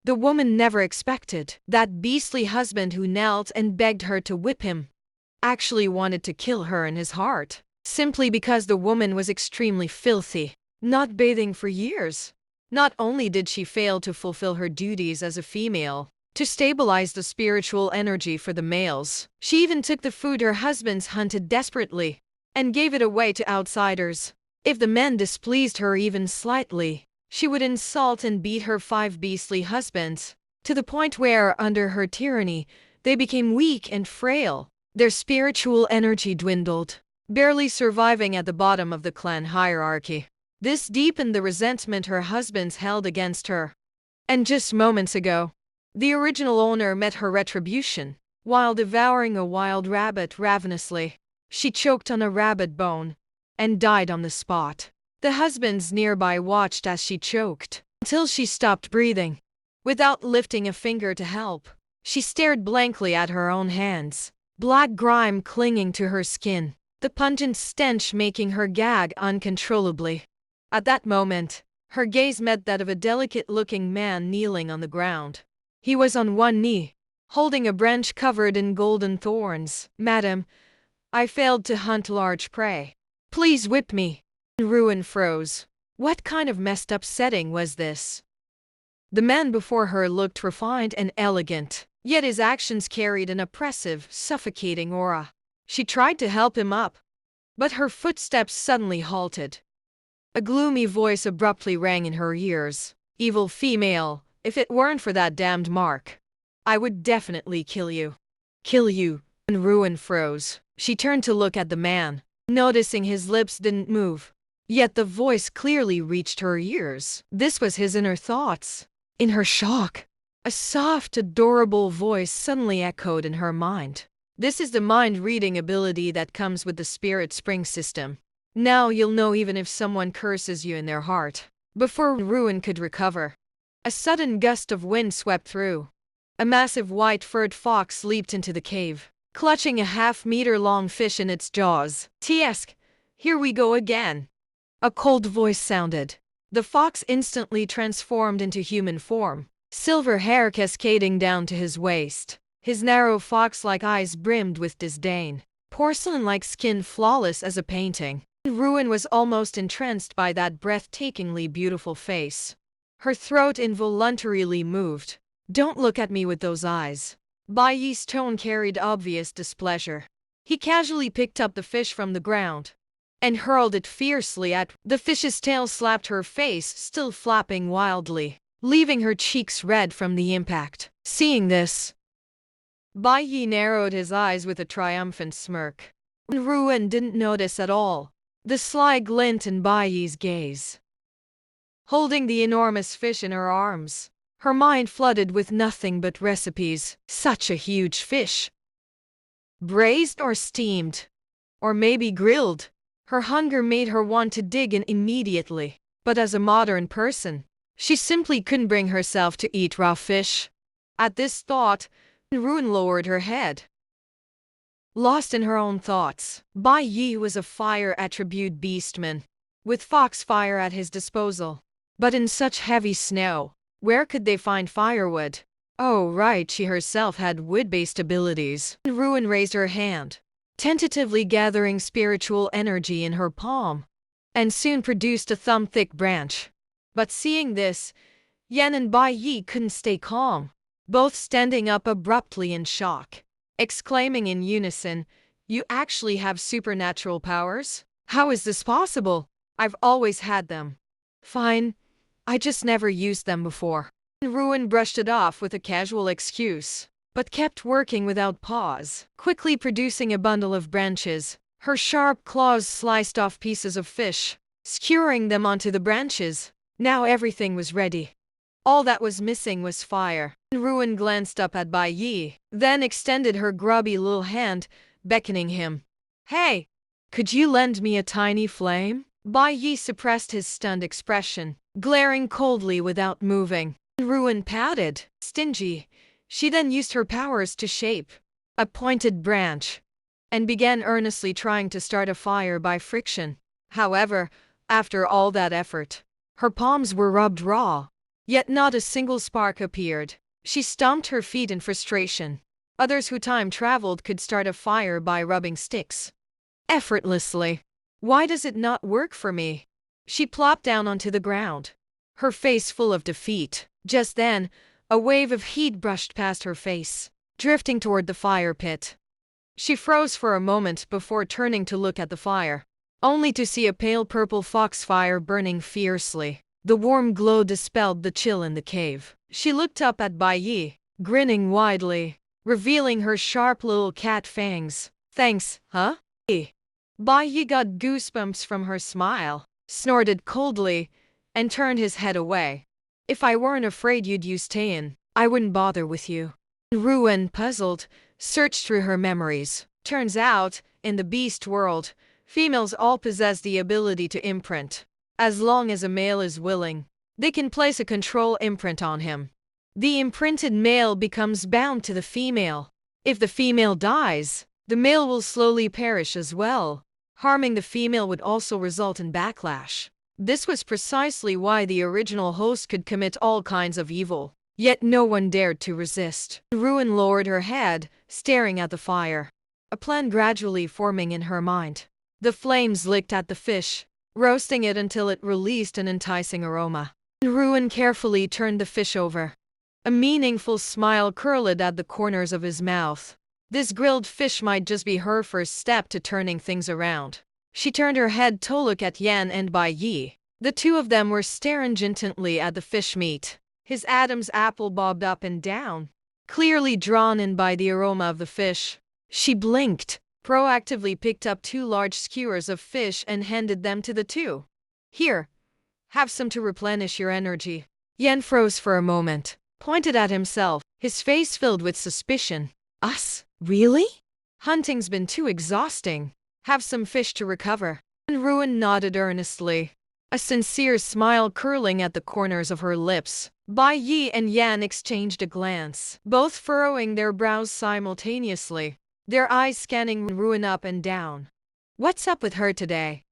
The woman never expected that beastly husband who knelt and begged her to whip him actually wanted to kill her in his heart, simply because the woman was extremely filthy, not bathing for years. Not only did she fail to fulfill her duties as a female, to stabilize the spiritual energy for the males, she even took the food her husbands hunted desperately and gave it away to outsiders. If the men displeased her even slightly, she would insult and beat her 5 beastly husbands, to the point where, under her tyranny, they became weak and frail. Their spiritual energy dwindled, barely surviving at the bottom of the clan hierarchy. This deepened the resentment her husbands held against her. And just moments ago, the original owner met her retribution. While devouring a wild rabbit ravenously, she choked on a rabbit bone and died on the spot. The husbands nearby watched as she choked until she stopped breathing. Without lifting a finger to help, she stared blankly at her own hands, black grime clinging to her skin, the pungent stench making her gag uncontrollably. At that moment, her gaze met that of a delicate-looking man kneeling on the ground. He was on one knee, holding a branch covered in golden thorns. "Madam, I failed to hunt large prey. Please whip me." Ruin froze. What kind of messed up setting was this? The man before her looked refined and elegant, yet his actions carried an oppressive, suffocating aura. She tried to help him up, but her footsteps suddenly halted. A gloomy voice abruptly rang in her ears. "Evil female, if it weren't for that damned mark, I would definitely kill you." "Kill you?" And Ruin froze. She turned to look at the man, noticing his lips didn't move. Yet the voice clearly reached her ears. This was his inner thoughts. In her shock, a soft, adorable voice suddenly echoed in her mind. This is the mind-reading ability that comes with the Spirit Spring system. Now you'll know even if someone curses you in their heart. Before Ruin could recover, a sudden gust of wind swept through. A massive white-furred fox leaped into the cave, clutching a half-meter-long fish in its jaws. "Tiesk, here we go again." A cold voice sounded. The fox instantly transformed into human form, silver hair cascading down to his waist. His narrow fox-like eyes brimmed with disdain, porcelain-like skin flawless as a painting. Ruin was almost entranced by that breathtakingly beautiful face. Her throat involuntarily moved. "Don't look at me with those eyes." Bai Yi's tone carried obvious displeasure. He casually picked up the fish from the ground and hurled it fiercely at the fish's tail slapped her face, still flapping wildly, leaving her cheeks red from the impact. Seeing this, Bai Yi narrowed his eyes with a triumphant smirk. Ruin didn't notice at all the sly glint in Bai Yi's gaze. Holding the enormous fish in her arms, her mind flooded with nothing but recipes. Such a huge fish. Braised or steamed, or maybe grilled. Her hunger made her want to dig in immediately. But as a modern person, she simply couldn't bring herself to eat raw fish. At this thought, Ruin lowered her head. Lost in her own thoughts, Bai Yi was a fire attribute beastman, with foxfire at his disposal. But in such heavy snow, where could they find firewood? Oh right, she herself had wood-based abilities. Ruin raised her hand, tentatively gathering spiritual energy in her palm, and soon produced a thumb-thick branch. But seeing this, Yan and Bai Yi couldn't stay calm, both standing up abruptly in shock, exclaiming in unison, "You actually have supernatural powers? How is this possible? I've always had them." "Fine, I just never used them before." Ruin brushed it off with a casual excuse, but kept working without pause, quickly producing a bundle of branches. Her sharp claws sliced off pieces of fish, skewering them onto the branches. Now everything was ready. All that was missing was fire. Ruin glanced up at Bai Yi, then extended her grubby little hand, beckoning him. "Hey, could you lend me a tiny flame?" Bai Yi suppressed his stunned expression, glaring coldly without moving. Ruin pouted, stingy. She then used her powers to shape a pointed branch and began earnestly trying to start a fire by friction. However, after all that effort, her palms were rubbed raw, Yet not a single spark appeared. She stomped her feet in frustration. Others who time traveled could start a fire by rubbing sticks effortlessly. Why does it not work for me? She plopped down onto the ground, her face full of defeat. Just then, a wave of heat brushed past her face, drifting toward the fire pit. She froze for a moment before turning to look at the fire, only to see a pale purple foxfire burning fiercely. The warm glow dispelled the chill in the cave. She looked up at Bai Yi, grinning widely, revealing her sharp little cat fangs. Thanks, huh? Bai Yi got goosebumps from her smile, snorted coldly, and turned his head away. If I weren't afraid you'd use Taein, I wouldn't bother with you. Ruin, puzzled, searched through her memories. Turns out, in the beast world, females all possess the ability to imprint. As long as a male is willing, they can place a control imprint on him. The imprinted male becomes bound to the female. If the female dies, the male will slowly perish as well. Harming the female would also result in backlash. This was precisely why the original host could commit all kinds of evil. Yet no one dared to resist. Ruin lowered her head, staring at the fire, a plan gradually forming in her mind. The flames licked at the fish, roasting it until it released an enticing aroma. Ruin carefully turned the fish over. A meaningful smile curled at the corners of his mouth. This grilled fish might just be her first step to turning things around. She turned her head to look at Yan and Bai Yi. The two of them were staring intently at the fish meat. His Adam's apple bobbed up and down, clearly drawn in by the aroma of the fish. She blinked, proactively picked up 2 large skewers of fish and handed them to the two. Here, have some to replenish your energy. Yan froze for a moment, pointed at himself, his face filled with suspicion. Us? Really? Hunting's been too exhausting. Have some fish to recover. And Ruin nodded earnestly, a sincere smile curling at the corners of her lips. Bai Yi and Yan exchanged a glance, both furrowing their brows simultaneously, their eyes scanning Ruin up and down. What's up with her today?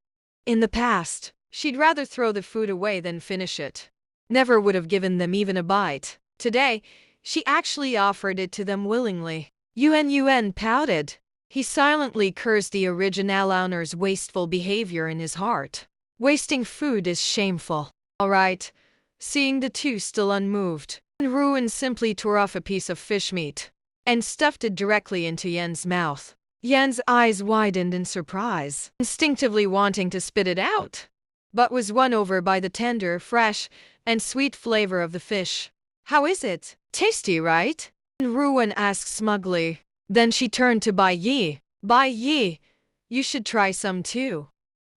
In the past, she'd rather throw the food away than finish it. Never would have given them even a bite. Today, she actually offered it to them willingly. Yuan pouted. He silently cursed the original owner's wasteful behavior in his heart. Wasting food is shameful. All right. Seeing the two still unmoved, Ruin simply tore off a piece of fish meat and stuffed it directly into Yan's mouth. Yan's eyes widened in surprise, instinctively wanting to spit it out, but was won over by the tender, fresh, and sweet flavor of the fish. How is it? Tasty, right? Ruin asked smugly. Then she turned to Bai Yi. Bai Yi, you should try some too.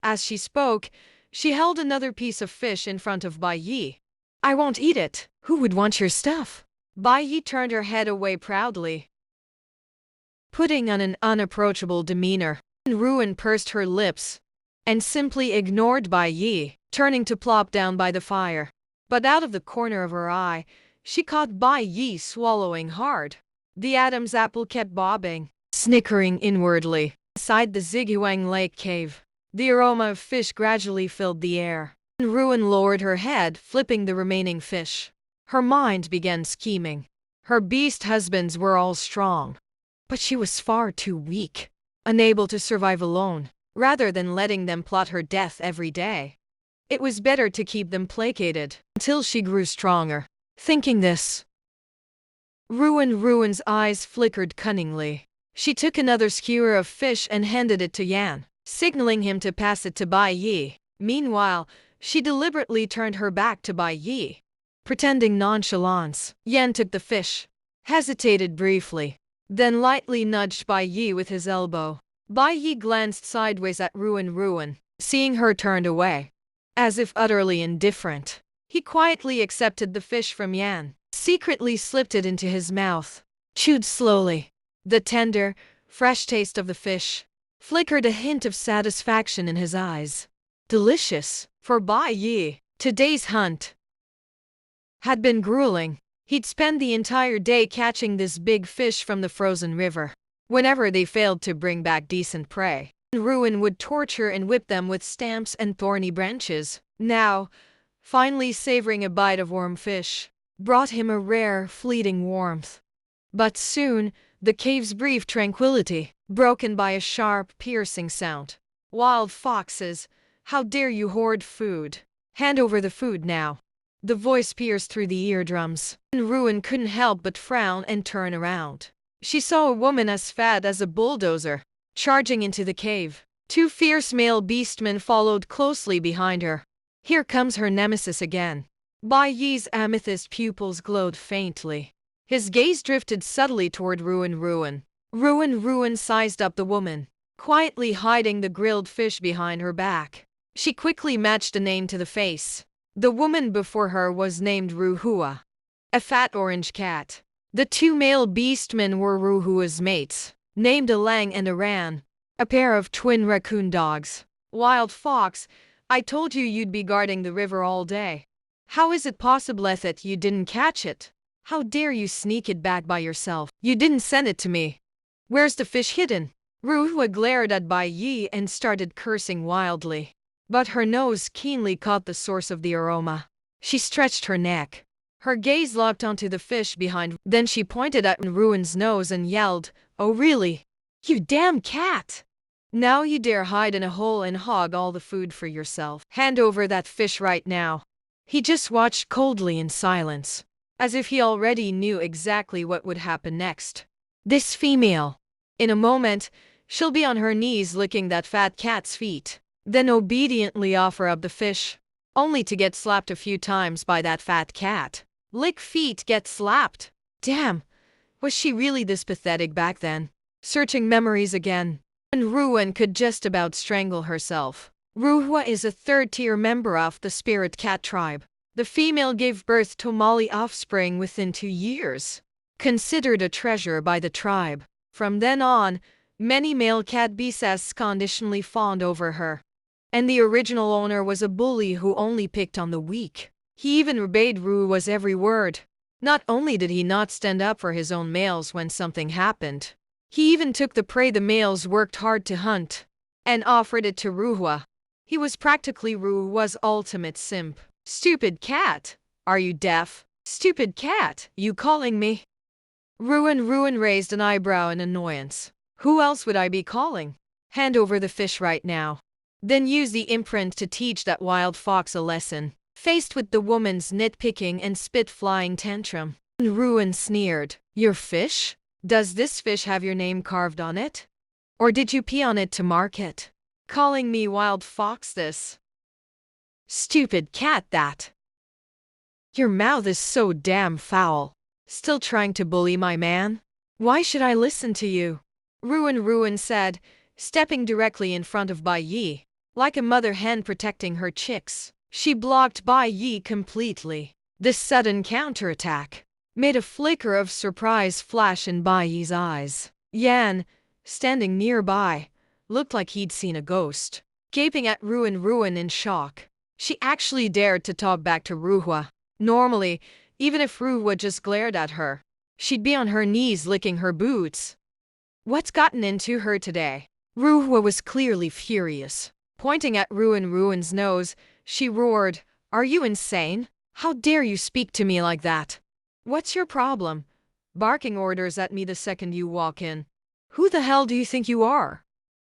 As she spoke, she held another piece of fish in front of Bai Yi. I won't eat it. Who would want your stuff? Bai Yi turned her head away proudly, putting on an unapproachable demeanor. Ruin pursed her lips and simply ignored Bai Yi, turning to plop down by the fire. But out of the corner of her eye, she caught Bai Yi swallowing hard. The Adam's apple kept bobbing, snickering inwardly. Inside the Ziguang Lake cave, the aroma of fish gradually filled the air. Ruin lowered her head, flipping the remaining fish. Her mind began scheming. Her beast husbands were all strong, but she was far too weak, unable to survive alone. Rather than letting them plot her death every day, it was better to keep them placated until she grew stronger. Thinking this, Ruin's eyes flickered cunningly. She took another skewer of fish and handed it to Yan, signaling him to pass it to Bai Yi. Meanwhile, she deliberately turned her back to Bai Yi. Pretending nonchalance, Yan took the fish, hesitated briefly, then lightly nudged Bai Yi with his elbow. Bai Yi glanced sideways at Ruin, seeing her turned away. As if utterly indifferent, he quietly accepted the fish from Yan, secretly slipped it into his mouth, chewed slowly. The tender, fresh taste of the fish flickered a hint of satisfaction in his eyes. Delicious. For Bai Yi, today's hunt had been grueling. He'd spend the entire day catching this big fish from the frozen river. Whenever they failed to bring back decent prey, Ruin would torture and whip them with stamps and thorny branches. Now, finally savoring a bite of warm fish, brought him a rare, fleeting warmth. But soon, the cave's brief tranquility, broken by a sharp, piercing sound. Wild foxes, how dare you hoard food? Hand over the food now. The voice pierced through the eardrums, and Ruin couldn't help but frown and turn around. She saw a woman as fat as a bulldozer, charging into the cave. Two fierce male beastmen followed closely behind her. Here comes her nemesis again. Bai Yi's amethyst pupils glowed faintly. His gaze drifted subtly toward Ruin. Ruin sized up the woman, quietly hiding the grilled fish behind her back. She quickly matched the name to the face. The woman before her was named Ruhua, a fat orange cat. The two male beastmen were Ruhua's mates, named Alang and Aran, a pair of twin raccoon dogs. Wild fox, I told you you'd be guarding the river all day. How is it possible that you didn't catch it? How dare you sneak it back by yourself? You didn't send it to me. Where's the fish hidden? Ruhua glared at Bai Yi and started cursing wildly. But her nose keenly caught the source of the aroma. She stretched her neck. Her gaze locked onto the fish behind. Then she pointed at Ruin's nose and yelled, "Oh really? You damn cat! Now you dare hide in a hole and hog all the food for yourself. Hand over that fish right now." He just watched coldly in silence, as if he already knew exactly what would happen next. This female. In a moment, she'll be on her knees licking that fat cat's feet, then obediently offer up the fish, only to get slapped a few times by that fat cat. Lick feet, get slapped. Damn, was she really this pathetic back then? Searching memories again, and Ruin could just about strangle herself. Ruhua is a third-tier member of the spirit cat tribe. The female gave birth to Mali offspring within 2 years. Considered a treasure by the tribe. From then on, many male cat beasts conditionally fawned over her. And the original owner was a bully who only picked on the weak. He even obeyed Ruhua's every word. Not only did he not stand up for his own males when something happened, he even took the prey the males worked hard to hunt and offered it to Ruhua. He was practically Ruhua's ultimate simp. Stupid cat, are you deaf? Stupid cat, you calling me? Ruin raised an eyebrow in annoyance. Who else would I be calling? Hand over the fish right now. Then use the imprint to teach that wild fox a lesson. Faced with the woman's nitpicking and spit-flying tantrum, Ruin sneered. Your fish? Does this fish have your name carved on it? Or did you pee on it to mark it? Calling me wild fox this? Stupid cat that. Your mouth is so damn foul. Still trying to bully my man? Why should I listen to you? Ruin said, stepping directly in front of Bai Yi, like a mother hen protecting her chicks. She blocked Bai Yi completely. This sudden counterattack made a flicker of surprise flash in Bai Yi's eyes. Yan, standing nearby, looked like he'd seen a ghost, gaping at Ruin in shock. She actually dared to talk back to Ruhua. Normally, even if Ruhua just glared at her, she'd be on her knees licking her boots. What's gotten into her today? Ruhua was clearly furious. Pointing at Ruin's nose, she roared, "Are you insane? How dare you speak to me like that? What's your problem? Barking orders at me the second you walk in. Who the hell do you think you are?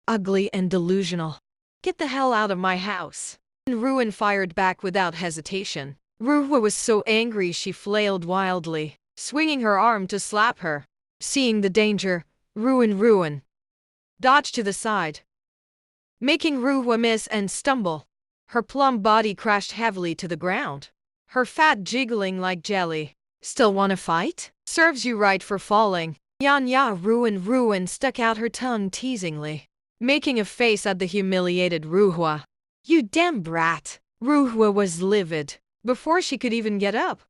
Ugly and delusional. Get the hell out of my house." And Ruin fired back without hesitation. Ruhua was so angry she flailed wildly, swinging her arm to slap her. Seeing the danger, Ruin dodged to the side, making Ruhua miss and stumble. Her plump body crashed heavily to the ground, her fat jiggling like jelly. Still wanna fight? Serves you right for falling. Ya, Ruin stuck out her tongue teasingly, making a face at the humiliated Ruhua. You damn brat. Ruhua was livid. Before she could even get up,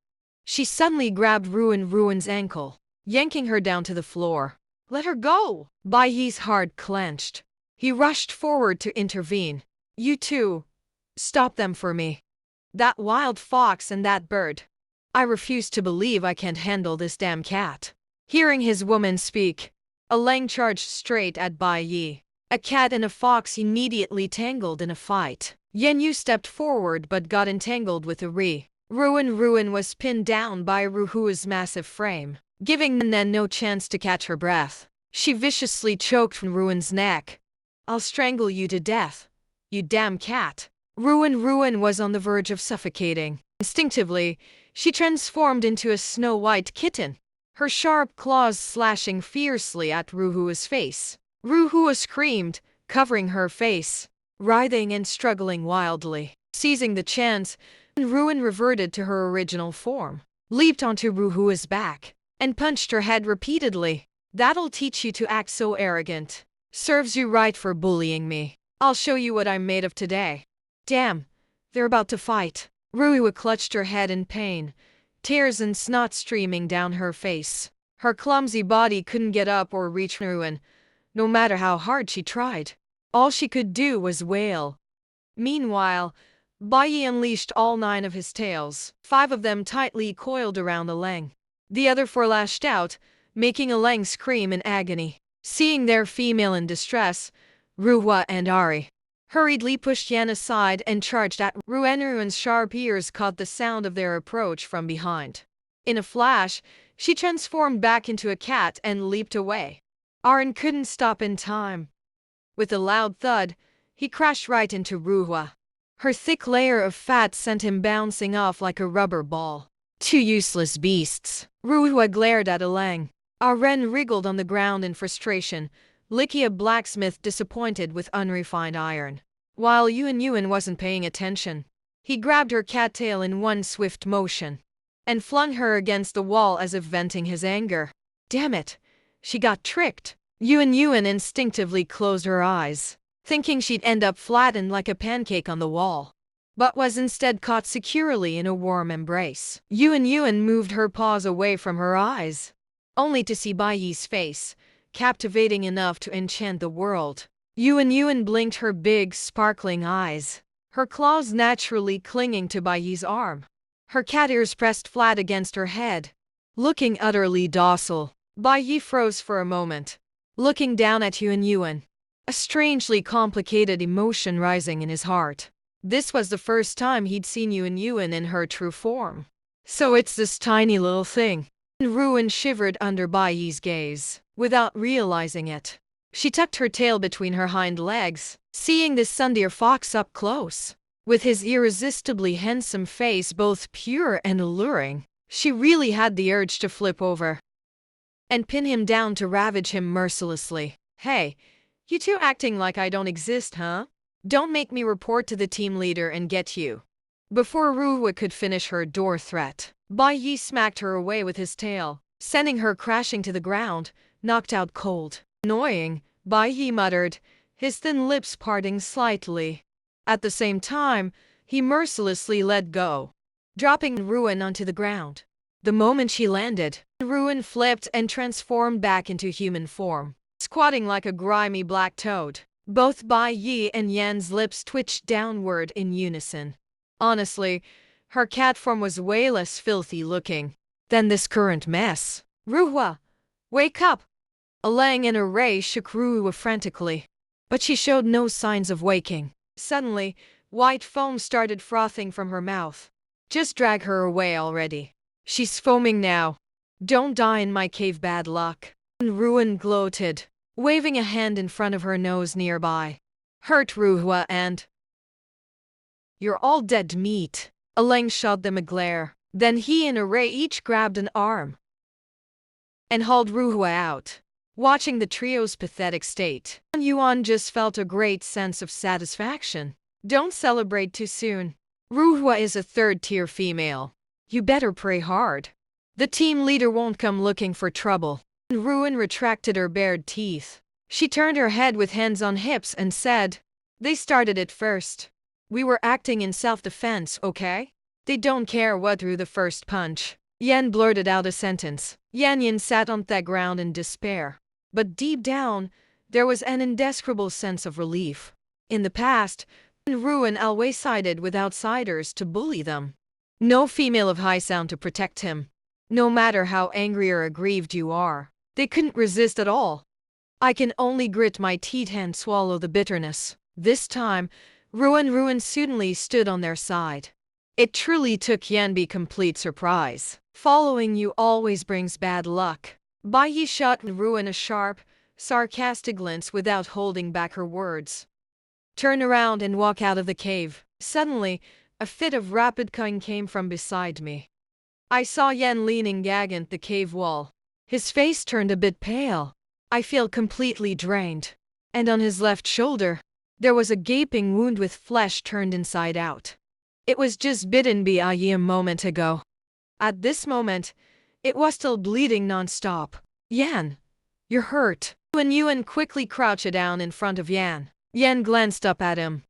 she suddenly grabbed Ruin's ankle, yanking her down to the floor. Let her go! Bai Yi's heart clenched. He rushed forward to intervene. You two, stop them for me. That wild fox and that bird. I refuse to believe I can't handle this damn cat. Hearing his woman speak, Alang charged straight at Bai Yi. A cat and a fox immediately tangled in a fight. Yan Yu stepped forward but got entangled with Ri. Ruin was pinned down by Ruhua's massive frame, giving Nen no chance to catch her breath. She viciously choked Ruin's neck. "I'll strangle you to death, you damn cat." Ruin was on the verge of suffocating. Instinctively, she transformed into a snow-white kitten, her sharp claws slashing fiercely at Ruhua's face. Ruhua screamed, covering her face, writhing and struggling wildly. Seizing the chance, Ruin reverted to her original form, leaped onto Ruhua's back, and punched her head repeatedly. "That'll teach you to act so arrogant. Serves you right for bullying me. I'll show you what I'm made of today." Damn, they're about to fight. Ruhua clutched her head in pain, tears and snot streaming down her face. Her clumsy body couldn't get up or reach Ruin, no matter how hard she tried. All she could do was wail. Meanwhile, Bai Yi unleashed all 9 of his tails, 5 of them tightly coiled around Aleng. The other 4 lashed out, making Aleng scream in agony. Seeing their female in distress, Ruhua and Ari hurriedly pushed Yan aside and charged at Ruin. Ruin's sharp ears caught the sound of their approach from behind. In a flash, she transformed back into a cat and leaped away. Arin couldn't stop in time. With a loud thud, he crashed right into Ruhua. Her thick layer of fat sent him bouncing off like a rubber ball. "Two useless beasts." Ruhua glared at Aleng. Arin wriggled on the ground in frustration, Licky a blacksmith disappointed with unrefined iron. While Yuan wasn't paying attention, he grabbed her cattail in one swift motion and flung her against the wall as if venting his anger. Damn it, she got tricked. Yuan instinctively closed her eyes, thinking she'd end up flattened like a pancake on the wall, but was instead caught securely in a warm embrace. Yuan moved her paws away from her eyes, only to see Bai Yi's face, captivating enough to enchant the world. Yuan blinked her big, sparkling eyes, her claws naturally clinging to Bai Yi's arm. Her cat ears pressed flat against her head, looking utterly docile. Bai Yi froze for a moment, looking down at Yuan, a strangely complicated emotion rising in his heart. This was the first time he'd seen Yuan in her true form. So it's this tiny little thing. Ruin shivered under Bai Yi's gaze, without realizing it. She tucked her tail between her hind legs, seeing this Sundeer fox up close. With his irresistibly handsome face both pure and alluring, she really had the urge to flip over and pin him down to ravage him mercilessly. "Hey, you two acting like I don't exist, huh? Don't make me report to the team leader and get you." Before Ruhua could finish her door threat, Bai Yi smacked her away with his tail, sending her crashing to the ground, knocked out cold. "Annoying," Bai Yi muttered, his thin lips parting slightly. At the same time, he mercilessly let go, dropping Ruin onto the ground. The moment she landed, Ruin flipped and transformed back into human form, squatting like a grimy black toad. Both Bai Yi and Yan's lips twitched downward in unison. Honestly, her cat form was way less filthy looking than this current mess. "Ruhua, wake up!" Aleng and Ray shook Ruhua frantically, but she showed no signs of waking. Suddenly, white foam started frothing from her mouth. "Just drag her away already. She's foaming now. Don't die in my cave, bad luck." Ruin gloated, waving a hand in front of her nose nearby. "Hurt Ruhua and you're all dead meat." Aleng shot them a glare. Then he and Ray each grabbed an arm and hauled Ruhua out. Watching the trio's pathetic state, Yuan just felt a great sense of satisfaction. Don't celebrate too soon. Ruhua is a third-tier female. You better pray hard. The team leader won't come looking for trouble. Ruin retracted her bared teeth. She turned her head with hands on hips and said, "They started it first. We were acting in self-defense, okay? They don't care what threw the first punch." Yan blurted out a sentence. Yan sat on the ground in despair. But deep down, there was an indescribable sense of relief. In the past, Ruin always sided with outsiders to bully them. No female of high sound to protect him. No matter how angry or aggrieved you are, they couldn't resist at all. "I can only grit my teeth and swallow the bitterness." This time, Ruin suddenly stood on their side. It truly took Yanbi complete surprise. Following you always brings bad luck. Bai Yi shot Ruin a sharp, sarcastic glance without holding back her words. Turn around and walk out of the cave. Suddenly, a fit of rapid cunning came from beside me. I saw Yan leaning against the cave wall. His face turned a bit pale. I feel completely drained. And on his left shoulder, there was a gaping wound with flesh turned inside out. It was just bitten by Yi a moment ago. At this moment, it was still bleeding non-stop. Yan, you're hurt. When Yuan quickly crouched down in front of Yan, Yan glanced up at him.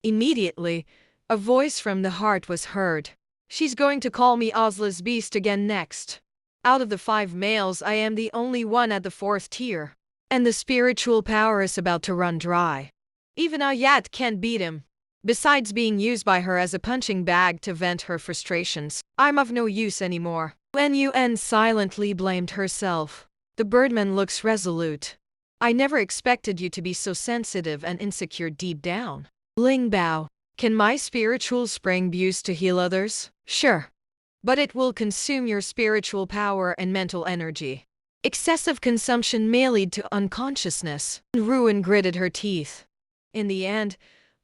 Immediately, a voice from the heart was heard. She's going to call me Ozla's beast again next. Out of the 5 males, I am the only one at the 4th tier. And the spiritual power is about to run dry. Even Ayat can't beat him. Besides being used by her as a punching bag to vent her frustrations, I'm of no use anymore. Wen Yuan silently blamed herself. The birdman looks resolute. I never expected you to be so sensitive and insecure deep down. Ling Bao, can my spiritual spring be used to heal others? Sure. But it will consume your spiritual power and mental energy. Excessive consumption may lead to unconsciousness. Ruin gritted her teeth. In the end,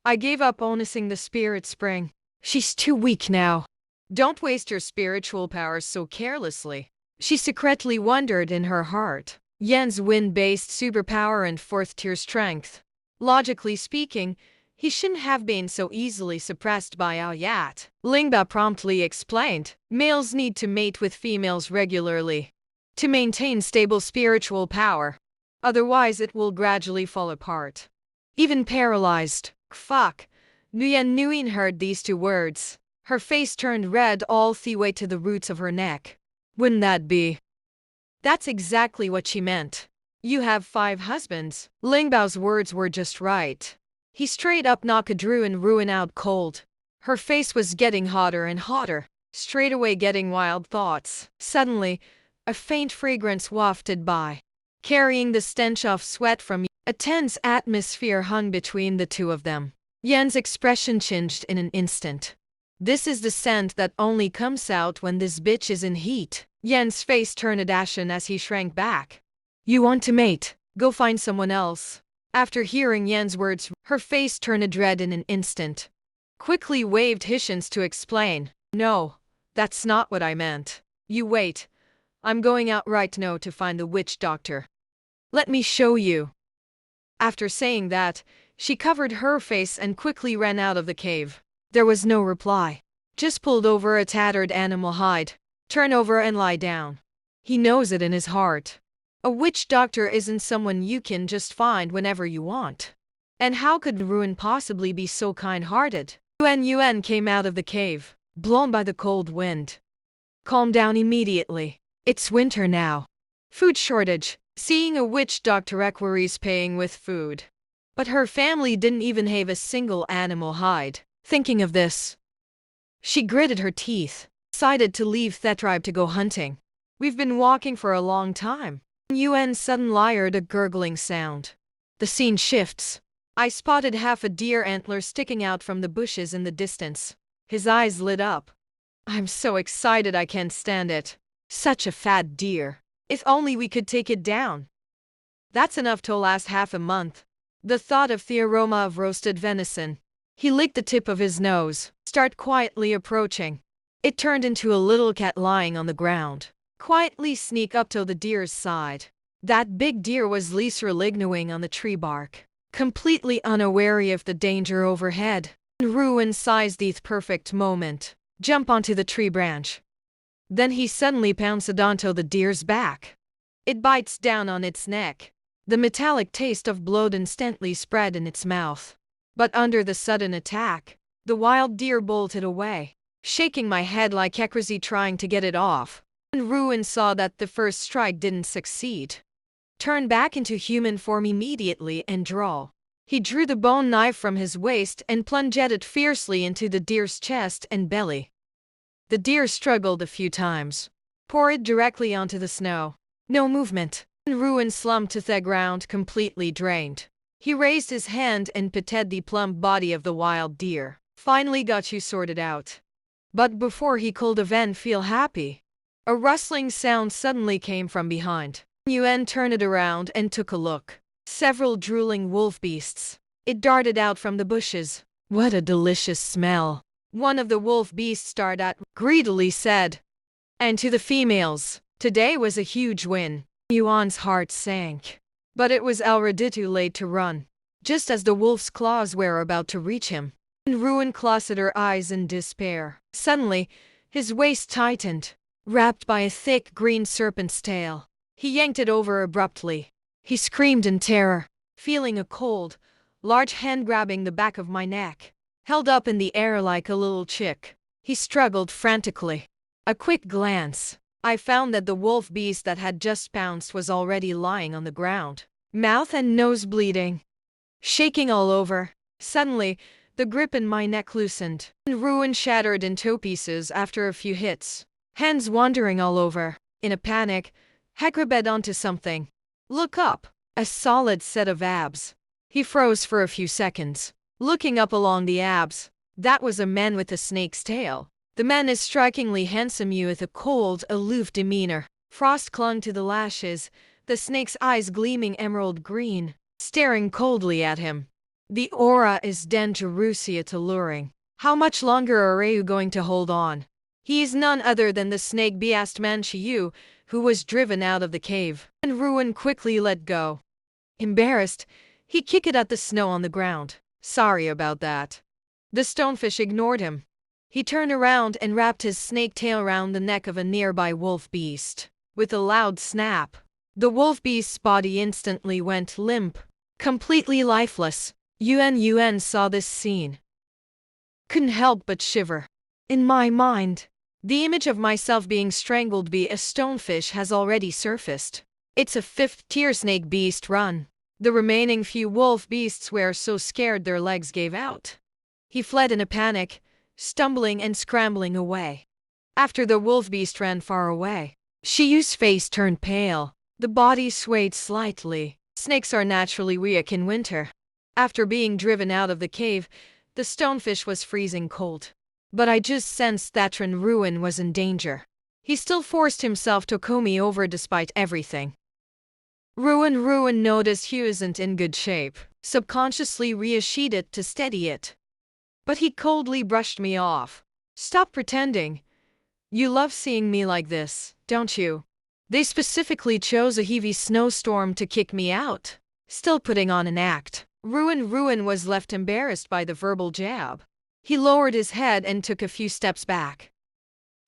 I gave up harnessing the spirit spring. She's too weak now. Don't waste your spiritual powers so carelessly. She secretly wondered in her heart. Yan's wind-based superpower and 4th tier strength. Logically speaking, he shouldn't have been so easily suppressed by Ayat. Lingba promptly explained, males need to mate with females regularly to maintain stable spiritual power. Otherwise it will gradually fall apart. Even paralyzed. Fuck. Nguyen Nguyen heard these 2 words. Her face turned red all the way to the roots of her neck. Wouldn't that be? That's exactly what she meant. You have 5 husbands. Lingbao's words were just right. He straight up knocked Ruin out cold. Her face was getting hotter and hotter, straight away getting wild thoughts. Suddenly, a faint fragrance wafted by, carrying the stench of sweat from a tense atmosphere hung between the 2 of them. Yan's expression changed in an instant. This is the scent that only comes out when this bitch is in heat. Yan's face turned ashen as he shrank back. You want to mate? Go find someone else. After hearing Yan's words, her face turned red in an instant. Quickly waved Hishans to explain. No, that's not what I meant. You wait. I'm going out right now to find the witch doctor. Let me show you. After saying that, she covered her face and quickly ran out of the cave. There was no reply. Just pulled over a tattered animal hide. Turn over and lie down. He knows it in his heart. A witch doctor isn't someone you can just find whenever you want. And how could Ruin possibly be so kind-hearted? Yuan came out of the cave, blown by the cold wind. Calm down immediately. It's winter now. Food shortage. Seeing a witch doctor requires paying with food. But her family didn't even have a single animal hide. Thinking of this, she gritted her teeth, decided to leave the tribe to go hunting. We've been walking for a long time. Yuan suddenly heard a gurgling sound. The scene shifts. I spotted half a deer antler sticking out from the bushes in the distance. His eyes lit up. I'm so excited I can't stand it. Such a fat deer. If only we could take it down. That's enough to last half a month. The thought of the aroma of roasted venison. He licked the tip of his nose, start quietly approaching. It turned into a little cat lying on the ground. Quietly sneak up to the deer's side. That big deer was leisurely gnawing on the tree bark, completely unaware of the danger overhead. Ruin seized the perfect moment, jump onto the tree branch. Then he suddenly pounced onto the deer's back. It bites down on its neck. The metallic taste of blood instantly spread in its mouth. But under the sudden attack, the wild deer bolted away, shaking my head like crazy trying to get it off. And Ruin saw that the first strike didn't succeed. Turn back into human form immediately and draw. He drew the bone knife from his waist and plunged it fiercely into the deer's chest and belly. The deer struggled a few times, poured directly onto the snow. No movement. Ruin slumped to the ground completely drained. He raised his hand and petted the plump body of the wild deer. Finally got you sorted out. But before he could even feel happy, a rustling sound suddenly came from behind. Yuan turned it around and took a look. Several drooling wolf beasts. It darted out from the bushes. What a delicious smell. One of the wolf beasts started at greedily said. And to the females, today was a huge win. Yuan's heart sank. But it was already too late to run. Just as the wolf's claws were about to reach him, Ruin closed her eyes in despair. Suddenly, his waist tightened, wrapped by a thick green serpent's tail. He yanked it over abruptly. He screamed in terror, feeling a cold, large hand grabbing the back of my neck, held up in the air like a little chick. He struggled frantically. A quick glance. I found that the wolf beast that had just pounced was already lying on the ground, mouth and nose bleeding, shaking all over. Suddenly, the grip in my neck loosened, and Ruin shattered into pieces after a few hits, hands wandering all over. In a panic, He grabbed onto something. Look up. A solid set of abs. He froze for a few seconds, looking up along the abs. That was a man with a snake's tail. The man is strikingly handsome with a cold, aloof demeanor. Frost clung to the lashes, the snake's eyes gleaming emerald green, staring coldly at him. The aura is dangerous yet alluring. How much longer are you going to hold on? He is none other than the snake beast Manchiu, who was driven out of the cave. And Ruin quickly let go. Embarrassed, he kicked at the snow on the ground. Sorry about that. The stonefish ignored him. He turned around and wrapped his snake tail around the neck of a nearby wolf beast. With a loud snap, the wolf beast's body instantly went limp, completely lifeless. Yuan saw this scene. Couldn't help but shiver. In my mind, the image of myself being strangled by a stonefish has already surfaced. It's a fifth-tier snake beast run. The remaining few wolf beasts were so scared their legs gave out. He fled in a panic, stumbling and scrambling away. After the wolf beast ran far away, Shiyu's face turned pale. The body swayed slightly. Snakes are naturally weak in winter. After being driven out of the cave, the stonefish was freezing cold. But I just sensed that Ruin was in danger. He still forced himself to comb me over despite everything. Ruin noticed Hugh isn't in good shape, subconsciously reassured it to steady it. But he coldly brushed me off. Stop pretending. You love seeing me like this, don't you? They specifically chose a heavy snowstorm to kick me out. Still putting on an act. Ruin was left embarrassed by the verbal jab. He lowered his head and took a few steps back.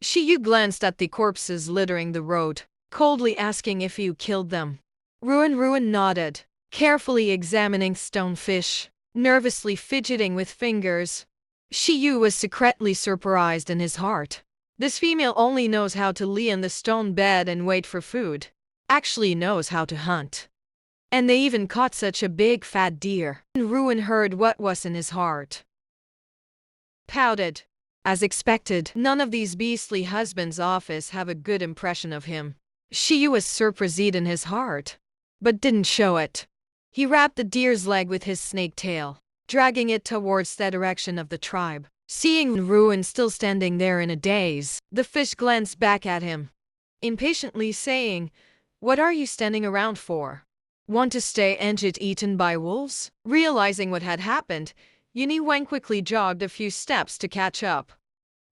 Shiyu glanced at the corpses littering the road, coldly asking if you killed them. Ruin nodded, carefully examining stonefish, nervously fidgeting with fingers. Shiyu was secretly surprised in his heart. This female only knows how to lie in the stone bed and wait for food. Actually knows how to hunt. And they even caught such a big fat deer. Ruin heard what was in his heart. Pouted. As expected, none of these beastly husbands' office have a good impression of him. Shiyu was surprised in his heart, but didn't show it. He wrapped the deer's leg with his snake tail, dragging it towards the direction of the tribe. Seeing Ruin still standing there in a daze, the fish glanced back at him, impatiently saying, "What are you standing around for? Want to stay and get eaten by wolves?" Realizing what had happened, Yuan quickly jogged a few steps to catch up.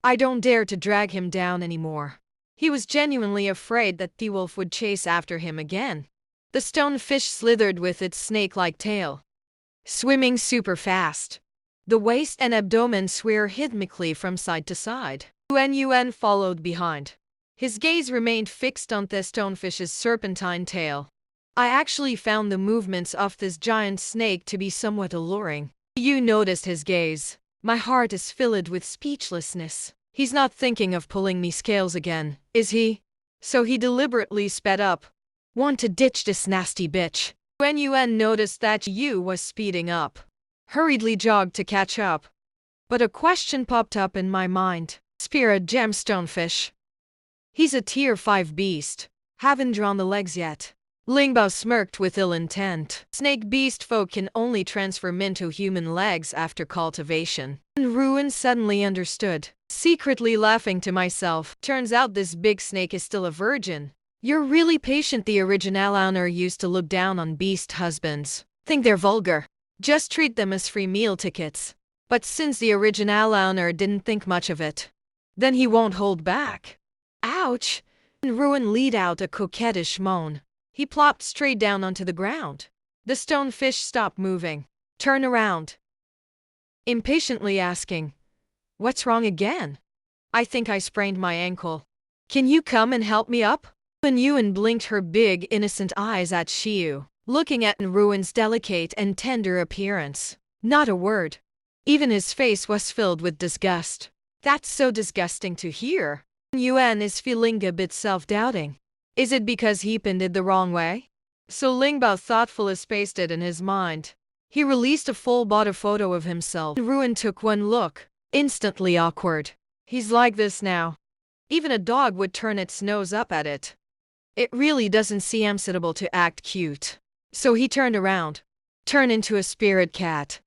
I don't dare to drag him down anymore. He was genuinely afraid that the wolf would chase after him again. The stonefish slithered with its snake-like tail, swimming super fast. The waist and abdomen swayed rhythmically from side to side. Yuan followed behind. His gaze remained fixed on the stonefish's serpentine tail. I actually found the movements of this giant snake to be somewhat alluring. You noticed his gaze. My heart is filled with speechlessness. He's not thinking of pulling me scales again, is he? So he deliberately sped up. Want to ditch this nasty bitch. When Yuan noticed that Yu was speeding up, hurriedly jogged to catch up. But a question popped up in my mind. Spirit gemstonefish. He's a tier 5 beast. Haven't drawn the legs yet. Lingbao smirked with ill intent. Snake beast folk can only transform into human legs after cultivation. And Ruin suddenly understood, secretly laughing to myself. Turns out this big snake is still a virgin. You're really patient. The original owner used to look down on beast husbands. Think they're vulgar. Just treat them as free meal tickets. But since the original owner didn't think much of it, then he won't hold back. Ouch! And Ruin let out a coquettish moan. He plopped straight down onto the ground. The stonefish stopped moving. Turn around. Impatiently asking, "What's wrong again?" "I think I sprained my ankle. Can you come and help me up?" And Yuan blinked her big, innocent eyes at Xiu, looking at Ruin's delicate and tender appearance. Not a word. Even his face was filled with disgust. That's so disgusting to hear. Yuan is feeling a bit self-doubting. Is it because he pinned it the wrong way? So Lingbao thoughtfully spaced it in his mind. He released a full-body photo of himself. Ruin took one look, instantly awkward. He's like this now. Even a dog would turn its nose up at it. It really doesn't seem suitable to act cute. So he turned around, turned into a spirit cat.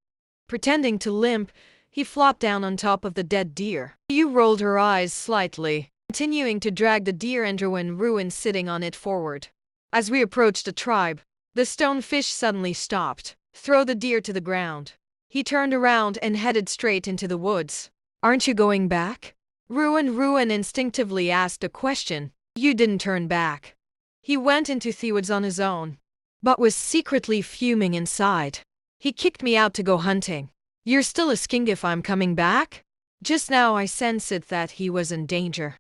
Pretending to limp, he flopped down on top of the dead deer. Yu rolled her eyes slightly, continuing to drag the deer and Ruin sitting on it forward. As we approached the tribe, the stonefish suddenly stopped, threw the deer to the ground. He turned around and headed straight into the woods. "Aren't you going back?" Ruin instinctively asked a question. You didn't turn back. He went into the woods on his own, but was secretly fuming inside. He kicked me out to go hunting. "You're still asking if I'm coming back?" Just now I sensed that he was in danger.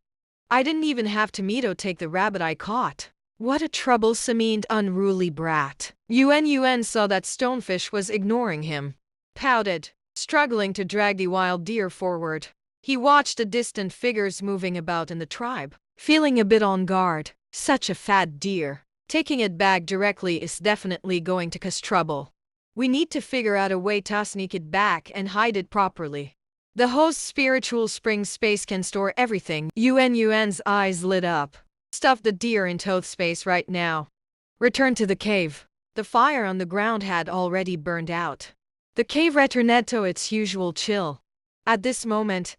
I didn't even have to Mito take the rabbit I caught. What a troublesome and unruly brat. Yuan saw that stonefish was ignoring him. Pouted, struggling to drag the wild deer forward. He watched the distant figures moving about in the tribe, feeling a bit on guard. Such a fat deer. Taking it back directly is definitely going to cause trouble. We need to figure out a way to sneak it back and hide it properly. The host's spiritual spring space can store everything. Yuan's eyes lit up. Stuff the deer in toth space right now. Return to the cave. The fire on the ground had already burned out. The cave returned to its usual chill. At this moment,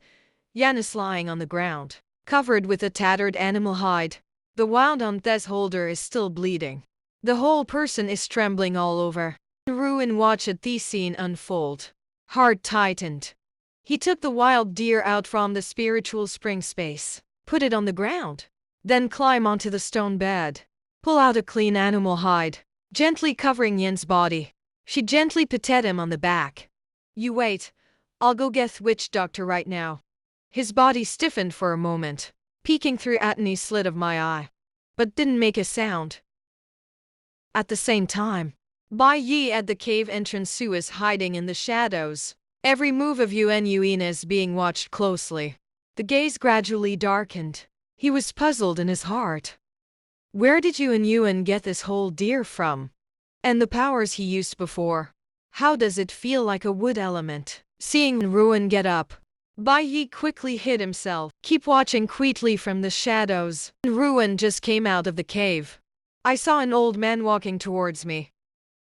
Yan is lying on the ground, covered with a tattered animal hide. The wild Anthes holder is still bleeding. The whole person is trembling all over. Ruin watched the scene unfold. Heart tightened. He took the wild deer out from the spiritual spring space, put it on the ground, then climb onto the stone bed, pull out a clean animal hide, gently covering Yan's body. She gently patted him on the back. "You wait, I'll go get the witch doctor right now." His body stiffened for a moment, peeking through Atney's slit of my eye, but didn't make a sound. At the same time, Bai Yi at the cave entrance Su is hiding in the shadows. Every move of Yuan is being watched closely. The gaze gradually darkened. He was puzzled in his heart. Where did Yuan get this whole deer from? And the powers he used before? How does it feel like a wood element? Seeing Ruin get up, Bai Yi quickly hid himself. Keep watching quietly from the shadows. Ruin just came out of the cave. I saw an old man walking towards me.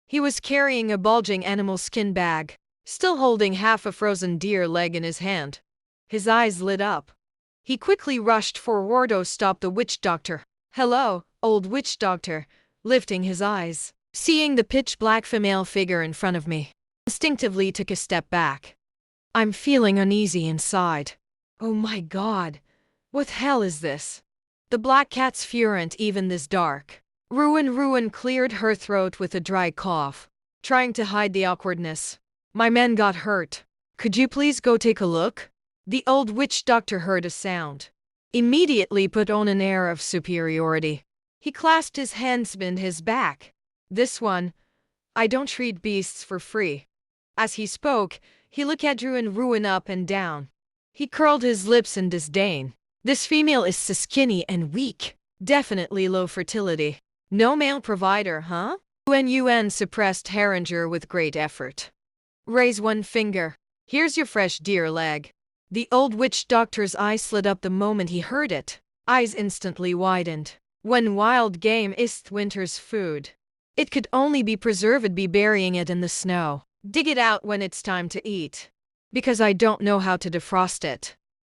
He was carrying a bulging animal skin bag, still holding half a frozen deer leg in his hand. His eyes lit up. He quickly rushed forward to stop the witch doctor. "Hello, old witch doctor," lifting his eyes. Seeing the pitch-black female figure in front of me, instinctively took a step back. I'm feeling uneasy inside. Oh my god, what hell is this? The black cat's furent even this dark. Ruin cleared her throat with a dry cough, trying to hide the awkwardness. "My man got hurt. Could you please go take a look?" The old witch doctor heard a sound. Immediately put on an air of superiority. He clasped his hands behind his back. "This one, I don't treat beasts for free." As he spoke, he looked at Ruin up and down. He curled his lips in disdain. "This female is so skinny and weak. Definitely low fertility. No male provider, huh?" Yuan suppressed Herringer with great effort. "Raise one finger. Here's your fresh deer leg." The old witch doctor's eyes lit up the moment he heard it. Eyes instantly widened. When wild game is winter's food, it could only be preserved by burying it in the snow. Dig it out when it's time to eat. Because I don't know how to defrost it.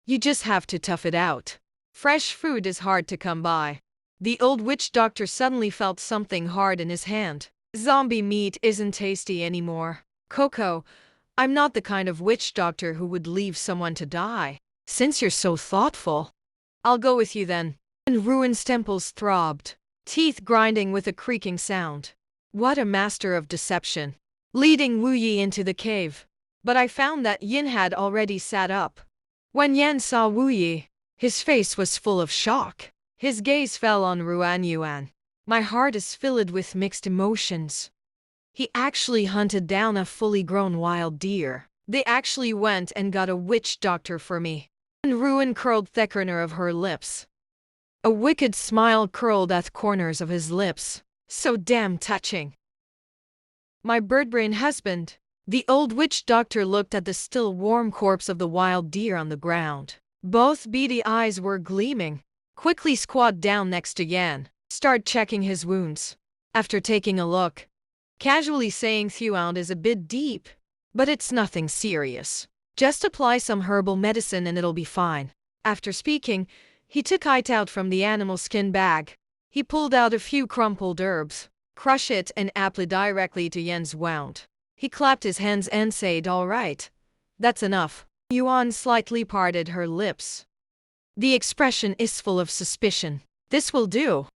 You just have to tough it out. Fresh food is hard to come by. The old witch doctor suddenly felt something hard in his hand. Zombie meat isn't tasty anymore. Coco, I'm not the kind of witch doctor who would leave someone to die. Since you're so thoughtful, I'll go with you then. And Ruin's temples throbbed, teeth grinding with a creaking sound. What a master of deception. Leading Wu Yi into the cave. But I found that Yin had already sat up. When Yan saw Wu Yi, his face was full of shock. His gaze fell on Ruan Yuan. My heart is filled with mixed emotions. He actually hunted down a fully grown wild deer. They actually went and got a witch doctor for me. And Ruin curled the corner of her lips. A wicked smile curled at the corners of his lips. So damn touching. My bird-brain husband. The old witch doctor looked at the still warm corpse of the wild deer on the ground. Both beady eyes were gleaming. Quickly squat down next to Yan. Start checking his wounds. After taking a look, casually saying Thuand is a bit deep, but it's nothing serious. Just apply some herbal medicine and it'll be fine. After speaking, he took it out from the animal skin bag. He pulled out a few crumpled herbs, crushed it and applied directly to Yan's wound. He clapped his hands and said, "All right, that's enough." Yuan slightly parted her lips. The expression is full of suspicion. This will do.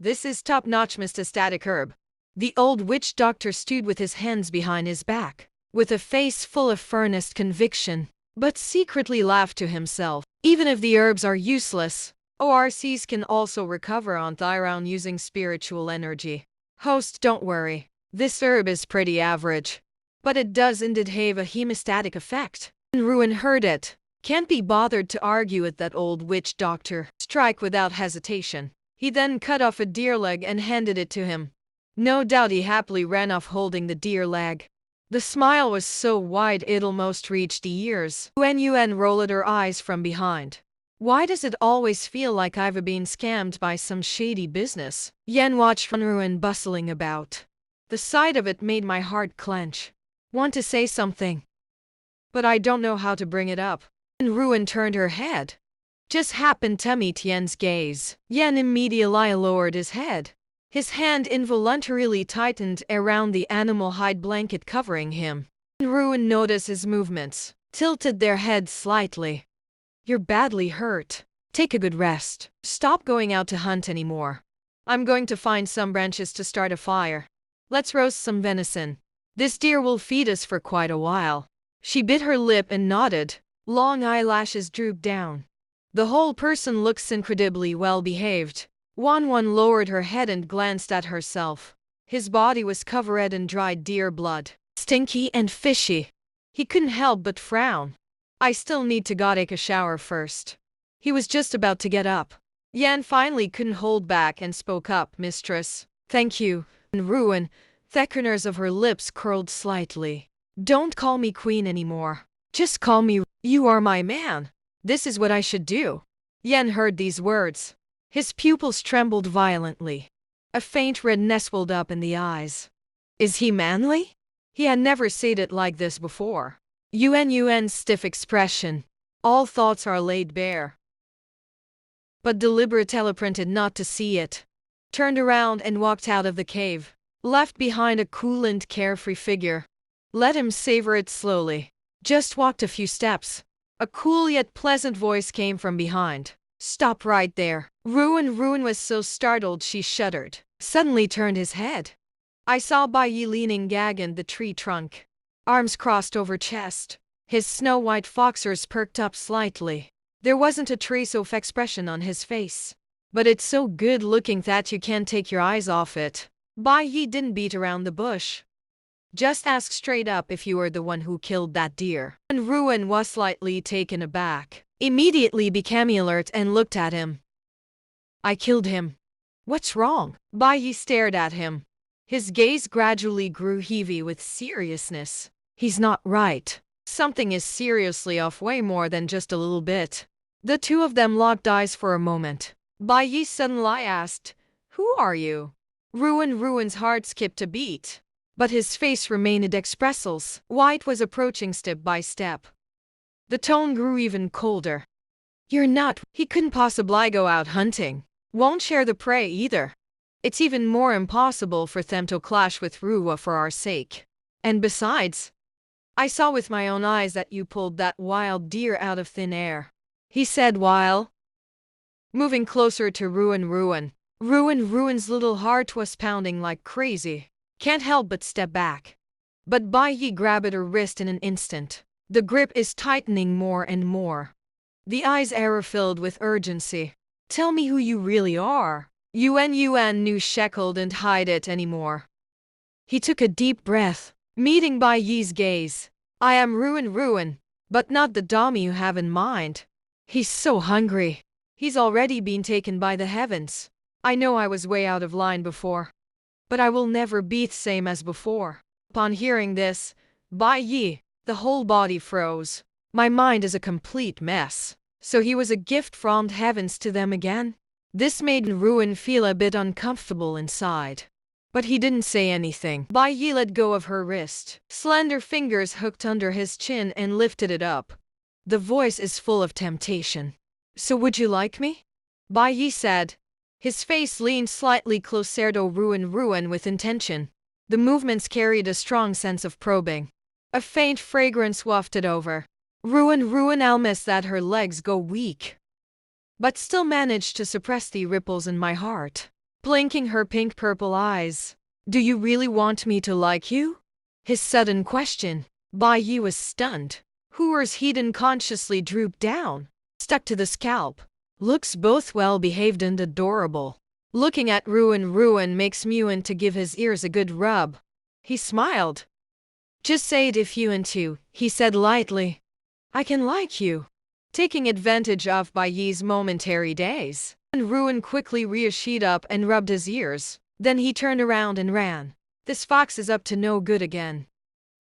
This is top-notch metastatic herb. The old witch doctor stood with his hands behind his back, with a face full of earnest conviction, but secretly laughed to himself. Even if the herbs are useless, ORCs can also recover on Thyron using spiritual energy. Host, don't worry. This herb is pretty average, but it does indeed have a hemostatic effect. And Ruin heard it. Can't be bothered to argue with that old witch doctor. Strike without hesitation. He then cut off a deer leg and handed it to him. No doubt he happily ran off holding the deer leg. The smile was so wide it almost reached the ears. Wen Yuan rolled her eyes from behind. Why does it always feel like I've been scammed by some shady business? Yan watched Ruin bustling about. The sight of it made my heart clench. Want to say something, but I don't know how to bring it up. And Ruin turned her head. Just happened to meet Yan's gaze. Yan immediately lowered his head. His hand involuntarily tightened around the animal hide blanket covering him. And Ruin noticed his movements, tilted their head slightly. You're badly hurt. Take a good rest. Stop going out to hunt anymore. I'm going to find some branches to start a fire. Let's roast some venison. This deer will feed us for quite a while. She bit her lip and nodded. Long eyelashes drooped down. The whole person looks incredibly well behaved. Wan lowered her head and glanced at herself. His body was covered in dried deer blood, stinky and fishy. He couldn't help but frown. I still need to go take a shower first. He was just about to get up. Yan finally couldn't hold back and spoke up. Mistress, thank you. And Ruin, the corners of her lips curled slightly. Don't call me queen anymore. Just call me. You are my man. This is what I should do. Yan heard these words. His pupils trembled violently. A faint redness welled up in the eyes. Is he manly? He had never said it like this before. Yuan's stiff expression. All thoughts are laid bare. But deliberate pretended not to see it. Turned around and walked out of the cave. Left behind a cool and carefree figure. Let him savor it slowly. Just walked a few steps. A cool yet pleasant voice came from behind. Stop right there. Ruin was so startled she shuddered. Suddenly turned his head. I saw Bai Yi leaning against the tree trunk. Arms crossed over chest. His snow-white foxers perked up slightly. There wasn't a trace of expression on his face. But it's so good looking that you can't take your eyes off it. Bai Yi didn't beat around the bush. Just ask straight up if you were the one who killed that deer. And Ruin was slightly taken aback. Immediately became alert and looked at him. I killed him. What's wrong? Bai Yi stared at him. His gaze gradually grew heavy with seriousness. He's not right. Something is seriously off, way more than just a little bit. The two of them locked eyes for a moment. Bai Yi suddenly asked, "Who are you?" Ruin's heart skipped a beat, but his face remained expressionless. White was approaching step by step. The tone grew even colder. "You're not. He couldn't possibly go out hunting. Won't share the prey either. It's even more impossible for them to clash with Ruwa for our sake. And besides, I saw with my own eyes that you pulled that wild deer out of thin air," he said while moving closer to Ruin. Ruin's little heart was pounding like crazy. Can't help but step back. But Bai Yi grabbed at her wrist in an instant. The grip is tightening more and more. The eyes are filled with urgency. "Tell me who you really are." Yuan knew she couldn't hide it anymore. He took a deep breath, meeting Bai Yi's gaze. "I am Ruin, but not the dummy you have in mind. He's so hungry. He's already been taken by the heavens. I know I was way out of line before, but I will never be the same as before." Upon hearing this, Bai Yi, the whole body froze. "My mind is a complete mess. So he was a gift from the heavens to them again?" This made Ruin feel a bit uncomfortable inside. But he didn't say anything. Bai Yi let go of her wrist. Slender fingers hooked under his chin and lifted it up. The voice is full of temptation. "So would you like me?" Bai Yi said. His face leaned slightly closer to Ruin with intention. The movements carried a strong sense of probing. A faint fragrance wafted over. Ruin almost let her legs go weak, but still managed to suppress the ripples in my heart. Blinking her pink-purple eyes. "Do you really want me to like you?" His sudden question. Bai Yi was stunned. Hooer's head unconsciously drooped down, stuck to the scalp. "Looks both well-behaved and adorable." Looking at Ruin makes me want to give his ears a good rub. He smiled. "Just say it if you want to," he said lightly. "I can like you." Taking advantage of Bai Yi's momentary daze, Ruin quickly reassured up and rubbed his ears. Then he turned around and ran. "This fox is up to no good again.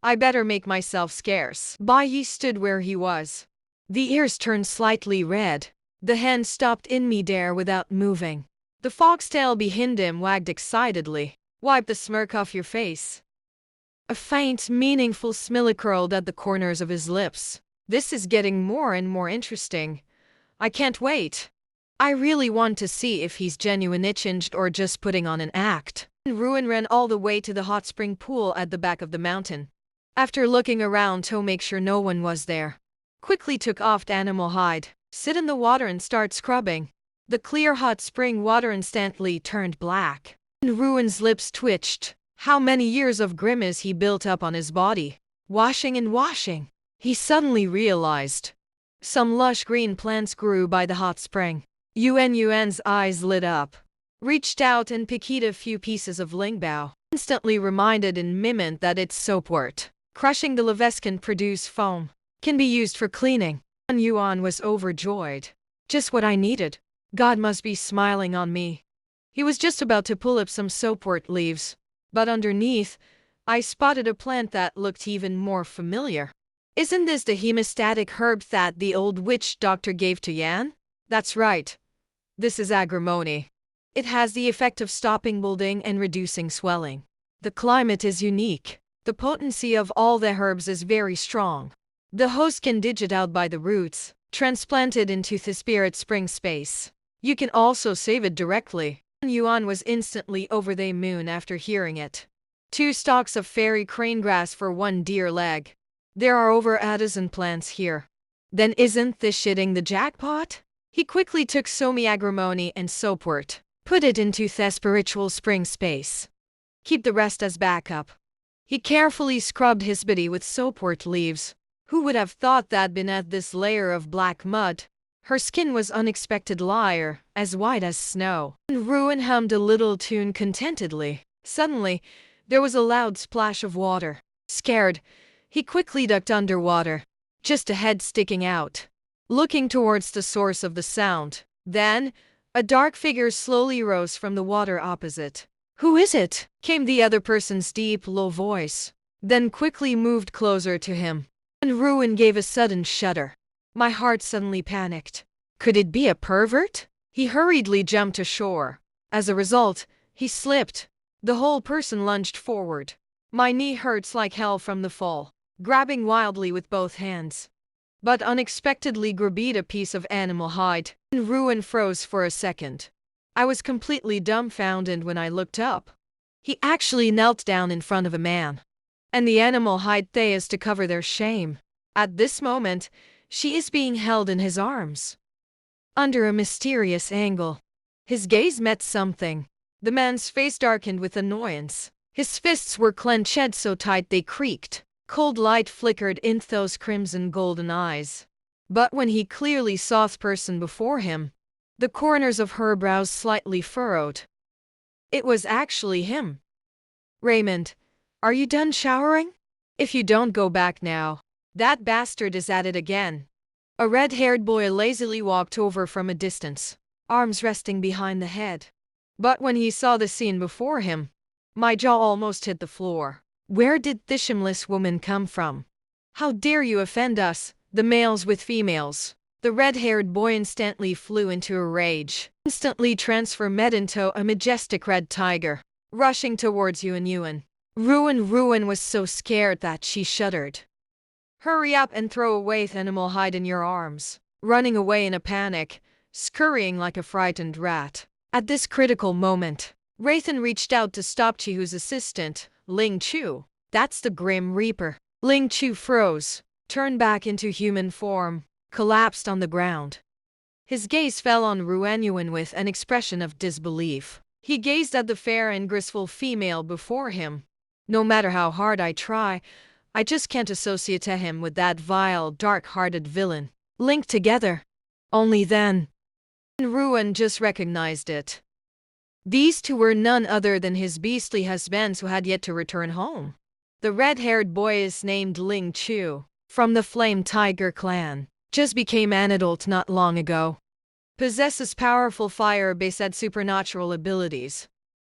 I better make myself scarce." Bai Yi stood where he was. The ears turned slightly red. The hand stopped in midair without moving. The foxtail behind him wagged excitedly. "Wipe the smirk off your face." A faint, meaningful smile curled at the corners of his lips. "This is getting more and more interesting. I can't wait. I really want to see if he's genuinely changed or just putting on an act." Ruin ran all the way to the hot spring pool at the back of the mountain. After looking around to make sure no one was there, quickly took off the animal hide, sit in the water and start scrubbing. The clear hot spring water instantly turned black. Ruin's lips twitched. How many years of grimace he built up on his body. Washing and washing. He suddenly realized. Some lush green plants grew by the hot spring. Yuan's eyes lit up. Reached out and picked a few pieces of lingbao. Instantly reminded and mimicked that its soapwort, crushing the leaves can produce foam, can be used for cleaning. Yuan was overjoyed. Just what I needed. God must be smiling on me. He was just about to pull up some soapwort leaves, but underneath, I spotted a plant that looked even more familiar. "Isn't this the hemostatic herb that the old witch doctor gave to Yan?" "That's right. This is agrimony. It has the effect of stopping bleeding and reducing swelling. The climate is unique. The potency of all the herbs is very strong. The host can dig it out by the roots, transplant it into the spirit spring space. You can also save it directly." Yuan was instantly over the moon after hearing it. 2 stalks of fairy crane grass for 1 deer leg. There are over a dozen plants here. Then isn't this shitting the jackpot? He quickly took Somi agrimony and soapwort, put it into the spiritual spring space. Keep the rest as backup. He carefully scrubbed his body with soapwort leaves. Who would have thought that beneath this layer of black mud, her skin was unexpected liar, as white as snow. Ruin hummed a little tune contentedly. Suddenly, there was a loud splash of water. Scared, he quickly ducked underwater, just a head sticking out, looking towards the source of the sound. Then, a dark figure slowly rose from the water opposite. "Who is it?" came the other person's deep, low voice, then quickly moved closer to him. And Ruin gave a sudden shudder. My heart suddenly panicked. Could it be a pervert? He hurriedly jumped ashore. As a result, he slipped. The whole person lunged forward. My knee hurts like hell from the fall, grabbing wildly with both hands. But unexpectedly grabbed a piece of animal hide, and Ruin froze for a second. I was completely dumbfounded when I looked up. He actually knelt down in front of a man, and the animal hide Theas to cover their shame. At this moment, she is being held in his arms, under a mysterious angle. His gaze met something. The man's face darkened with annoyance. His fists were clenched so tight they creaked. Cold light flickered in those crimson golden eyes. But when he clearly saw the person before him, the corners of her brows slightly furrowed. It was actually him. Raymond, are you done showering? If you don't go back now, that bastard is at it again. A red-haired boy lazily walked over from a distance, arms resting behind the head. But when he saw the scene before him, my jaw almost hit the floor. Where did this shameless woman come from? How dare you offend us, the males with females? The red-haired boy instantly flew into a rage, instantly transformed into a majestic red tiger, rushing towards Yuan. Ruin was so scared that she shuddered. Hurry up and throw away the animal hide in your arms, running away in a panic, scurrying like a frightened rat. At this critical moment, Raythan reached out to stop Chihu's assistant, Ling Chu. That's the Grim Reaper. Ling Chu froze, turned back into human form, collapsed on the ground. His gaze fell on Yuan with an expression of disbelief. He gazed at the fair and graceful female before him. No matter how hard I try, I just can't associate him with that vile, dark-hearted villain. Linked together. Only then, Ruin just recognized it. These two were none other than his beastly husbands who had yet to return home. The red-haired boy is named Ling Chu, from the Flame Tiger clan. Just became an adult not long ago. Possesses powerful fire-based supernatural abilities.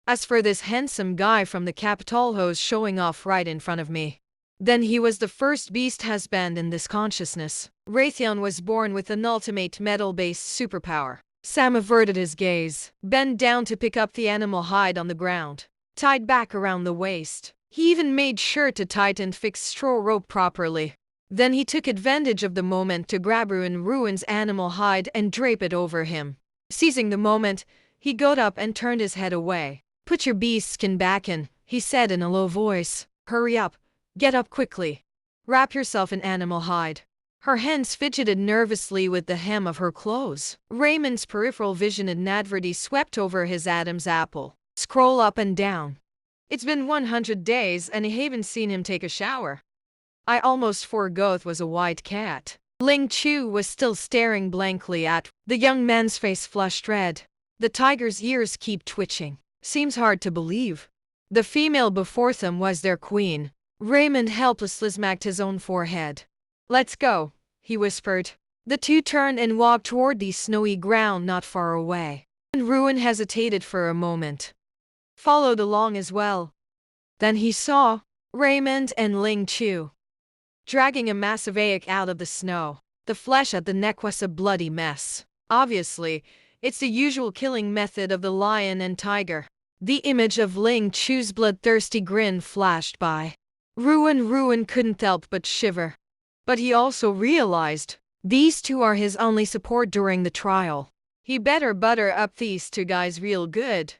As for this handsome guy from the capital who's showing off right in front of me, then he was the first beast husband in this consciousness. Raytheon was born with an ultimate metal-based superpower. Sam averted his gaze, bent down to pick up the animal hide on the ground, tied back around the waist. He even made sure to tighten fixed straw rope properly. Then he took advantage of the moment to grab Ruin's animal hide and drape it over him. Seizing the moment, he got up and turned his head away. Put your beast skin back in, he said in a low voice. Hurry up. Get up quickly. Wrap yourself in animal hide. Her hands fidgeted nervously with the hem of her clothes. Raymond's peripheral vision inadvertently swept over his Adam's apple. Scroll up and down. It's been 100 days and I haven't seen him take a shower. I almost forgot was a white cat. Ling Chu was still staring blankly at the young man's face flushed red. The tiger's ears keep twitching. Seems hard to believe. The female before them was their queen. Raymond helplessly smacked his own forehead. Let's go, he whispered. The two turned and walked toward the snowy ground not far away. And Ruin hesitated for a moment. Followed along as well. Then he saw Raymond and Ling Chu dragging a massive ayak out of the snow. The flesh at the neck was a bloody mess. Obviously, it's the usual killing method of the lion and tiger. The image of Ling Chu's bloodthirsty grin flashed by. Ruin couldn't help but shiver. But he also realized these two are his only support during the trial. He better butter up these two guys real good.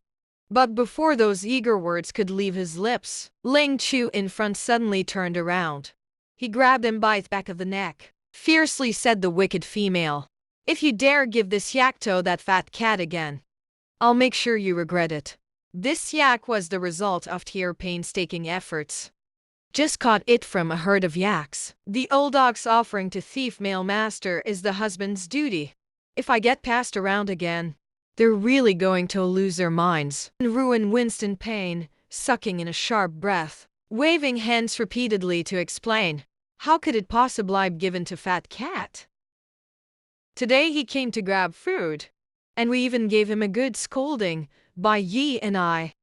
But before those eager words could leave his lips, Ling Chu in front suddenly turned around. He grabbed him by the back of the neck. Fiercely said the wicked female. If you dare give this yak to that fat cat again, I'll make sure you regret it. This yak was the result of her painstaking efforts. Just caught it from a herd of yaks. The old dog's offering to thief male master is the husband's duty. If I get passed around again, they're really going to lose their minds. Ruin winced in pain, sucking in a sharp breath, waving hands repeatedly to explain. How could it possibly be given to fat cat? Today he came to grab food, and we even gave him a good scolding, by Yi and I.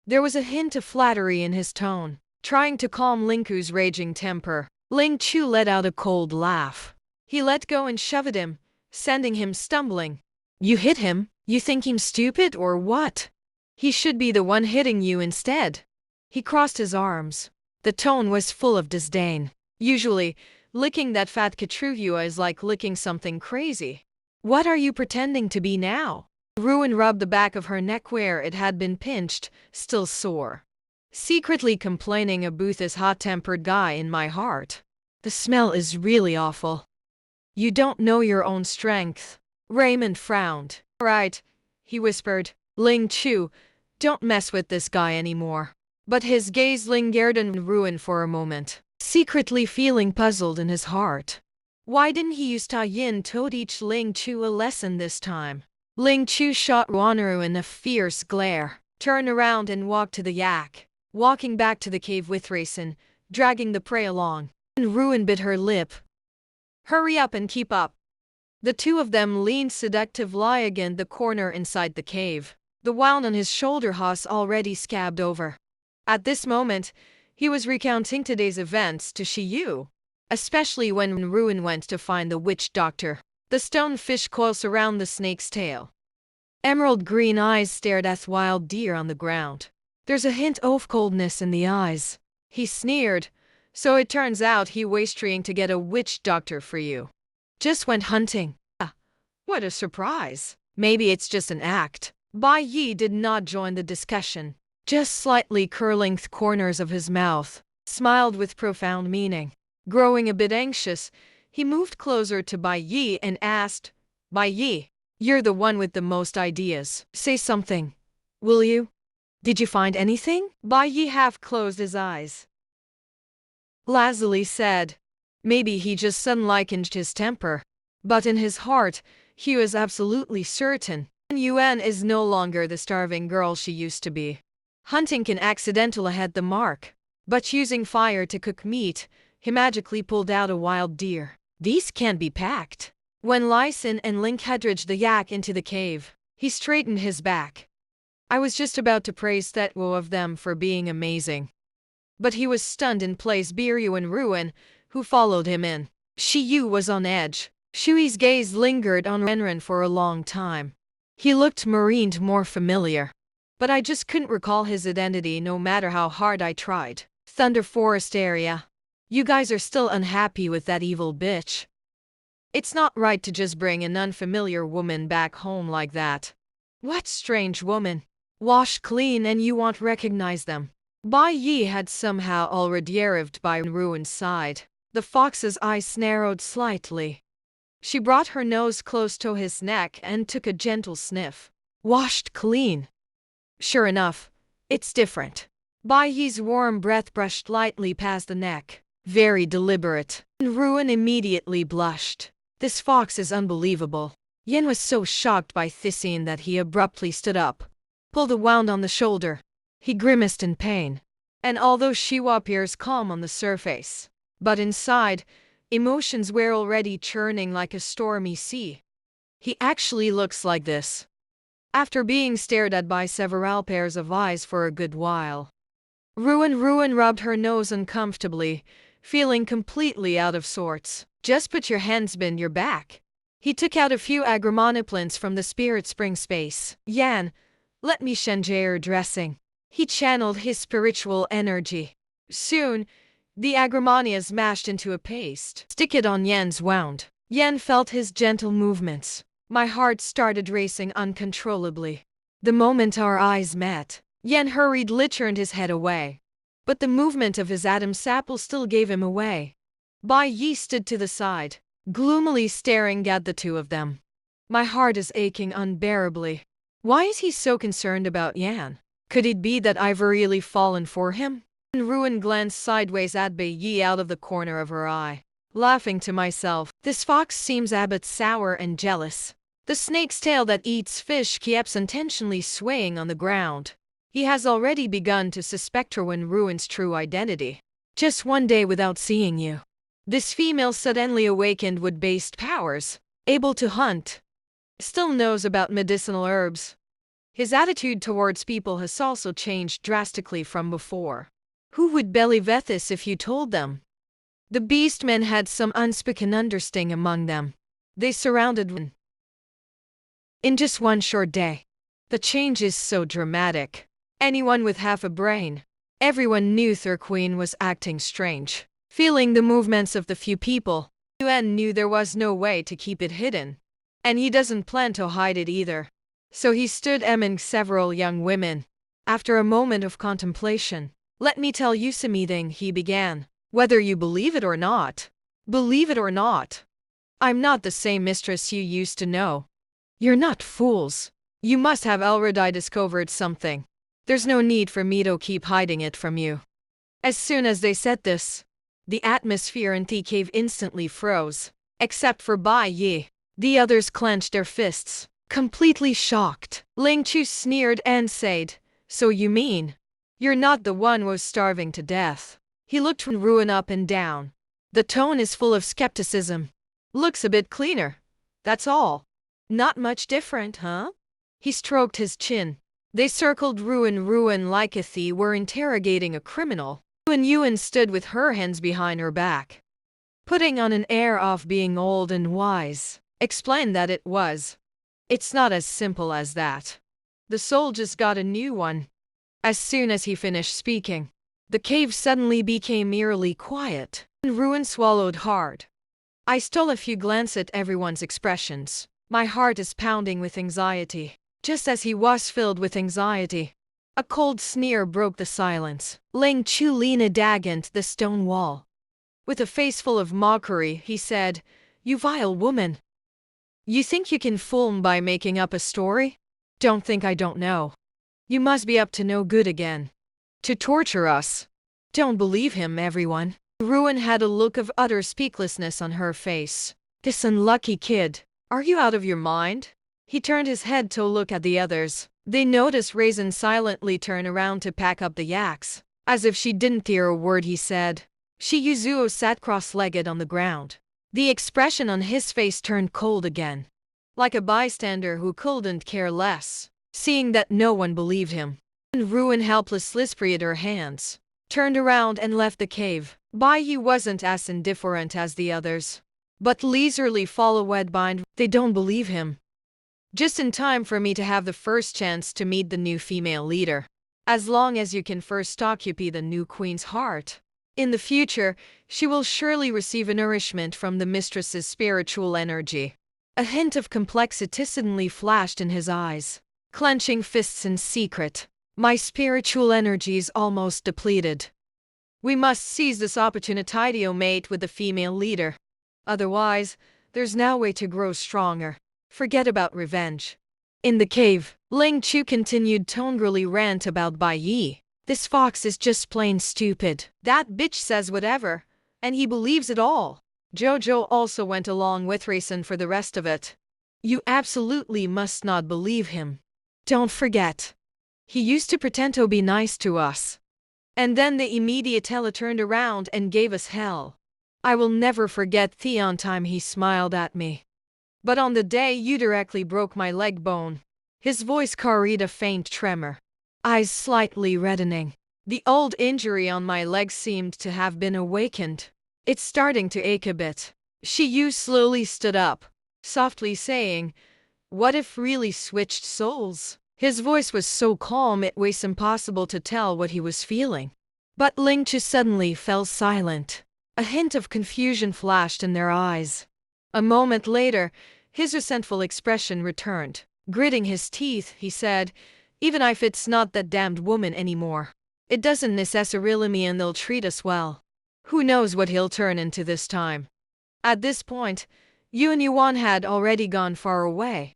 There was a hint of flattery in his tone. Trying to calm Ling Chu's raging temper, Ling Chu let out a cold laugh. He let go and shoved him, sending him stumbling. You hit him? You think him stupid or what? He should be the one hitting you instead. He crossed his arms. The tone was full of disdain. Usually, licking that fat Katruvia is like licking something crazy. What are you pretending to be now? Ruin rubbed the back of her neck where it had been pinched, still sore. Secretly complaining about this hot-tempered guy in my heart. The smell is really awful. You don't know your own strength. Raymond frowned. Right, he whispered. Ling Chu, don't mess with this guy anymore. But his gaze lingered on Ruin for a moment, secretly feeling puzzled in his heart. Why didn't he use Ta Yin to teach Ling Chu a lesson this time? Ling Chu shot Wanru a fierce glare, turned around and walked to the yak, walking back to the cave with Raisin, dragging the prey along. And Ruin bit her lip. Hurry up and keep up. The two of them leaned seductively against the corner inside the cave, the wound on his shoulder was already scabbed over. At this moment, he was recounting today's events to Shi Yu, especially when Ruin went to find the witch doctor. The stonefish coils around the snake's tail. Emerald green eyes stared at wild deer on the ground. There's a hint of coldness in the eyes. He sneered. So it turns out he was trying to get a witch doctor for you. Just went hunting. Ah, what a surprise. Maybe it's just an act. Bai Yi did not join the discussion. Just slightly curling the corners of his mouth, smiled with profound meaning. Growing a bit anxious, he moved closer to Bai Yi and asked, Bai Yi, you're the one with the most ideas. Say something, will you? Did you find anything? Bai Yi half closed his eyes. Lazuli said, maybe he just suddenly changed his temper. But in his heart, he was absolutely certain Yuan is no longer the starving girl she used to be. Hunting can accidentally hit the mark, but using fire to cook meat, he magically pulled out a wild deer. These can't be packed. When Lyson and Link had dragged the yak into the cave, he straightened his back. I was just about to praise that woe of them for being amazing. But he was stunned in place by Biryu and Ruin, who followed him in. Shi Yu was on edge. Shui's gaze lingered on Renren for a long time. He looked more familiar. But I just couldn't recall his identity no matter how hard I tried. Thunder Forest area. You guys are still unhappy with that evil bitch. It's not right to just bring an unfamiliar woman back home like that. What strange woman? Wash clean and you won't recognize them. Bai Yi had somehow already arrived by Ruin's side. The fox's eyes narrowed slightly. She brought her nose close to his neck and took a gentle sniff. Washed clean. Sure enough, it's different. Bai Yi's warm breath brushed lightly past the neck. Very deliberate. And Ruin immediately blushed. This fox is unbelievable. Yen was so shocked by this scene that he abruptly stood up, pulled a wound on the shoulder. He grimaced in pain. And although Shiwa appears calm on the surface, but inside, emotions were already churning like a stormy sea. He actually looks like this. After being stared at by several pairs of eyes for a good while, Ruin rubbed her nose uncomfortably, feeling completely out of sorts. Just put your hands behind your back. He took out a few agramoniplants from the spirit spring space. Yan, let me change your dressing. He channeled his spiritual energy. Soon, the agramonias mashed into a paste. Stick it on Yan's wound. Yan felt his gentle movements. My heart started racing uncontrollably. The moment our eyes met, Yan hurriedly turned his head away. But the movement of his Adam Sapple still gave him away. Bai Yi stood to the side, gloomily staring at the two of them. My heart is aching unbearably. Why is he so concerned about Yan? Could it be that I've really fallen for him? Ruin glanced sideways at Bai Yi out of the corner of her eye, laughing to myself. This fox seems a bit sour and jealous. The snake's tail that eats fish keeps intentionally swaying on the ground. He has already begun to suspect her when Ruin's true identity. Just one day without seeing you. This female suddenly awakened with based powers, able to hunt. Still knows about medicinal herbs. His attitude towards people has also changed drastically from before. Who would believe this if you told them? The beastmen had some unspoken understanding among them. They surrounded In just one short day. The change is so dramatic. Anyone with half a brain. Everyone knew their queen was acting strange. Feeling the movements of the few people, Yuan knew there was no way to keep it hidden. And he doesn't plan to hide it either. So he stood among several young women. After a moment of contemplation, "Let me tell you something," he began. "Whether you believe it or not. Believe it or not. I'm not the same mistress you used to know. You're not fools. You must have already discovered something. There's no need for me to keep hiding it from you." As soon as they said this, the atmosphere in the cave instantly froze, except for Bai Yi. The others clenched their fists, completely shocked. Ling Chu sneered and said, "So you mean you're not the one who's starving to death?" He looked Ruin up and down. The tone is full of skepticism. "Looks a bit cleaner. That's all. Not much different, huh?" He stroked his chin. They circled Ruin like if they were interrogating a criminal. Yuan stood with her hands behind her back, putting on an air of being old and wise. Explained that it's not as simple as that. The soul just got a new one. As soon as he finished speaking, the cave suddenly became eerily quiet. Ruin swallowed hard. I stole a few glances at everyone's expressions. My heart is pounding with anxiety. Just as he was filled with anxiety, a cold sneer broke the silence. Ling Chu leaned against the stone wall. With a face full of mockery, he said, "You vile woman. You think you can fool me by making up a story? Don't think I don't know. You must be up to no good again. To torture us. Don't believe him, everyone." Ruin had a look of utter speechlessness on her face. "This unlucky kid. Are you out of your mind?" He turned his head to look at the others. They noticed Raisin silently turn around to pack up the yaks. As if she didn't hear a word he said, Shi Yuzuo sat cross-legged on the ground. The expression on his face turned cold again, like a bystander who couldn't care less, seeing that no one believed him. Ruin helplessly spread her hands, turned around and left the cave. Bai Yi wasn't as indifferent as the others, but leisurely followed behind. They don't believe him. Just in time for me to have the first chance to meet the new female leader. As long as you can first occupy the new queen's heart. In the future, she will surely receive a nourishment from the mistress's spiritual energy. A hint of complexity suddenly flashed in his eyes, clenching fists in secret. "My spiritual energy is almost depleted. We must seize this opportunity to mate with the female leader. Otherwise, there's no way to grow stronger. Forget about revenge." In the cave, Ling Chu continued to angrily rant about Bai Yi. "This fox is just plain stupid. That bitch says whatever, and he believes it all." Jojo also went along with Raisin for the rest of it. "You absolutely must not believe him. Don't forget. He used to pretend to be nice to us. And then the immediately turned around and gave us hell. I will never forget the on time he smiled at me. But on the day you directly broke my leg bone." His voice carried a faint tremor, eyes slightly reddening. "The old injury on my leg seemed to have been awakened. It's starting to ache a bit." Shi Yu slowly stood up, softly saying, "What if really switched souls?" His voice was so calm it was impossible to tell what he was feeling. But Ling Chu suddenly fell silent. A hint of confusion flashed in their eyes. A moment later, his resentful expression returned. Gritting his teeth, he said, "Even if it's not that damned woman anymore, it doesn't necessarily mean they'll treat us well. Who knows what he'll turn into this time." At this point, Yuan had already gone far away.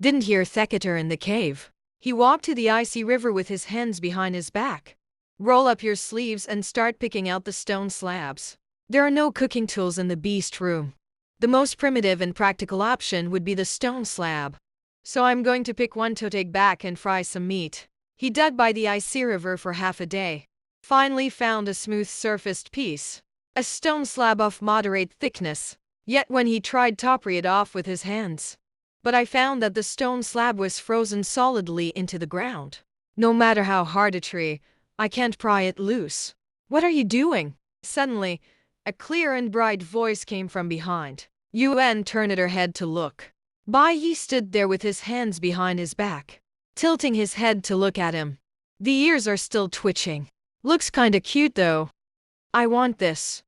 Didn't hear Thecator in the cave. He walked to the icy river with his hands behind his back. "Roll up your sleeves and start picking out the stone slabs. There are no cooking tools in the beast room. The most primitive and practical option would be the stone slab. So I'm going to pick one to take back and fry some meat." He dug by the icy river for half a day. Finally found a smooth-surfaced piece, a stone slab of moderate thickness. Yet when he tried to pry it off with his hands, but I found that the stone slab was frozen solidly into the ground. No matter how hard I try, I can't pry it loose. "What are you doing?" Suddenly, a clear and bright voice came from behind. Yuan turned her head to look. Bai Yi stood there with his hands behind his back, tilting his head to look at him. The ears are still twitching. Looks kinda cute though. I want this.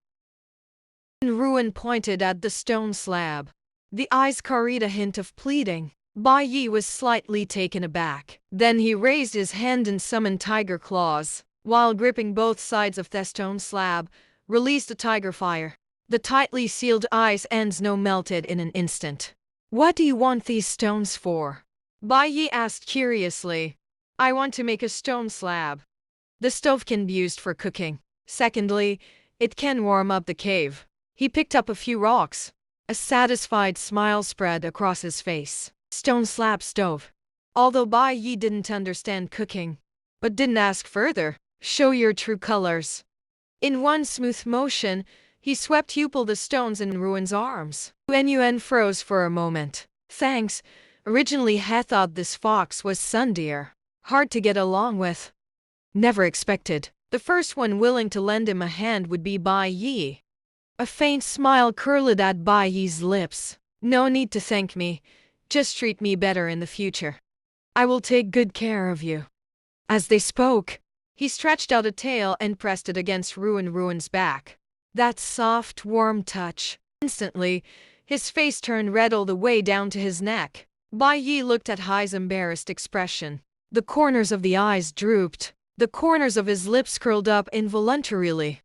Ruin pointed at the stone slab. The eyes carried a hint of pleading. Bai Yi was slightly taken aback. Then he raised his hand and summoned tiger claws, while gripping both sides of the stone slab, released a tiger fire. The tightly sealed ice ends now melted in an instant. What do you want these stones for? Bai Yi asked curiously. I want to make a stone slab. The stove can be used for cooking. Secondly, it can warm up the cave. He picked up a few rocks. A satisfied smile spread across his face. Stone slab stove. Although Bai Yi didn't understand cooking, but didn't ask further. Show your true colors. In one smooth motion, he swept the stones in Ruin's arms. Yuan froze for a moment. Thanks. Originally had thought this fox was Sundeer. Hard to get along with. Never expected. The first one willing to lend him a hand would be Bai Yi. A faint smile curled at Bai Yi's lips. No need to thank me. Just treat me better in the future. I will take good care of you. As they spoke, he stretched out a tail and pressed it against Ruin's back. That soft, warm touch. Instantly, his face turned red all the way down to his neck. Bai Yi looked at Hai's embarrassed expression. The corners of the eyes drooped. The corners of his lips curled up involuntarily.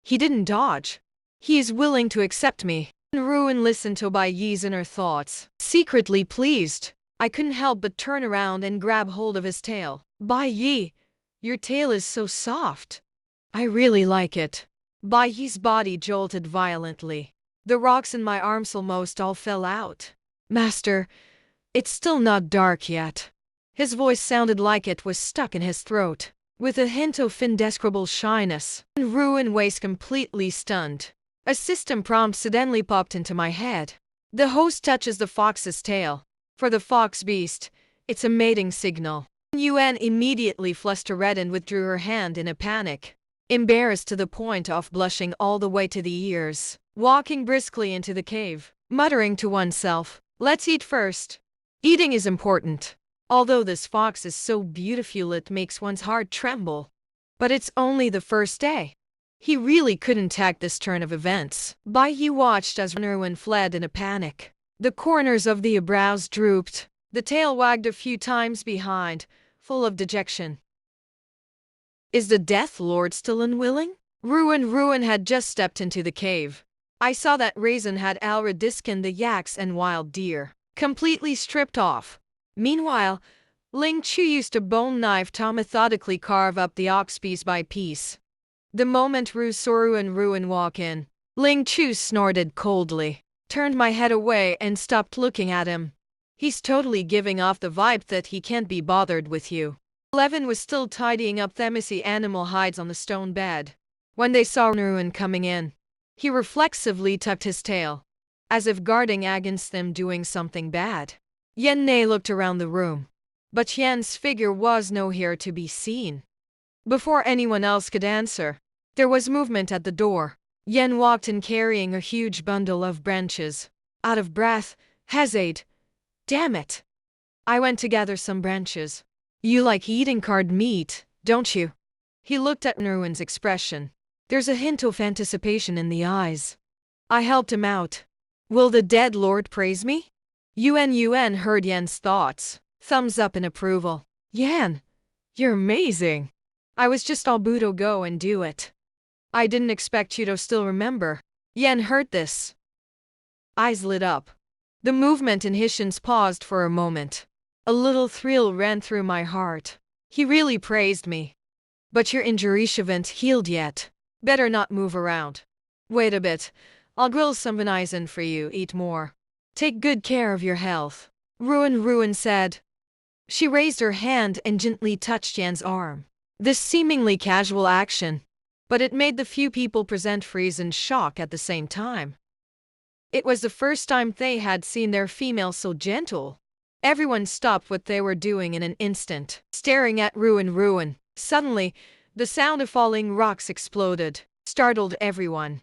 He didn't dodge. He is willing to accept me. Ruin listened to Bai Yi's inner thoughts. Secretly pleased, I couldn't help but turn around and grab hold of his tail. Bai Yi, your tail is so soft. I really like it. Bai Yi's body jolted violently. The rocks in my arms almost all fell out. Master, it's still not dark yet. His voice sounded like it was stuck in his throat, with a hint of indescribable shyness. Ruin was completely stunned. A system prompt suddenly popped into my head. The host touches the fox's tail. For the fox beast, it's a mating signal. Yuan immediately flushed red and withdrew her hand in a panic, embarrassed to the point of blushing all the way to the ears, walking briskly into the cave, muttering to oneself, let's eat first. Eating is important. Although this fox is so beautiful it makes one's heart tremble. But it's only the first day. He really couldn't take this turn of events. Bai Yi watched as Ruin fled in a panic. The corners of the eyebrows drooped. The tail wagged a few times behind, full of dejection. Is the Death Lord still unwilling? Ruin had just stepped into the cave. I saw that Raisin had already skinned the yaks and wild deer, completely stripped off. Meanwhile, Ling Chu used a bone knife to methodically carve up the ox piece by piece. The moment Soru and Ruin walk in, Ling Chu snorted coldly, turned my head away and stopped looking at him. He's totally giving off the vibe that he can't be bothered with you. Levin was still tidying up the messy animal hides on the stone bed when they saw Ruin coming in. He reflexively tucked his tail, as if guarding against them doing something bad. Yan Ne looked around the room, but Yan's figure was nowhere to be seen. Before anyone else could answer, there was movement at the door. Yan walked in carrying a huge bundle of branches. Out of breath, hesitate. Damn it. I went to gather some branches. You like eating card meat, don't you? He looked at Ruin's expression. There's a hint of anticipation in the eyes. I helped him out. Will the dead lord praise me? Yuan heard Yan's thoughts. Thumbs up in approval. Yan, you're amazing. I was just all Budo go and do it. I didn't expect you to still remember. Yan heard this. Eyes lit up. The movement in Hishin's paused for a moment. A little thrill ran through my heart. He really praised me. But your injury haven't healed yet. Better not move around. Wait a bit. I'll grill some venison for you, eat more. Take good care of your health. Ruin said. She raised her hand and gently touched Yan's arm. This seemingly casual action, but it made the few people present freeze in shock at the same time. It was the first time they had seen their female so gentle. Everyone stopped what they were doing in an instant, staring at Ruin. Suddenly, the sound of falling rocks exploded, startled everyone.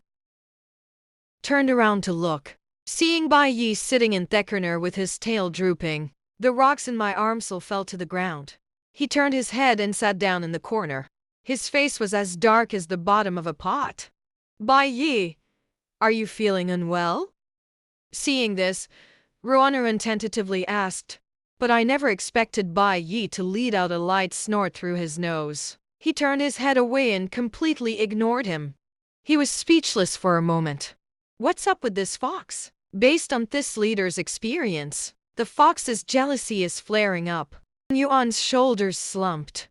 Turned around to look. Seeing Bai Yi sitting in the corner with his tail drooping, the rocks in my armsel fell to the ground. He turned his head and sat down in the corner. His face was as dark as the bottom of a pot. Bai Yi, are you feeling unwell? Seeing this, Ruanruan tentatively asked, but I never expected Bai Yi to let out a light snort through his nose. He turned his head away and completely ignored him. He was speechless for a moment. What's up with this fox? Based on this leader's experience, the fox's jealousy is flaring up. Yuan's shoulders slumped.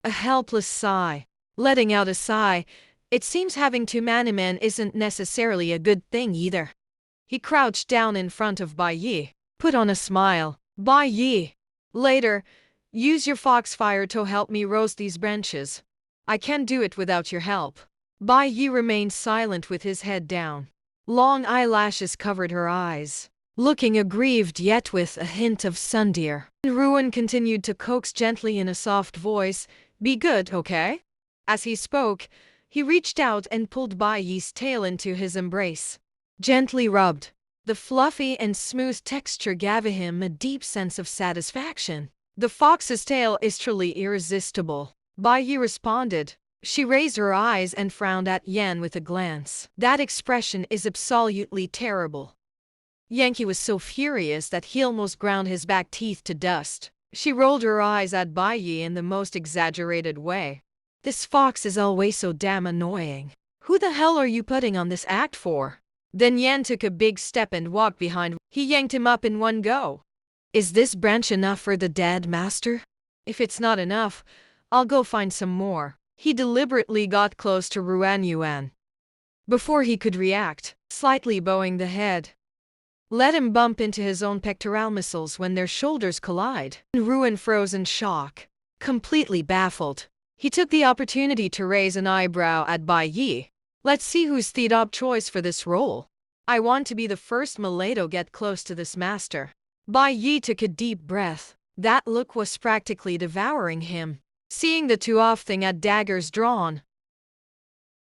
A helpless sigh. Letting out a sigh, it seems having two man isn't necessarily a good thing either. He crouched down in front of Bai Yi, put on a smile. Bai Yi, later, use your foxfire to help me roast these branches. I can't do it without your help. Bai Yi remained silent with his head down. Long eyelashes covered her eyes, looking aggrieved yet with a hint of sundeer. Ruan continued to coax gently in a soft voice, "Be good, okay?" As he spoke, he reached out and pulled Bai Yi's tail into his embrace. Gently rubbed. The fluffy and smooth texture gave him a deep sense of satisfaction. The fox's tail is truly irresistible. Bai Yi responded. She raised her eyes and frowned at Yan with a glance. That expression is absolutely terrible. Yankee was so furious that he almost ground his back teeth to dust. She rolled her eyes at Bai Yi in the most exaggerated way. This fox is always so damn annoying. Who the hell are you putting on this act for? Then Yan took a big step and walked behind. He yanked him up in one go. Is this branch enough for the dead master? If it's not enough, I'll go find some more. He deliberately got close to Ruanruan. Before he could react, slightly bowing the head. Let him bump into his own pectoral muscles when their shoulders collide. Ruan froze in shock, completely baffled. He took the opportunity to raise an eyebrow at Bai Yi. Let's see who's the top choice for this role. I want to be the first Malay to get close to this master. Bai Yi took a deep breath. That look was practically devouring him. Seeing the two offing at daggers drawn,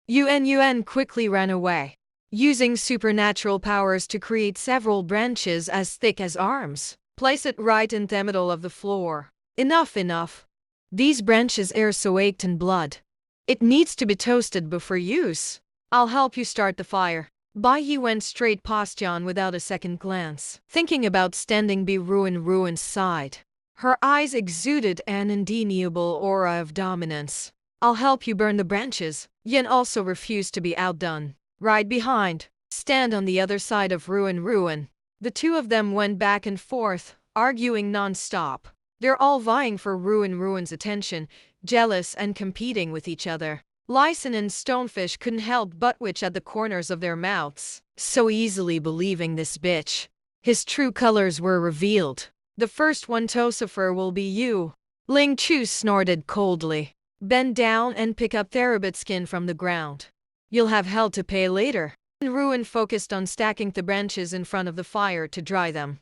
Yuan quickly ran away, using supernatural powers to create several branches as thick as arms. Place it right in the middle of the floor. Enough. These branches are soaked in blood. It needs to be toasted before use. I'll help you start the fire. Bai Yi went straight past Yan without a second glance, thinking about standing by Ruan's side. Her eyes exuded an undeniable aura of dominance. I'll help you burn the branches. Yan also refused to be outdone. Right behind. Stand on the other side of Ruan. The two of them went back and forth, arguing non-stop. They're all vying for Ruan's attention, jealous and competing with each other. Lyson and Stonefish couldn't help but twitch at the corners of their mouths, so easily believing this bitch. His true colors were revealed. The first one Tosifer will be you. Ling Chu snorted coldly. Bend down and pick up Therabit skin from the ground. You'll have hell to pay later. Ruan focused on stacking the branches in front of the fire to dry them,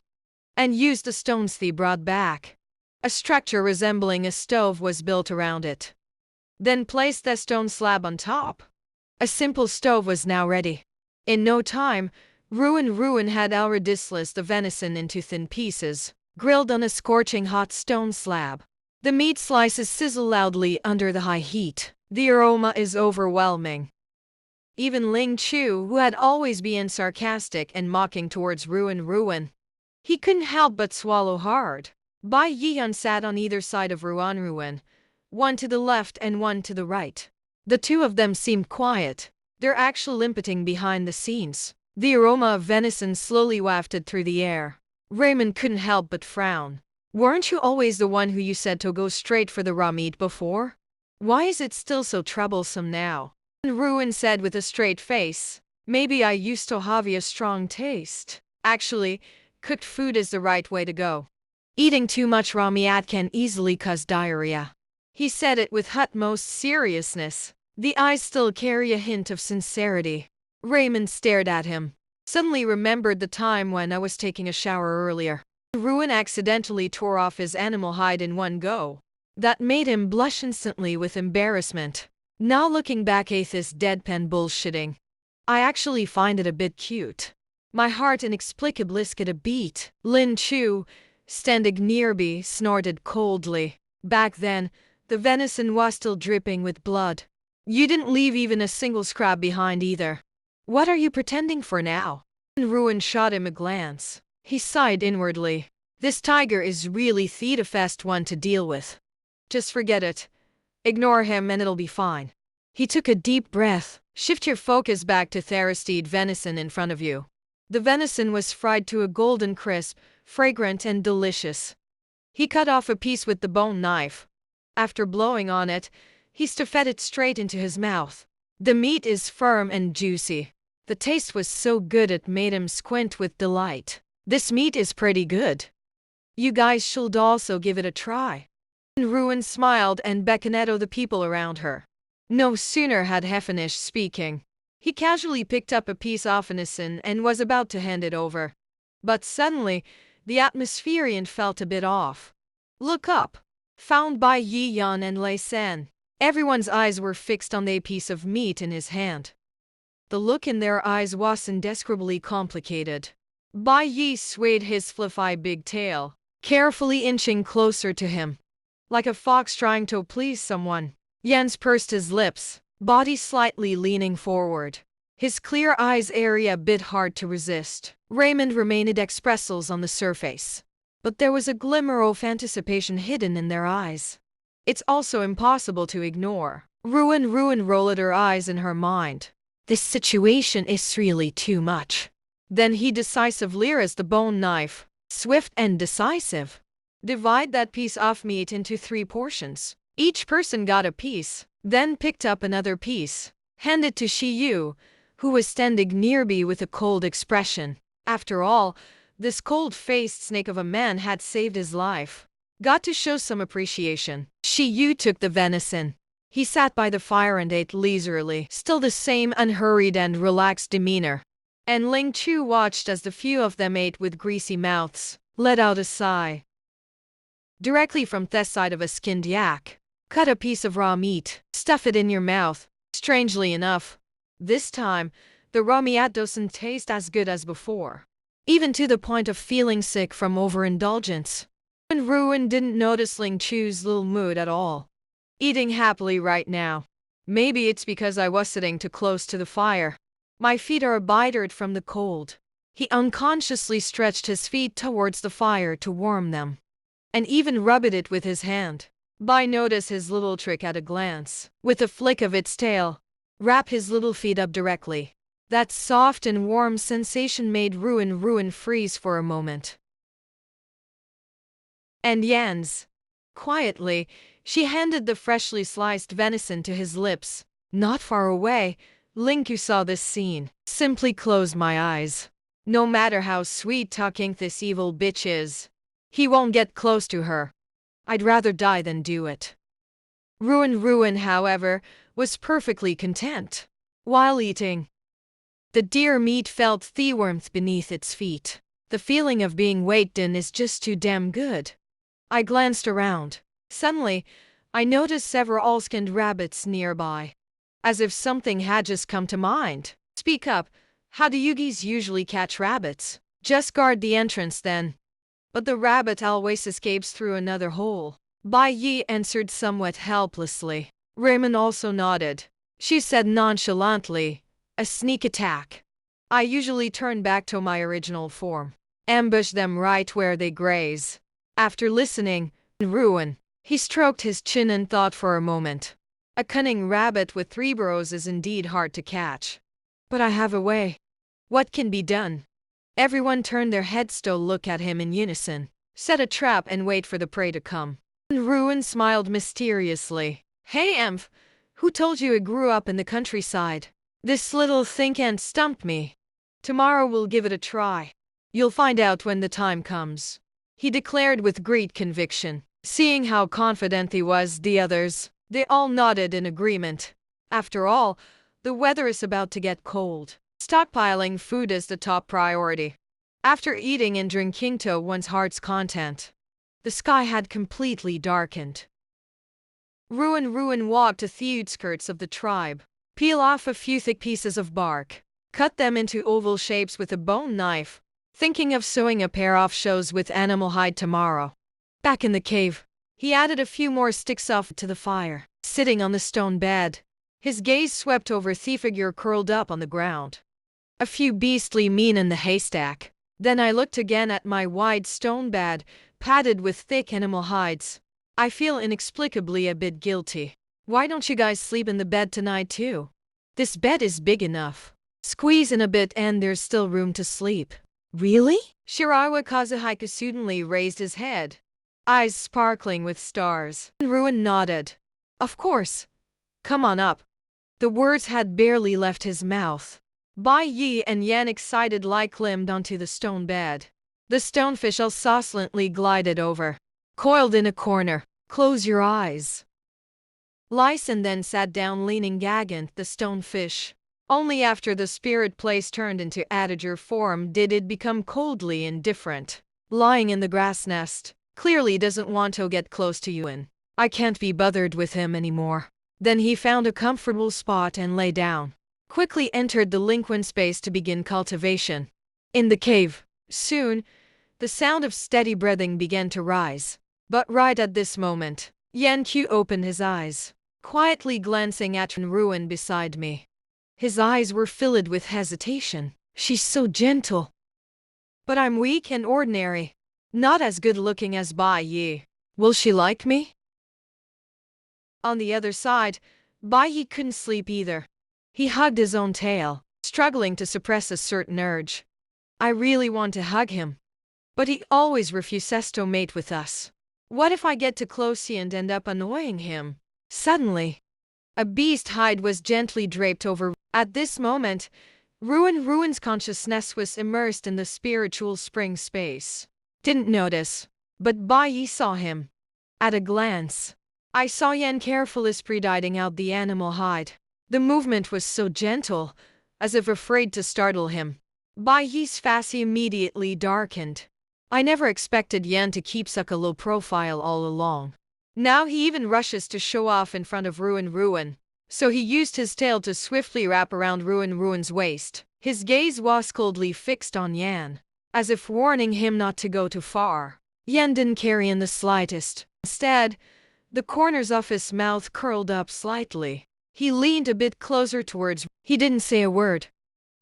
and used the stones they brought back. A structure resembling a stove was built around it. Then placed the stone slab on top. A simple stove was now ready. In no time, Ruan had already sliced the venison into thin pieces, grilled on a scorching hot stone slab. The meat slices sizzle loudly under the high heat. The aroma is overwhelming. Even Ling Chu, who had always been sarcastic and mocking towards Ruan, he couldn't help but swallow hard. Bai Yi sat on either side of Ruan, one to the left and one to the right. The two of them seemed quiet. They're actually limping behind the scenes. The aroma of venison slowly wafted through the air. Raymond couldn't help but frown. Weren't you always the one who you said to go straight for the raw meat before? Why is it still so troublesome now? Ruan said with a straight face. Maybe I used to have a strong taste. Actually, cooked food is the right way to go. Eating too much raw meat can easily cause diarrhea. He said it with utmost seriousness. The eyes still carry a hint of sincerity. Raymond stared at him. Suddenly remembered the time when I was taking a shower earlier. Ruan accidentally tore off his animal hide in one go. That made him blush instantly with embarrassment. Now looking back at this deadpan bullshitting, I actually find it a bit cute. My heart inexplicably skipped a beat. Lin Chu, standing nearby, snorted coldly. Back then, the venison was still dripping with blood. You didn't leave even a single scrap behind either. What are you pretending for now? Ruin shot him a glance. He sighed inwardly. This tiger is really the fast one to deal with. Just forget it. Ignore him and it'll be fine. He took a deep breath. Shift your focus back to Theresteed venison in front of you. The venison was fried to a golden crisp, fragrant and delicious. He cut off a piece with the bone knife. After blowing on it, he stuffed it straight into his mouth. The meat is firm and juicy. The taste was so good it made him squint with delight. This meat is pretty good. You guys should also give it a try. Ruin smiled and beckoned to the people around her. No sooner had he finished speaking, he casually picked up a piece of venison and was about to hand it over. But suddenly, the atmosphere felt a bit off. Look up. Found by Yi Yan and Lei San. Everyone's eyes were fixed on the piece of meat in his hand. The look in their eyes was indescribably complicated. Bai Yi swayed his fluffy big tail, carefully inching closer to him. Like a fox trying to please someone, Jens pursed his lips, body slightly leaning forward. His clear eyes area a bit hard to resist. Raymond remained expressions on the surface, but there was a glimmer of anticipation hidden in their eyes. It's also impossible to ignore. Ruin rolled her eyes in her mind. This situation is really too much. Then he decisively raised the bone knife, swift and decisive. Divide that piece of meat into 3 portions. Each person got a piece, then picked up another piece, handed to Shi Yu, who was standing nearby with a cold expression. After all, this cold-faced snake of a man had saved his life. Got to show some appreciation. Shi Yu took the venison. He sat by the fire and ate leisurely, still the same unhurried and relaxed demeanor. And Ling Chu watched as the few of them ate with greasy mouths, let out a sigh. Directly from the side of a skinned yak, cut a piece of raw meat, stuff it in your mouth. Strangely enough, this time, the raw meat doesn't taste as good as before, even to the point of feeling sick from overindulgence. And Ruin didn't notice Ling Chu's little mood at all. Eating happily right now. Maybe it's because I was sitting too close to the fire. My feet are embittered from the cold. He unconsciously stretched his feet towards the fire to warm them, and even rubbed it with his hand. Bai noticed his little trick at a glance. With a flick of its tail, wrap his little feet up directly. That soft and warm sensation made Ruin freeze for a moment. And Jens, quietly, she handed the freshly sliced venison to his lips. Not far away, Linku saw this scene. Simply closed my eyes. No matter how sweet-talking this evil bitch is, he won't get close to her. I'd rather die than do it. Ruin, however, was perfectly content. While eating, the deer meat felt the warmth beneath its feet. The feeling of being weighed in is just too damn good. I glanced around. Suddenly, I noticed several skinned rabbits nearby. As if something had just come to mind. Speak up. How do you guys usually catch rabbits? Just guard the entrance then. But the rabbit always escapes through another hole. Bai Yi answered somewhat helplessly. Raymond also nodded. She said nonchalantly, a sneak attack. I usually turn back to my original form. Ambush them right where they graze. After listening, Ruin, he stroked his chin and thought for a moment. A cunning rabbit with 3 burrows is indeed hard to catch. But I have a way. What can be done? Everyone turned their heads to look at him in unison. Set a trap and wait for the prey to come. Ruin smiled mysteriously. Hey Emph, who told you I grew up in the countryside? This little think ant stumped me. Tomorrow we'll give it a try. You'll find out when the time comes. He declared with great conviction. Seeing how confident he was, the others, they all nodded in agreement. After all, the weather is about to get cold. Stockpiling food is the top priority. After eating and drinking to one's heart's content, the sky had completely darkened. Ruin walked to the outskirts of the tribe, peel off a few thick pieces of bark, cut them into oval shapes with a bone knife. Thinking of sewing a pair of shoes with animal hide tomorrow. Back in the cave, he added a few more sticks off to the fire. Sitting on the stone bed, his gaze swept over the figure curled up on the ground. A few beastly mean in the haystack. Then I looked again at my wide stone bed, padded with thick animal hides. I feel inexplicably a bit guilty. Why don't you guys sleep in the bed tonight too? This bed is big enough. Squeeze in a bit and there's still room to sleep. Really? Shirawa Kazuhiko suddenly raised his head, eyes sparkling with stars. Ruin nodded. Of course. Come on up. The words had barely left his mouth. Bai Yi and Yan excitedly climbed onto the stone bed. The stonefish silently glided over, coiled in a corner. Close your eyes. Lyson then sat down leaning against the stonefish. Only after the spirit place turned into Adager form did it become coldly indifferent. Lying in the grass nest, clearly doesn't want to get close to Yuan. I can't be bothered with him anymore. Then he found a comfortable spot and lay down. Quickly entered the liquid space to begin cultivation. In the cave, soon, the sound of steady breathing began to rise. But right at this moment, Yan Qiu opened his eyes, quietly glancing at Ruin beside me. His eyes were filled with hesitation. She's so gentle. But I'm weak and ordinary. Not as good looking as Bai Yi. Will she like me? On the other side, Bai Yi couldn't sleep either. He hugged his own tail, struggling to suppress a certain urge. I really want to hug him. But he always refuses to mate with us. What if I get too close and end up annoying him? Suddenly, a beast hide was gently draped over. At this moment, Ruin's consciousness was immersed in the spiritual spring space. Didn't notice, but Bai Yi saw him. At a glance, I saw Yan carefully spreading out the animal hide. The movement was so gentle, as if afraid to startle him. Bai Yi's face immediately darkened. I never expected Yan to keep such a low profile all along. Now he even rushes to show off in front of Ruin. So he used his tail to swiftly wrap around Ruin's waist. His gaze was coldly fixed on Yan, as if warning him not to go too far. Yan didn't care in the slightest. Instead, the corners of his mouth curled up slightly. He leaned a bit closer towards. He didn't say a word.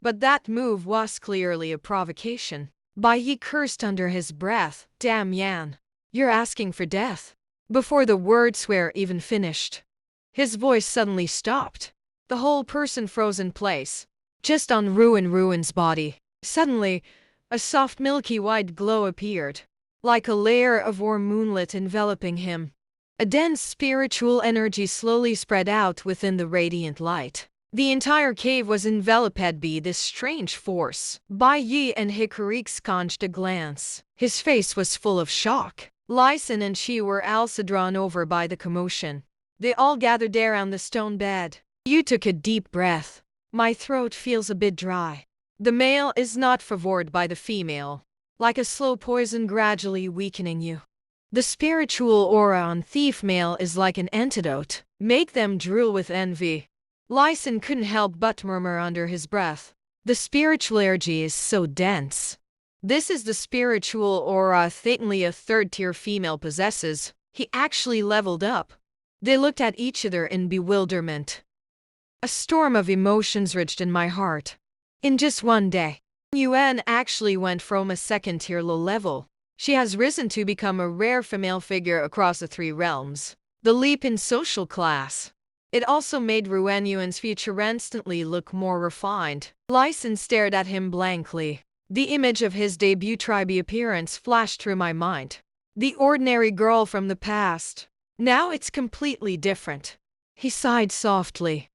But that move was clearly a provocation. Bai Yi cursed under his breath. Damn Yan. You're asking for death. Before the words were even finished, his voice suddenly stopped. The whole person froze in place, just on Ruin's body. Suddenly, a soft milky white glow appeared, like a layer of warm moonlight enveloping him. A dense spiritual energy slowly spread out within the radiant light. The entire cave was enveloped by this strange force. Bai Yi and Hikari exchanged a glance. His face was full of shock. Lyson and she were also drawn over by the commotion. They all gathered around the stone bed. You took a deep breath. My throat feels a bit dry. The male is not favored by the female, like a slow poison gradually weakening you. The spiritual aura on thief male is like an antidote. Make them drool with envy. Lyson couldn't help but murmur under his breath. The spiritual energy is so dense. This is the spiritual aura only a third-tier female possesses. He actually leveled up. They looked at each other in bewilderment. A storm of emotions raged in my heart. In just one day, Yuan actually went from a second-tier low level. She has risen to become a rare female figure across the 3 realms. The leap in social class. It also made Yuan's future instantly look more refined. Lyson stared at him blankly. The image of his debut tribe appearance flashed through my mind. The ordinary girl from the past. Now it's completely different. He sighed softly.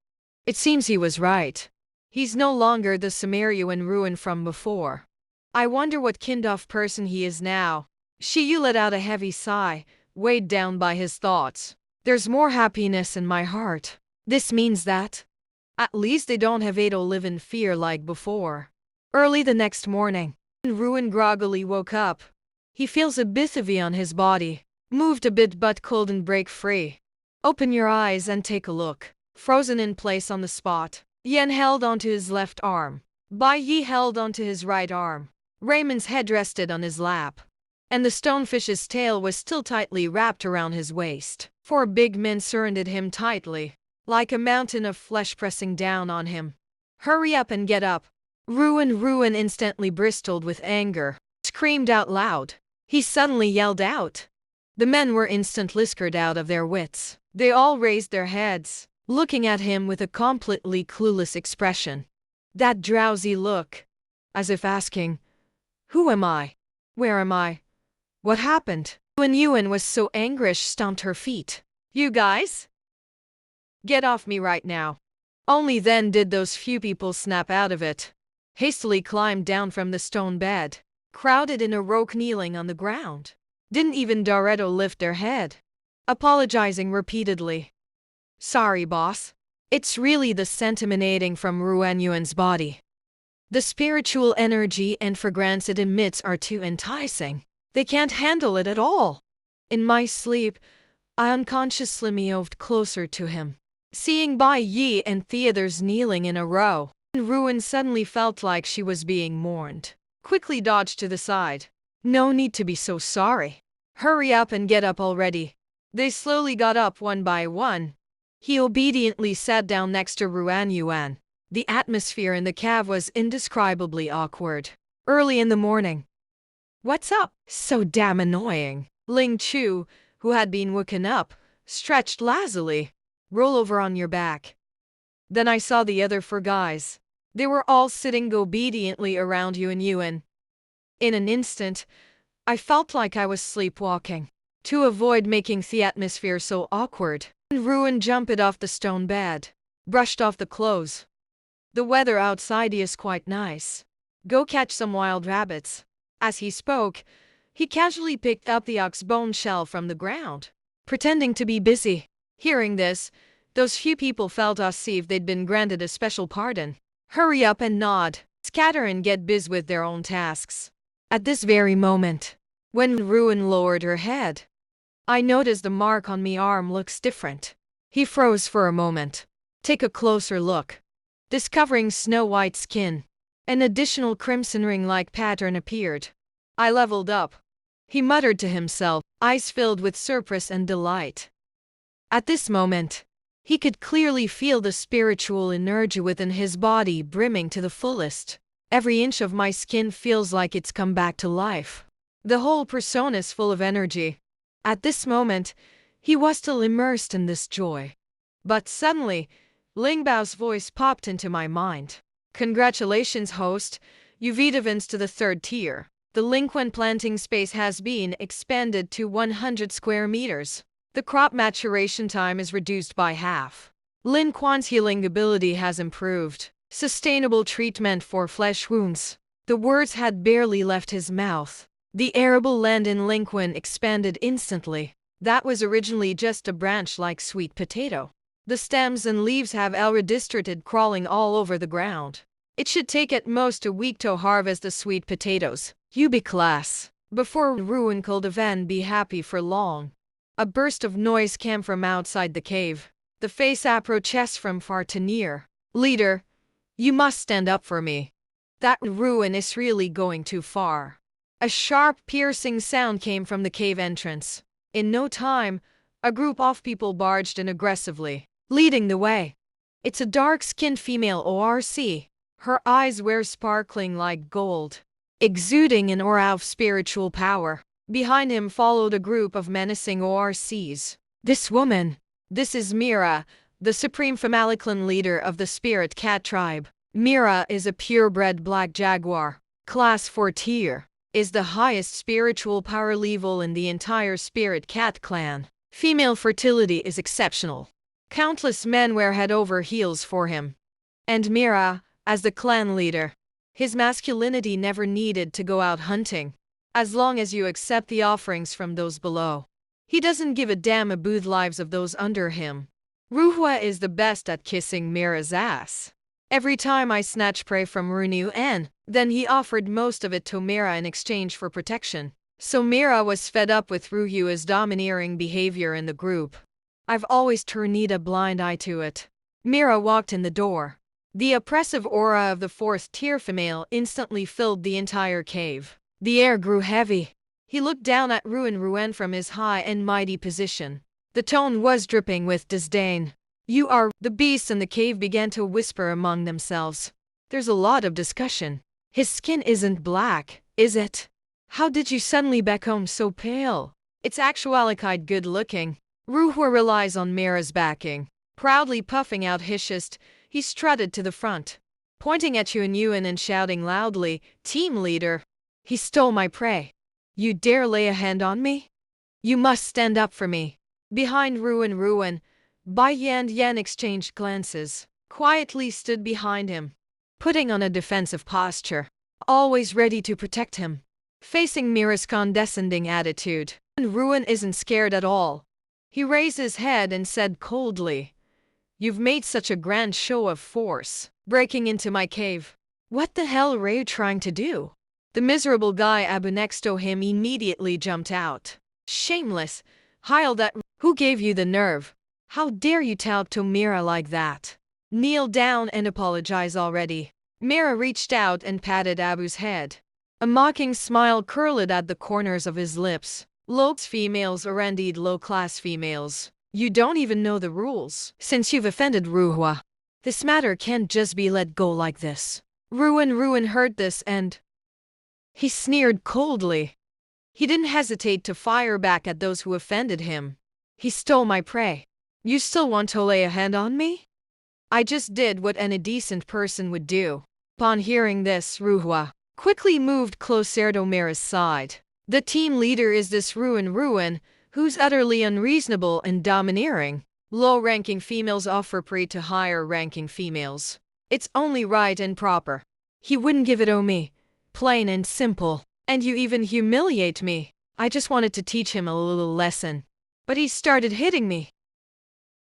It seems he was right. He's no longer the Sumerian Ruin from before. I wonder what kind of person he is now. Shiyu let out a heavy sigh, weighed down by his thoughts. There's more happiness in my heart. This means that at least they don't have to live in fear like before. Early the next morning, Ruin groggily woke up. He feels a bit heavy on his body. Moved a bit but couldn't break free. Open your eyes and take a look. Frozen in place on the spot, Yan held onto his left arm. Bai Yi held onto his right arm. Raymond's head rested on his lap, and the stonefish's tail was still tightly wrapped around his waist. Four big men surrounded him tightly, like a mountain of flesh pressing down on him. Hurry up and get up. Ruin instantly bristled with anger, screamed out loud. He suddenly yelled out. The men were instantly scared out of their wits. They all raised their heads, looking at him with a completely clueless expression. That drowsy look, as if asking, "Who am I? Where am I? What happened?" When Yuan was so angry she stomped her feet. "You guys? Get off me right now." Only then did those few people snap out of it, hastily climbed down from the stone bed, crowded in a row kneeling on the ground. Didn't even Dorito lift their head, apologizing repeatedly. "Sorry, boss. It's really the scent emanating from Ruan Yuan's body. The spiritual energy and fragrance it emits are too enticing. They can't handle it at all." In my sleep, I unconsciously moved closer to him. Seeing Bai Yi and Theodor's kneeling in a row, Ruan suddenly felt like she was being mourned. Quickly dodged to the side. "No need to be so sorry. Hurry up and get up already." They slowly got up one by one. He obediently sat down next to Ruan Yuan. The atmosphere in the cave was indescribably awkward. Early in the morning. "What's up? So damn annoying." Ling Chu, who had been woken up, stretched lazily. "Roll over on your back." Then I saw the other four guys. They were all sitting obediently around Yuan. In an instant, I felt like I was sleepwalking. To avoid making the atmosphere so awkward, Ruan jumped off the stone bed, brushed off the clothes. "The weather outside is quite nice. Go catch some wild rabbits." As he spoke, he casually picked up the ox bone shell from the ground, pretending to be busy. Hearing this, those few people felt as if they'd been granted a special pardon. Hurry up and nod, scatter and get busy with their own tasks. At this very moment, when Ruan lowered her head, I noticed the mark on my arm looks different. He froze for a moment. Take a closer look. Discovering snow-white skin, an additional crimson ring-like pattern appeared. I leveled up. He muttered to himself, eyes filled with surprise and delight. At this moment, he could clearly feel the spiritual energy within his body brimming to the fullest. Every inch of my skin feels like it's come back to life. The whole persona is full of energy. At this moment, he was still immersed in this joy. But suddenly, Ling Bao's voice popped into my mind. "Congratulations, host. You've advanced to the 3rd tier. The Lingquan planting space has been expanded to 100 square meters. The crop maturation time is reduced by half. Lin Quan's healing ability has improved. Sustainable treatment for flesh wounds." The words had barely left his mouth. The arable land in Lingquan expanded instantly. That was originally just a branch like sweet potato. The stems and leaves have already started crawling all over the ground. It should take at most a week to harvest the sweet potatoes. You be class. Before Ruan could even be happy for long, a burst of noise came from outside the cave. The face approached from far to near. "Leader, you must stand up for me. That Ruan is really going too far." A sharp, piercing sound came from the cave entrance. In no time, a group of people barged in aggressively, leading the way. It's a dark-skinned female ORC. Her eyes were sparkling like gold, exuding an aura of spiritual power. Behind him followed a group of menacing ORCs. This is Mira, the supreme family clan leader of the Spirit Cat tribe. Mira is a purebred black jaguar, class 4 tier. Is the highest spiritual power level in the entire Spirit Cat clan. Female fertility is exceptional. Countless men were head over heels for him. And Mira, as the clan leader, his masculinity never needed to go out hunting. As long as you accept the offerings from those below, he doesn't give a damn about the lives of those under him. Ruhua is the best at kissing Mira's ass. Every time I snatch prey from Ruan, then he offered most of it to Mira in exchange for protection. So Mira was fed up with Ruhua's domineering behavior in the group. I've always turned a blind eye to it. Mira walked in the door. The oppressive aura of the fourth-tier female instantly filled the entire cave. The air grew heavy. He looked down at Ruin from his high and mighty position. The tone was dripping with disdain. You are. The beasts in the cave began to whisper among themselves. There's a lot of discussion. His skin isn't black, is it? How did you suddenly become so pale? It's actually quite good looking. Ruhwa relies on Mira's backing. Proudly puffing out his chest, he strutted to the front, pointing at Yuan and shouting loudly, "Team leader! He stole my prey. You dare lay a hand on me? You must stand up for me." Behind Ruin, Bai Yan exchanged glances, quietly stood behind him, putting on a defensive posture, always ready to protect him. Facing Mira's condescending attitude, Ruin isn't scared at all. He raised his head and said coldly, "You've made such a grand show of force, breaking into my cave. What the hell are you trying to do?" The miserable guy Abu next to him immediately jumped out. "Shameless! Heil that! Who gave you the nerve? How dare you talk to Mira like that? Kneel down and apologize already." Mira reached out and patted Abu's head. A mocking smile curled at the corners of his lips. "Low-class females are indeed low-class females. You don't even know the rules. Since you've offended Ruhwa, this matter can't just be let go like this." Ruin heard this and he sneered coldly. He didn't hesitate to fire back at those who offended him. "He stole my prey. You still want to lay a hand on me?" "I just did what any decent person would do." Upon hearing this, Ruhwa quickly moved closer to Mira's side. The team leader is this Ruin, who's utterly unreasonable and domineering. Low-ranking females offer prey to higher-ranking females. It's only right and proper. He wouldn't give it to me. Plain and simple. And you even humiliate me. I just wanted to teach him a little lesson. But he started hitting me.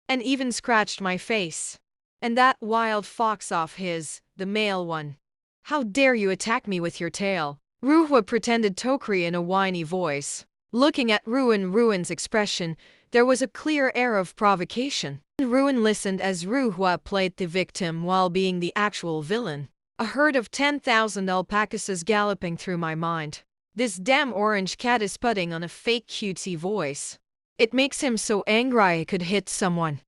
And even scratched my face. And that wild fox of his, the male one. How dare you attack me with your tail? Ruhwa pretended to cry in a whiny voice. Looking at Ruin's expression, there was a clear air of provocation. Ruin listened as Ruhwa played the victim while being the actual villain. A herd of 10,000 alpacas is galloping through my mind. This damn orange cat is putting on a fake cutesy voice. It makes him so angry I could hit someone.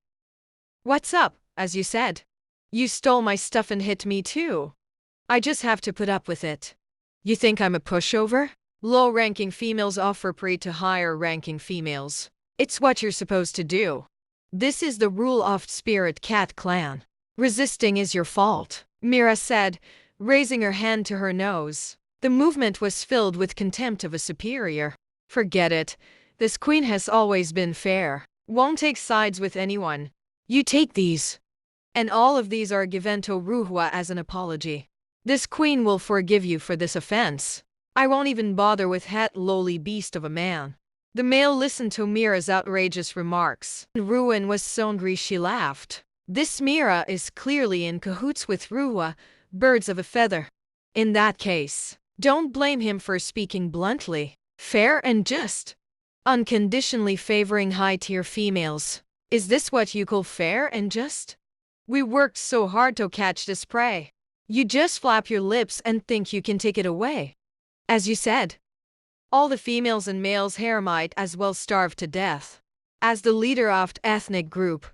"What's up, as you said? You stole my stuff and hit me too. I just have to put up with it. You think I'm a pushover? Low-ranking females offer prey to higher-ranking females. It's what you're supposed to do. This is the rule of Spirit Cat Clan. Resisting is your fault," Mira said, raising her hand to her nose. The movement was filled with contempt of a superior. "Forget it. This queen has always been fair. Won't take sides with anyone. You take these. And all of these are given to Ruhwa as an apology. This queen will forgive you for this offense. I won't even bother with that lowly beast of a man." The male listened to Mira's outrageous remarks. Ruin was so angry she laughed. This Mira is clearly in cahoots with Ruhwa, birds of a feather. In that case, don't blame him for speaking bluntly. Fair and just. Unconditionally favoring high-tier females. Is this what you call fair and just? We worked so hard to catch this prey. You just flap your lips and think you can take it away. As you said, all the females and males here might as well starve to death. As the leader of the ethnic group,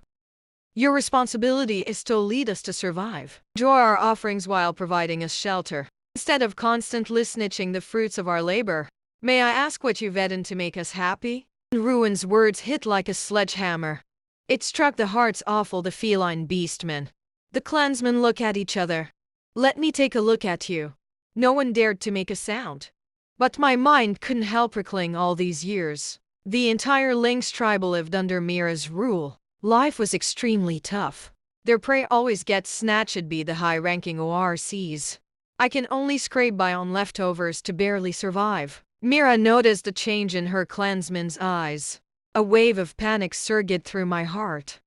your responsibility is to lead us to survive. Enjoy our offerings while providing us shelter, instead of constantly snitching the fruits of our labor. May I ask what you've eaten to make us happy? Ruin's words hit like a sledgehammer. It struck the hearts of all the feline beastmen. The clansmen looked at each other. "Let me take a look at you." No one dared to make a sound. But my mind couldn't help recalling all these years. The entire Lynx tribe lived under Mira's rule. Life was extremely tough. Their prey always gets snatched by the high-ranking ORCs. I can only scrape by on leftovers to barely survive. Mira noticed the change in her clansman's eyes. A wave of panic surged through my heart.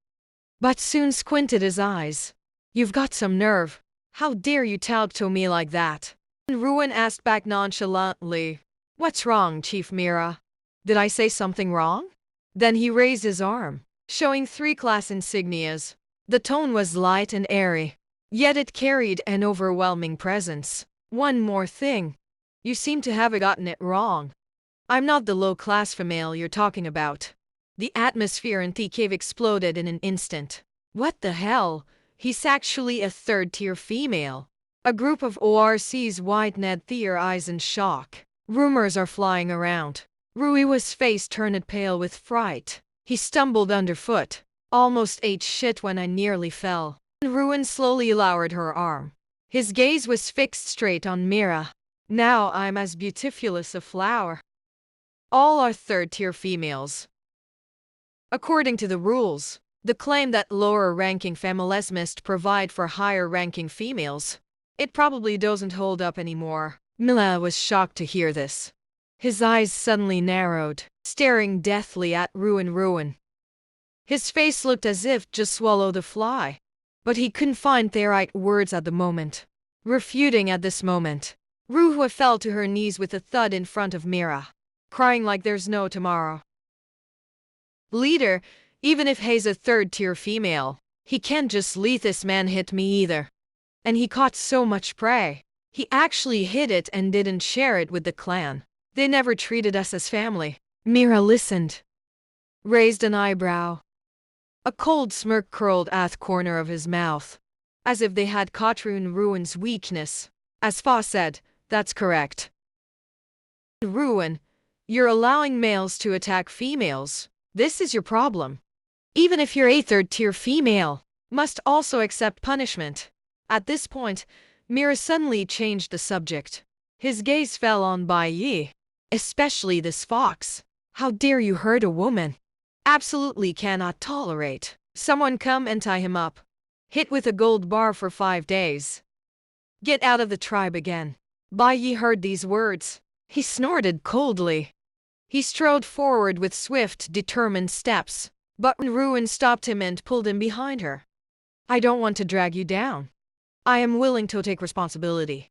But soon squinted his eyes. "You've got some nerve. How dare you talk to me like that?" Ruin asked back nonchalantly. "What's wrong, Chief Mira? Did I say something wrong?" Then he raised his arm, showing 3 class insignias. The tone was light and airy. Yet it carried an overwhelming presence. One more thing. You seem to have gotten it wrong. I'm not the low-class female you're talking about. The atmosphere in the cave exploded in an instant. What the hell? He's actually a third-tier female. A group of ORCs widened their eyes in shock. Rumors are flying around. Ruiwa's face turned pale with fright. He stumbled underfoot. Almost ate shit when I nearly fell. Ruin slowly lowered her arm. His gaze was fixed straight on Mira. Now I'm as beautiful as a flower. All are third-tier females. According to the rules, the claim that lower-ranking females must provide for higher-ranking females, it probably doesn't hold up anymore. Mila was shocked to hear this. His eyes suddenly narrowed, staring deathly at Ruin. His face looked as if just swallowed a fly. But he couldn't find the right words at the moment. Refuting at this moment, Ruhua fell to her knees with a thud in front of Mira, crying like there's no tomorrow. Leader, even if he's a third-tier female, he can't just let this man hit me either. And he caught so much prey. He actually hid it and didn't share it with the clan. They never treated us as family. Mira listened, raised an eyebrow. A cold smirk curled at the corner of his mouth, as if they had caught Ruin's weakness. As Fa said, that's correct. Ruin, you're allowing males to attack females. This is your problem. Even if you're a third-tier female, must also accept punishment. At this point, Mira suddenly changed the subject. His gaze fell on Bai Yi. Especially this fox. How dare you hurt a woman? Absolutely cannot tolerate. Someone come and tie him up. Hit with a gold bar for 5 days. Get out of the tribe again. Bai Yi heard these words. He snorted coldly. He strode forward with swift, determined steps, but Ruin stopped him and pulled him behind her. I don't want to drag you down. I am willing to take responsibility.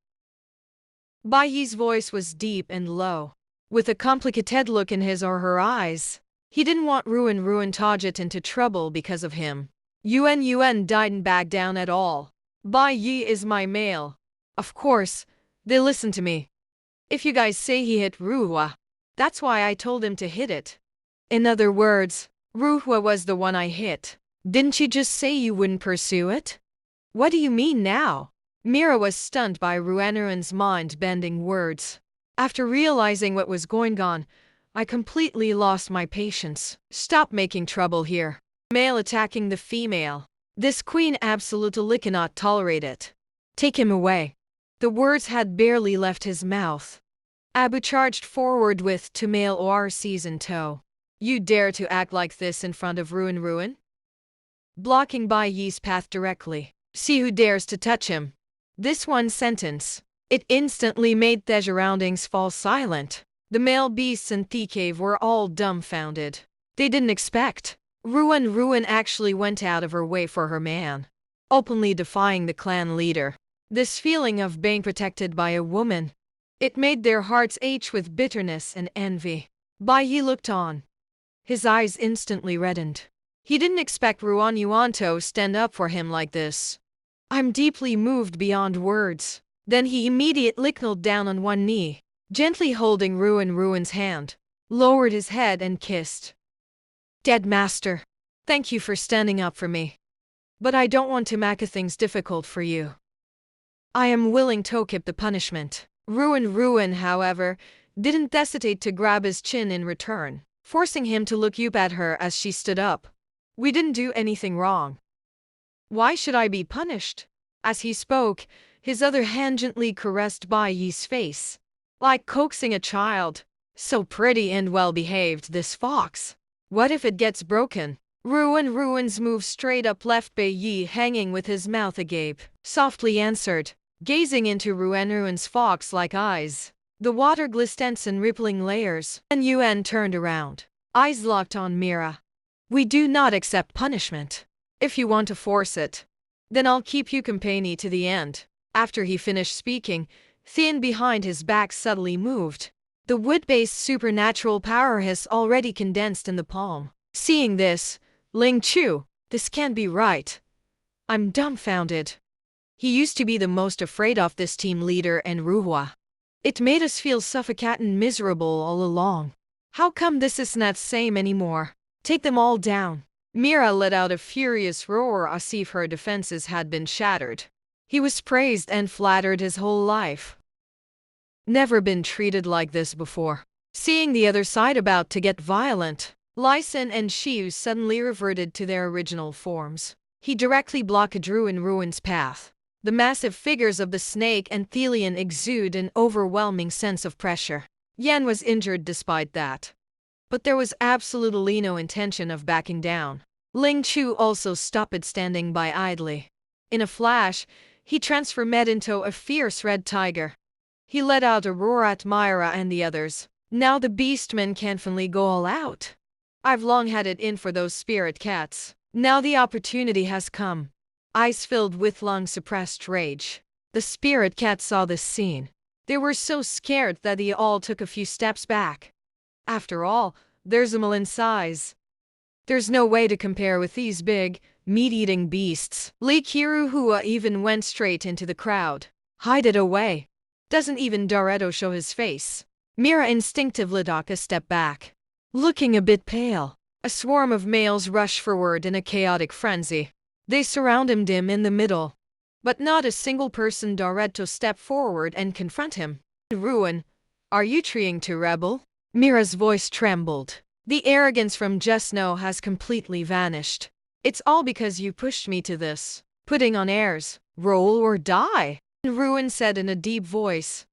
Bai Yi's voice was deep and low, with a complicated look in his or her eyes. He didn't want Ruin to get into trouble because of him. Yuan didn't back down at all. Bai Yi is my male. Of course, they listen to me. If you guys say he hit Ruhua, that's why I told him to hit it. In other words, Ruhua was the one I hit. Didn't you just say you wouldn't pursue it? What do you mean now? Mira was stunned by Ruin's mind-bending words. After realizing what was going on, I completely lost my patience. Stop making trouble here. Male attacking the female. This queen absolutely cannot tolerate it. Take him away. The words had barely left his mouth. Abu charged forward with 2 male ORCs in tow. You dare to act like this in front of Ruin? Blocking Bai Yi's path directly. See who dares to touch him. This one sentence. It instantly made the surroundings fall silent. The male beasts in the cave were all dumbfounded. They didn't expect. Ruin actually went out of her way for her man, openly defying the clan leader. This feeling of being protected by a woman, it made their hearts ache with bitterness and envy. Bai Yi looked on. His eyes instantly reddened. He didn't expect Yuan to stand up for him like this. I'm deeply moved beyond words. Then he immediately knelt down on one knee, gently holding Ruin's hand, lowered his head and kissed. Dead master, thank you for standing up for me. But I don't want to make things difficult for you. I am willing to keep the punishment. Ruin, however, didn't hesitate to grab his chin in return, forcing him to look up at her as she stood up. We didn't do anything wrong. Why should I be punished? As he spoke, his other hand gently caressed Bai Yi's face, like coaxing a child. So pretty and well-behaved, this fox. What if it gets broken? Ruin's move straight up left Bai Yi hanging with his mouth agape, softly answered, gazing into Ruin's fox-like eyes. The water glistened in rippling layers, and Yuan turned around, eyes locked on Mira. We do not accept punishment. If you want to force it, then I'll keep you company to the end. After he finished speaking, Thin behind his back subtly moved. The wood-based supernatural power has already condensed in the palm. Seeing this, Ling Chu, this can't be right. I'm dumbfounded. He used to be the most afraid of this team leader and Ruhwa. It made us feel suffocated and miserable all along. How come this is not same anymore? Take them all down. Mira let out a furious roar as if her defenses had been shattered. He was praised and flattered his whole life. Never been treated like this before. Seeing the other side about to get violent, Lysan and Shiu suddenly reverted to their original forms. He directly blocked Ruin's path. The massive figures of the snake and Thelian exude an overwhelming sense of pressure. Yan was injured despite that. But there was absolutely no intention of backing down. Ling Chu also stopped standing by idly. In a flash, he transformed into a fierce red tiger. He let out a roar at Myra and the others. Now the beastmen can finally go all out. I've long had it in for those spirit cats. Now the opportunity has come. Eyes filled with long-suppressed rage. The spirit cats saw this scene. They were so scared that they all took a few steps back. After all, they're Zamal in size. There's no way to compare with these big, meat-eating beasts. Li Qiruhua even went straight into the crowd. Hide it away. Doesn't even Dareto show his face. Mira instinctively took a step back. Looking a bit pale, a swarm of males rushed forward in a chaotic frenzy. They surrounded him in the middle. But not a single person dared to step forward and confront him. Ruin, are you trying to rebel? Mira's voice trembled. The arrogance from just now has completely vanished. It's all because you pushed me to this. Putting on airs, roll or die, Ruin said in a deep voice.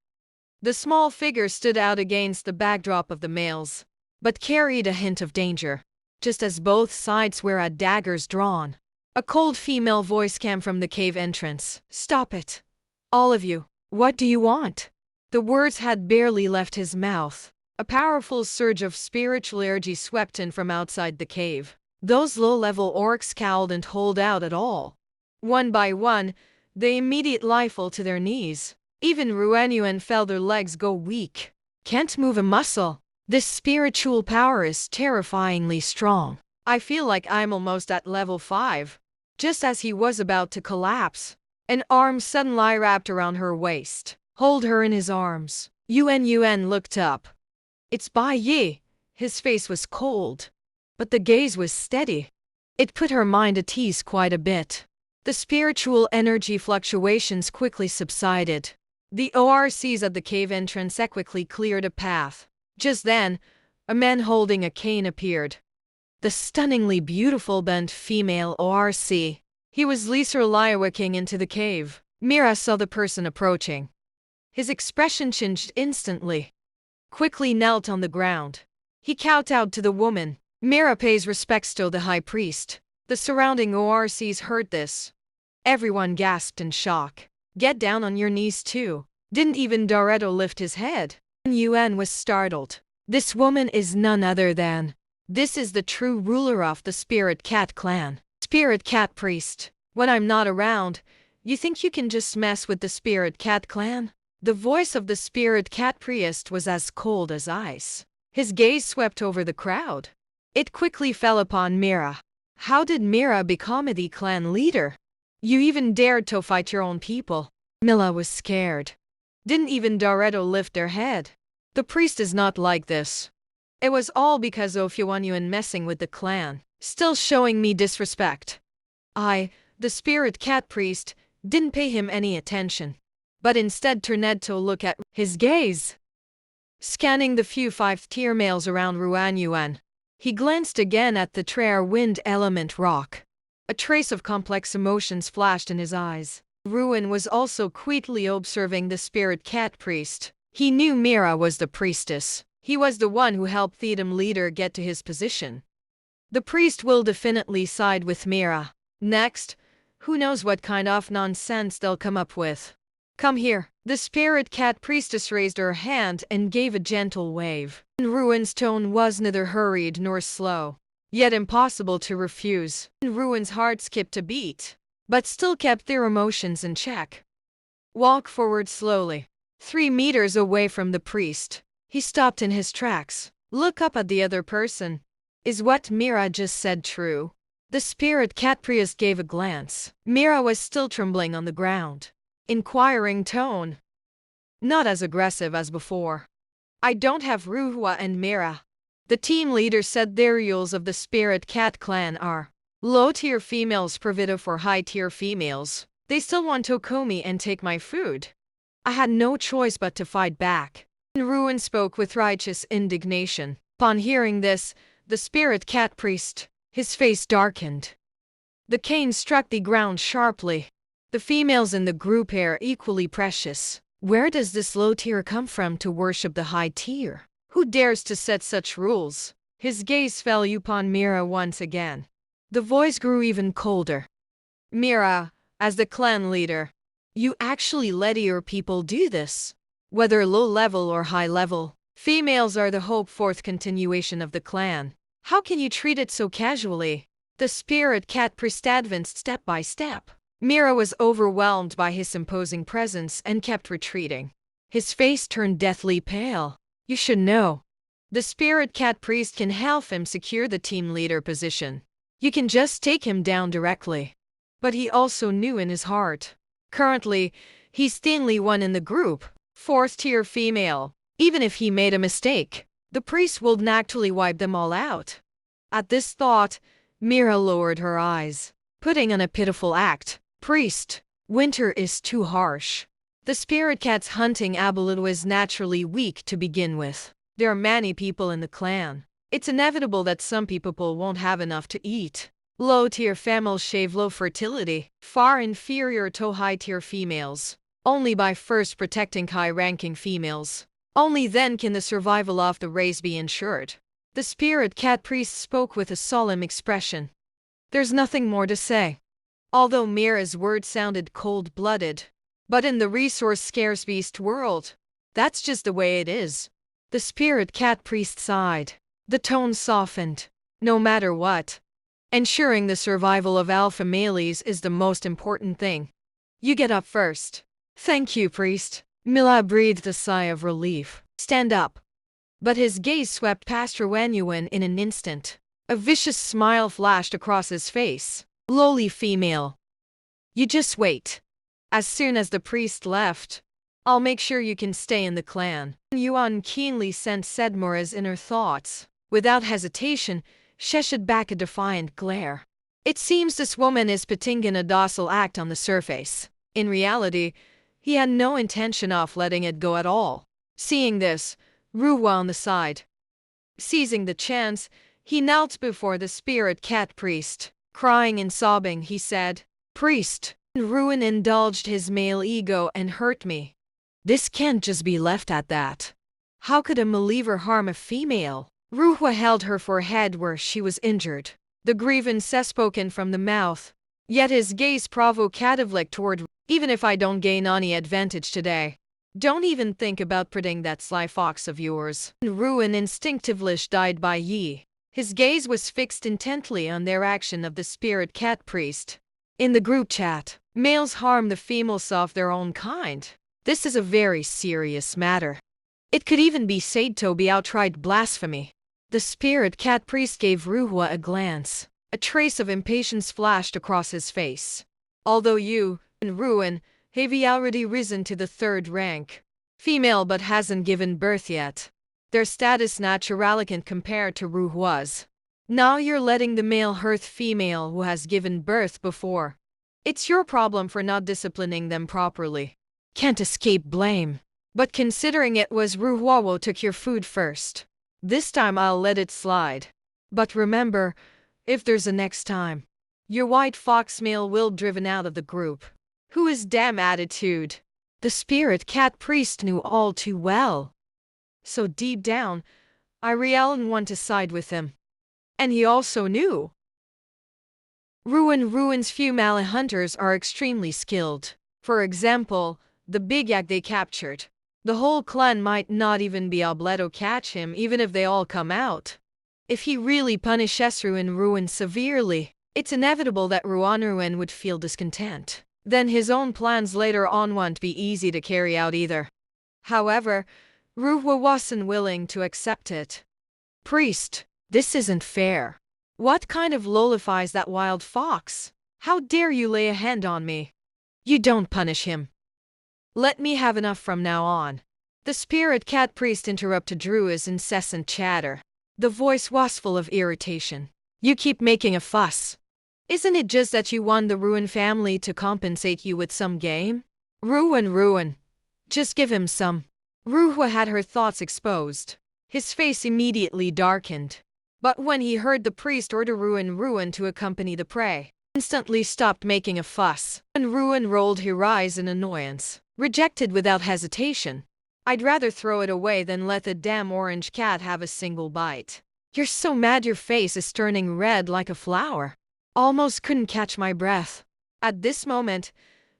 The small figure stood out against the backdrop of the males, but carried a hint of danger. Just as both sides were at daggers drawn, a cold female voice came from the cave entrance. Stop it. All of you. What do you want? The words had barely left his mouth. A powerful surge of spiritual energy swept in from outside the cave. Those low-level orcs scowled and holed out at all. One by one, they immediately fell to their knees. Even Ruanyuan felt their legs go weak. Can't move a muscle. This spiritual power is terrifyingly strong. I feel like I'm almost at level 5. Just as he was about to collapse, an arm suddenly wrapped around her waist. Hold her in his arms. Yuan looked up. It's Bai Yi. His face was cold, but the gaze was steady. It put her mind at ease quite a bit. The spiritual energy fluctuations quickly subsided. The ORCs at the cave entrance quickly cleared a path. Just then, a man holding a cane appeared. The stunningly beautiful bent female ORC. He was leisurely walking into the cave. Mira saw the person approaching. His expression changed instantly. Quickly knelt on the ground. He kowtowed to the woman. Mira pays respects to the high priest. The surrounding ORCs heard this. Everyone gasped in shock. Get down on your knees too. Didn't even Dareto lift his head. Yuan was startled. This woman is none other than. This is the true ruler of the Spirit Cat clan. Spirit Cat priest. When I'm not around, you think you can just mess with the Spirit Cat clan? The voice of the Spirit Cat priest was as cold as ice. His gaze swept over the crowd. It quickly fell upon Mira. How did Mira become the clan leader? You even dared to fight your own people. Mila was scared. Didn't even Dareto lift their head. The priest is not like this. It was all because of Yuanyuan messing with the clan, still showing me disrespect. I, the Spirit Cat priest, didn't pay him any attention, but instead turned to look at his gaze. Scanning the few 5th-tier males around Ruanyuan, he glanced again at the rare wind element rock. A trace of complex emotions flashed in his eyes. Ruin was also quietly observing the Spirit Cat priest. He knew Mira was the priestess. He was the one who helped the team leader get to his position. The priest will definitely side with Mira. Next, who knows what kind of nonsense they'll come up with. Come here. The Spirit Cat priestess raised her hand and gave a gentle wave. Ruin's tone was neither hurried nor slow, yet impossible to refuse. Ruin's heart skipped a beat, but still kept their emotions in check. Walk forward slowly. 3 meters away from the priest. He stopped in his tracks. Look up at the other person. Is what Mira just said true? The spirit cat priest gave a glance. Mira was still trembling on the ground. Inquiring tone. Not as aggressive as before. I don't have Ruhwa and Mira. The team leader said the rules of the spirit cat clan are low-tier females provided for high-tier females. They still want Tokomi and take my food. I had no choice but to fight back. Ruin spoke with righteous indignation. Upon hearing this, the spirit cat priest, his face darkened. The cane struck the ground sharply. The females in the group are equally precious. Where does this low tier come from to worship the high tier? Who dares to set such rules? His gaze fell upon Mira once again. The voice grew even colder. Mira, as the clan leader, you actually let your people do this? Whether low level or high level, females are the hoped-for continuation of the clan. How can you treat it so casually? The spirit cat priest advanced step by step. Mira was overwhelmed by his imposing presence and kept retreating. His face turned deathly pale. You should know. The spirit cat priest can help him secure the team leader position. You can just take him down directly. But he also knew in his heart. Currently, he's the only one in the group, fourth-tier female. Even if he made a mistake, the priest would naturally wipe them all out. At this thought, Mira lowered her eyes, putting on a pitiful act. Priest, winter is too harsh. The spirit cat's hunting ability is naturally weak to begin with. There are many people in the clan. It's inevitable that some people won't have enough to eat. Low-tier females shave low fertility, far inferior to high-tier females. Only by first protecting high-ranking females. Only then can the survival of the race be ensured. The spirit cat priest spoke with a solemn expression. There's nothing more to say. Although Mira's words sounded cold-blooded, but in the resource-scarce beast world, that's just the way it is. The spirit cat priest sighed. The tone softened. No matter what, ensuring the survival of alpha males is the most important thing. You get up first. Thank you, priest. Mila breathed a sigh of relief. Stand up. But his gaze swept past Ruanuan in an instant. A vicious smile flashed across his face. Lowly female. You just wait. As soon as the priest left, I'll make sure you can stay in the clan. Yuan keenly sensed Sedmora's inner thoughts. Without hesitation, she shot back a defiant glare. It seems this woman is putting in a docile act on the surface. In reality, he had no intention of letting it go at all. Seeing this, Ruhwa on the side. Seizing the chance, he knelt before the spirit cat priest. Crying and sobbing, he said, Priest, Ruin indulged his male ego and hurt me. This can't just be left at that. How could a believer harm a female? Ruhwa held her forehead where she was injured. The grievance spoken from the mouth. Yet his gaze provocatively toward, even if I don't gain any advantage today, don't even think about putting that sly fox of yours. Ruin instinctively died by Yi. His gaze was fixed intently on their action of the spirit cat priest. In the group chat, males harm the females of their own kind. This is a very serious matter. It could even be said to be outright blasphemy. The spirit cat priest gave Ruhwa a glance. A trace of impatience flashed across his face. Although you, and Ruin, have already risen to the 3rd rank, female but hasn't given birth yet. Their status naturally can compare to Ruhwa's. Now you're letting the male hurt female who has given birth before. It's your problem for not disciplining them properly. Can't escape blame. But considering it was Ruhwa who took your food first, this time I'll let it slide. But remember, if there's a next time, your white fox male will be driven out of the group. Who is damn attitude? The spirit cat priest knew all too well. So deep down, I really want to side with him. And he also knew. Ruin's female hunters are extremely skilled. For example, the big yak they captured. The whole clan might not even be able to catch him even if they all come out. If he really punishes Ruin severely, it's inevitable that Ruin would feel discontent. Then his own plans later on won't be easy to carry out either. However, Ruhwa wasn't willing to accept it. Priest, this isn't fair. What kind of lollifies that wild fox? How dare you lay a hand on me? You don't punish him. Let me have enough from now on. The spirit cat priest interrupted Rua's incessant chatter. The voice was full of irritation. You keep making a fuss. Isn't it just that you want the Ruin family to compensate you with some game? Ruin. Just give him some. Ruhua had her thoughts exposed. His face immediately darkened. But when he heard the priest order Ruin to accompany the prey, instantly stopped making a fuss. And Ruin rolled her eyes in annoyance, rejected without hesitation. I'd rather throw it away than let the damn orange cat have a single bite. You're so mad your face is turning red like a flower. Almost couldn't catch my breath. At this moment,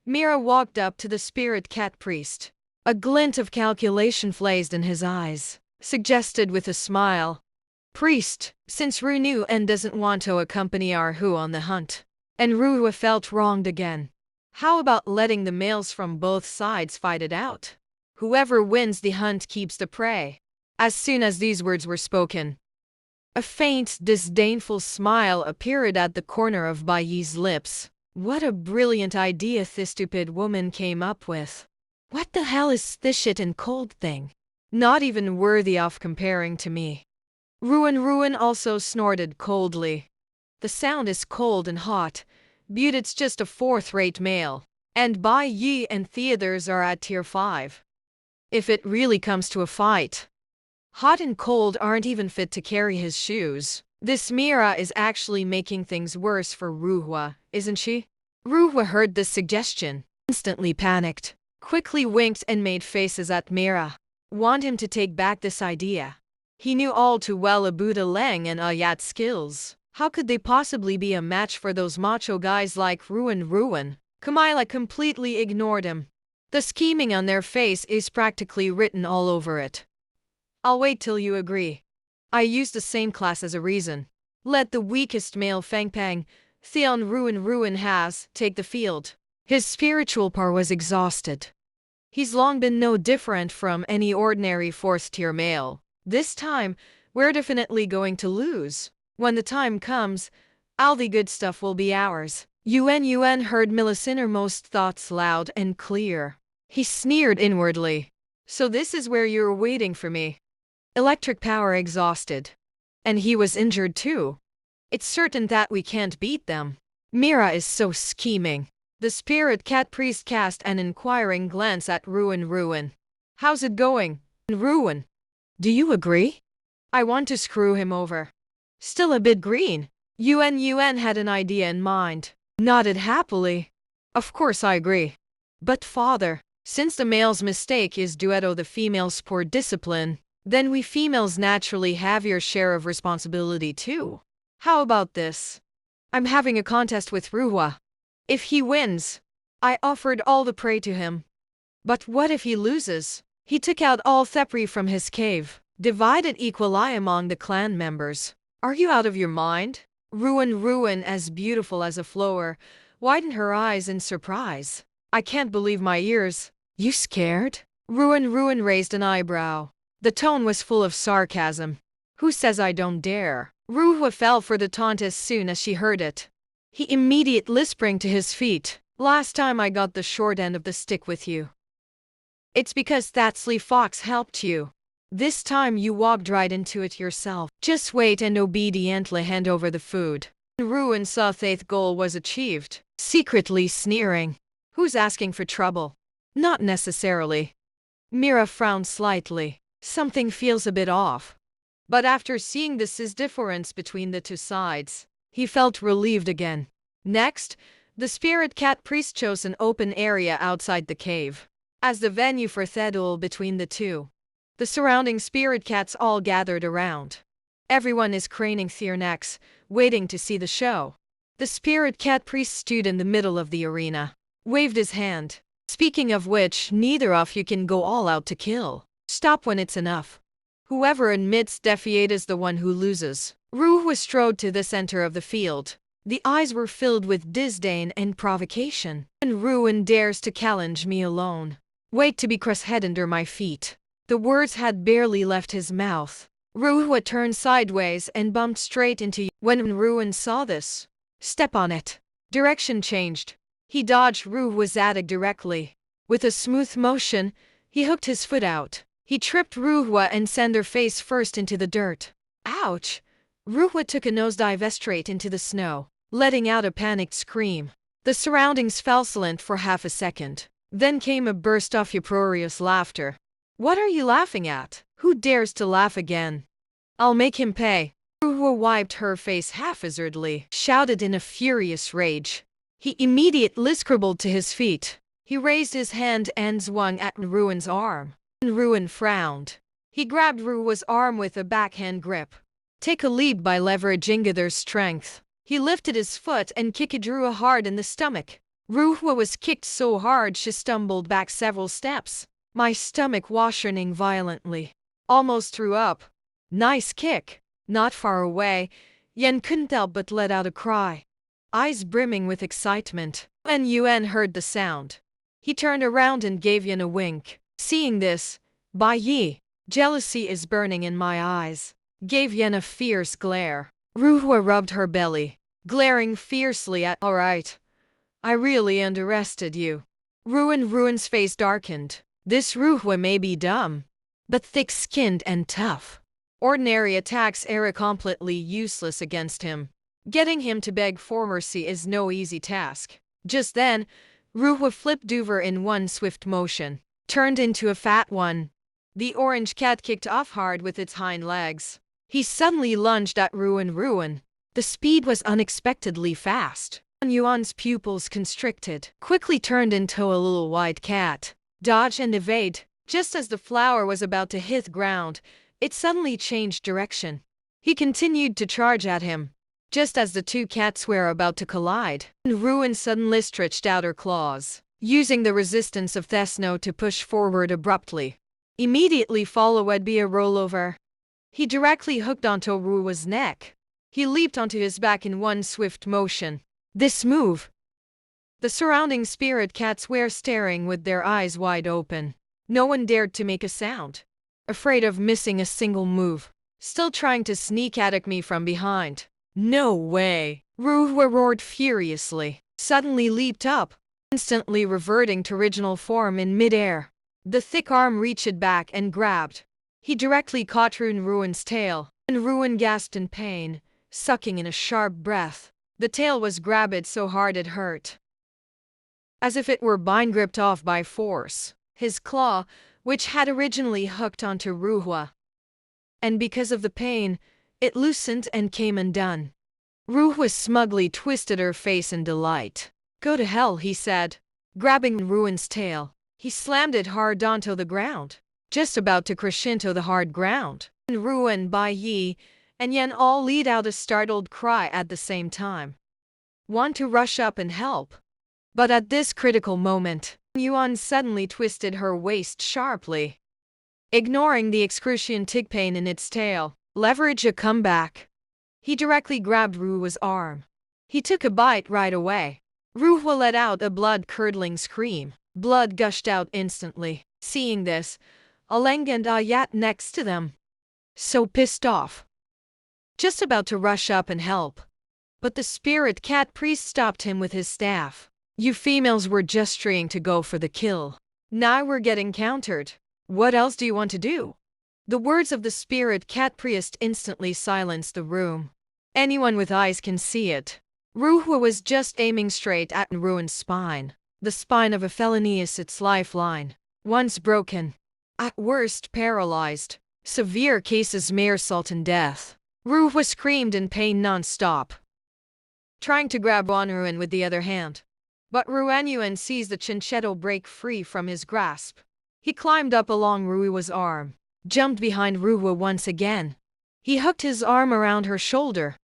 Mira walked up to the spirit cat priest. A glint of calculation blazed in his eyes, suggested with a smile. Priest, since Ruin doesn't want to accompany our Hu on the hunt, and Ruhua felt wronged again, how about letting the males from both sides fight it out? Whoever wins the hunt keeps the prey. As soon as these words were spoken, a faint, disdainful smile appeared at the corner of Baiyi's lips. What a brilliant idea this stupid woman came up with. What the hell is this shit and cold thing? Not even worthy of comparing to me. Ruin also snorted coldly. The sound is cold and hot, but it's just a fourth-rate male, and Baiyi and Theodors are at tier 5. If it really comes to a fight, hot and cold aren't even fit to carry his shoes. This Mira is actually making things worse for Ruhua, isn't she? Ruhua heard this suggestion, instantly panicked, quickly winked and made faces at Mira. Want him to take back this idea. He knew all too well Abuda Leng and Ayat's skills. How could they possibly be a match for those macho guys like Ruin? Kamila completely ignored him. The scheming on their face is practically written all over it. I'll wait till you agree. I used the same class as a reason. Let the weakest male Fangpang, Theon Ruin has, take the field. His spiritual power was exhausted. He's long been no different from any ordinary 4th-tier male. This time, we're definitely going to lose. When the time comes, all the good stuff will be ours. Yuan heard Miller's innermost thoughts loud and clear. He sneered inwardly. So this is where you're waiting for me. Electric power exhausted. And he was injured too. It's certain that we can't beat them. Mira is so scheming. The spirit cat priest cast an inquiring glance at Ruin. How's it going, Ruin? Do you agree? I want to screw him over. Still a bit green. Yuan had an idea in mind. Nodded happily. Of course I agree. But father, since the male's mistake is due to the female's poor discipline, then we females naturally have your share of responsibility too. How about this? I'm having a contest with Ruhua. If he wins, I offered all the prey to him. But what if he loses? He took out all Thepri from his cave, divided equally among the clan members. Are you out of your mind? Ruin, as beautiful as a flower, widened her eyes in surprise. I can't believe my ears. You scared? Ruin raised an eyebrow. The tone was full of sarcasm. Who says I don't dare? Ruhua fell for the taunt as soon as she heard it. He immediately sprang to his feet. Last time I got the short end of the stick with you. It's because that Slee Fox helped you. This time you walked right into it yourself. Just wait and obediently hand over the food. Ruin saw Thaith's goal was achieved, secretly sneering. Who's asking for trouble? Not necessarily. Mira frowned slightly. Something feels a bit off. But after seeing this difference between the two sides, he felt relieved again. Next, the spirit cat priest chose an open area outside the cave as the venue for the duel between the two. The surrounding spirit cats all gathered around. Everyone is craning their necks, waiting to see the show. The spirit cat priest stood in the middle of the arena, waved his hand. Speaking of which, neither of you can go all out to kill. Stop when it's enough. Whoever admits defeat is the one who loses. Ruhua strode to the center of the field. The eyes were filled with disdain and provocation. And Ruin dares to challenge me alone. Wait to be crushed under my feet. The words had barely left his mouth Ruhwa turned sideways and bumped straight into Yuan. When Ruin saw this, step on it. Direction changed. He dodged Ruhwa's attack directly. With a smooth motion, he hooked his foot out. He tripped Ruhwa and sent her face first into the dirt. Ouch! Ruhwa took a nosedive straight into the snow, letting out a panicked scream. The surroundings fell silent for half a second. Then came a burst of uproarious laughter. What are you laughing at? Who dares to laugh again? I'll make him pay. Ruhwa wiped her face haphazardly, shouted in a furious rage. He immediately scrambled to his feet. He raised his hand and swung at Ruin's arm. Ruin frowned. He grabbed Ruhwa's arm with a backhand grip. Take a lead by leveraging other's strength. He lifted his foot and kicked Ruhwa hard in the stomach. Ruhwa was kicked so hard she stumbled back several steps. My stomach was churning violently. Almost threw up. Nice kick. Not far away, Yen couldn't help but let out a cry. Eyes brimming with excitement. When Yuan heard the sound, he turned around and gave Yen a wink. Seeing this, Bai Yi, jealousy is burning in my eyes, gave Yen a fierce glare. Ruhwa rubbed her belly, glaring fiercely at. Alright. I really underestimated you. Ruin's face darkened. This Ruhwa may be dumb, but thick-skinned and tough. Ordinary attacks are completely useless against him. Getting him to beg for mercy is no easy task. Just then, Ruhwa flipped over in one swift motion, turned into a fat one. The orange cat kicked off hard with its hind legs. He suddenly lunged at Ruin. The speed was unexpectedly fast. Yuan's pupils constricted, quickly turned into a little white cat. Dodge and evade. Just as the flower was about to hit the ground, it suddenly changed direction. He continued to charge at him. Just as the two cats were about to collide, Ruin suddenly stretched out her claws, using the resistance of Thesno to push forward abruptly. Immediately followed would be a rollover. He directly hooked onto Ruhwa's neck. He leaped onto his back in one swift motion. This move. The surrounding spirit cats were staring with their eyes wide open. No one dared to make a sound, afraid of missing a single move. Still trying to sneak at me from behind. No way! Ruhwa roared furiously, suddenly leaped up, instantly reverting to original form in midair. The thick arm reached back and grabbed. He directly caught Ruin's tail, and Ruin gasped in pain, sucking in a sharp breath. The tail was grabbed so hard it hurt, as if it were being gripped off by force. His claw, which had originally hooked onto Ruhwa, and because of the pain, it loosened and came undone. Ruhwa smugly twisted her face in delight. Go to hell, he said. Grabbing Ruin's tail, he slammed it hard onto the ground, just about to crash into the hard ground. Ruin, Bai Yi, and Yen all let out a startled cry at the same time. Want to rush up and help. But at this critical moment, Yuan suddenly twisted her waist sharply, ignoring the excruciating pain in its tail. Leverage a comeback. He directly grabbed Ruhwa's arm. He took a bite right away. Ruhwa let out a blood-curdling scream. Blood gushed out instantly. Seeing this, Aleng and Ayat next to them, so pissed off, just about to rush up and help. But the spirit cat priest stopped him with his staff. You females were just trying to go for the kill. Now we're getting countered. What else do you want to do? The words of the spirit cat priest instantly silenced the room. Anyone with eyes can see it. Ruhwa was just aiming straight at Ruin's spine. The spine of a felony is its lifeline. Once broken, at worst paralyzed, severe cases may result in death. Ruhwa screamed in pain non-stop, trying to grab Ruin with the other hand. But Yuan seized the Chinchetto break free from his grasp. He climbed up along Ruhwa's arm, jumped behind Ruhwa once again. He hooked his arm around her shoulder,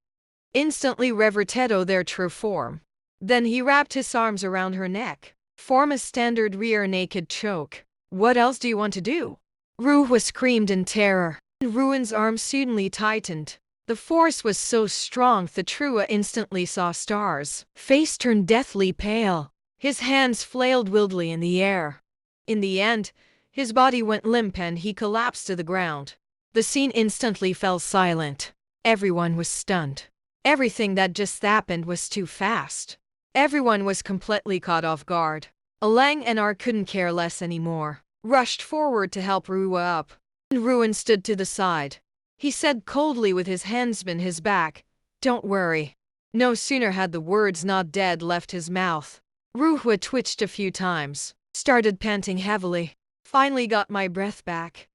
instantly reverted their true form. Then he wrapped his arms around her neck, form a standard rear naked choke. What else do you want to do? Ruhwa screamed in terror. Ruin's arm suddenly tightened. The force was so strong that Ruhwa instantly saw stars. Face turned deathly pale. His hands flailed wildly in the air. In the end, his body went limp and he collapsed to the ground. The scene instantly fell silent. Everyone was stunned. Everything that just happened was too fast. Everyone was completely caught off guard. Alang and Ar couldn't care less anymore. Rushed forward to help Ruhua up. And Ruin stood to the side. He said coldly with his hands behind his back, "Don't worry." No sooner had the words "not dead" left his mouth. Ruhua twitched a few times, started panting heavily. Finally got my breath back.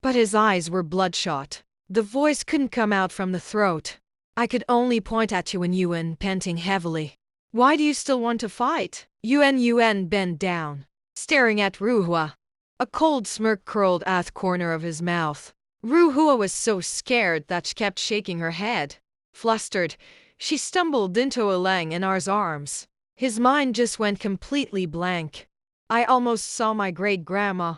But his eyes were bloodshot. The voice couldn't come out from the throat. I could only point at Yuan, panting heavily. "Why do you still want to fight?" Yuan bent down, staring at Ruhua. A cold smirk curled at the corner of his mouth. Ruhua was so scared that she kept shaking her head. Flustered, she stumbled into Alang and Ar's arms. His mind just went completely blank. I almost saw my great-grandma.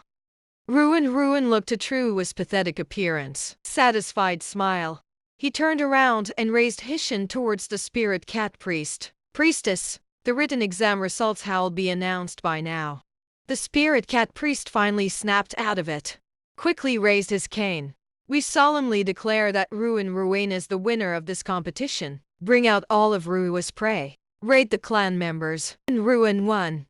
Ruin looked at Ruhua's pathetic appearance. Satisfied smile. He turned around and raised Hishin towards the spirit cat priestess. The written exam results will be announced by now. The spirit cat priest finally snapped out of it. Quickly raised his cane. "We solemnly declare that Ruin is the winner of this competition. Bring out all of Ruhua's prey. Rate the clan members." And Ruin won.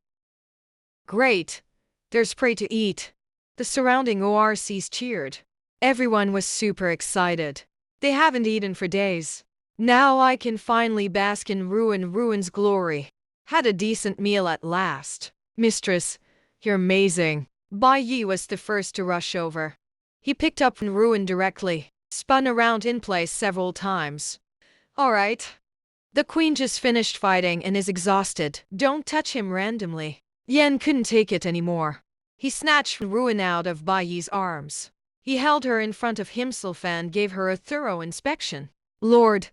"Great. There's prey to eat." The surrounding ORCs cheered. Everyone was super excited. They haven't eaten for days. Now I can finally bask in Ruin's glory. Had a decent meal at last. "Mistress, you're amazing." Bai Yi was the first to rush over. He picked up Ruin directly, spun around in place several times. "All right. The queen just finished fighting and is exhausted. Don't touch him randomly." Yan couldn't take it anymore. He snatched Ruin out of Bai Yi's arms. He held her in front of himself and gave her a thorough inspection. "Lord,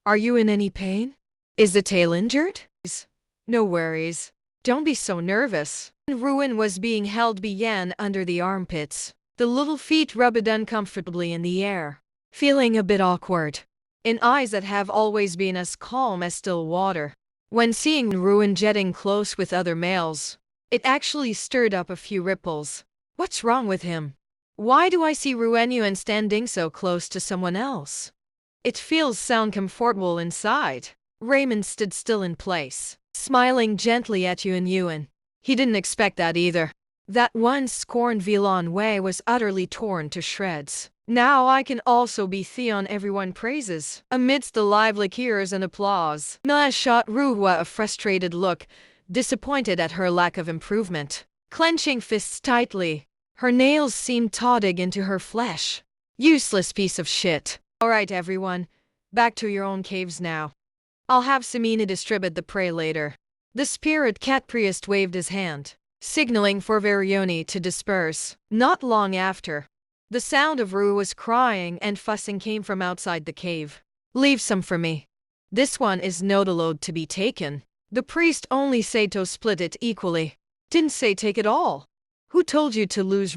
are you in any pain? Is the tail injured?" "No worries. Don't be so nervous." Ruin was being held by Yan under the armpits. The little feet rubbed uncomfortably in the air. Feeling a bit awkward. In eyes that have always been as calm as still water. When seeing Ruin jetting close with other males, it actually stirred up a few ripples. What's wrong with him? Why do I see Yuan standing so close to someone else? It feels so uncomfortable inside. Raymond stood still in place, smiling gently at Yuan. He didn't expect that either. That once scorned Vilon Wei was utterly torn to shreds. Now I can also be Theon everyone praises. Amidst the lively cheers and applause, Mia shot Ruhua a frustrated look, disappointed at her lack of improvement. Clenching fists tightly, her nails seemed to dig into her flesh. Useless piece of shit. "All right, everyone. Back to your own caves now. I'll have Samina distribute the prey later." The spirit cat priest waved his hand, signaling for Verioni to disperse. Not long after, the sound of Ruhua's crying and fussing came from outside the cave. "Leave some for me. This one is not allowed to be taken." The priest only said to split it equally. Didn't say take it all. "Who told you to lose?"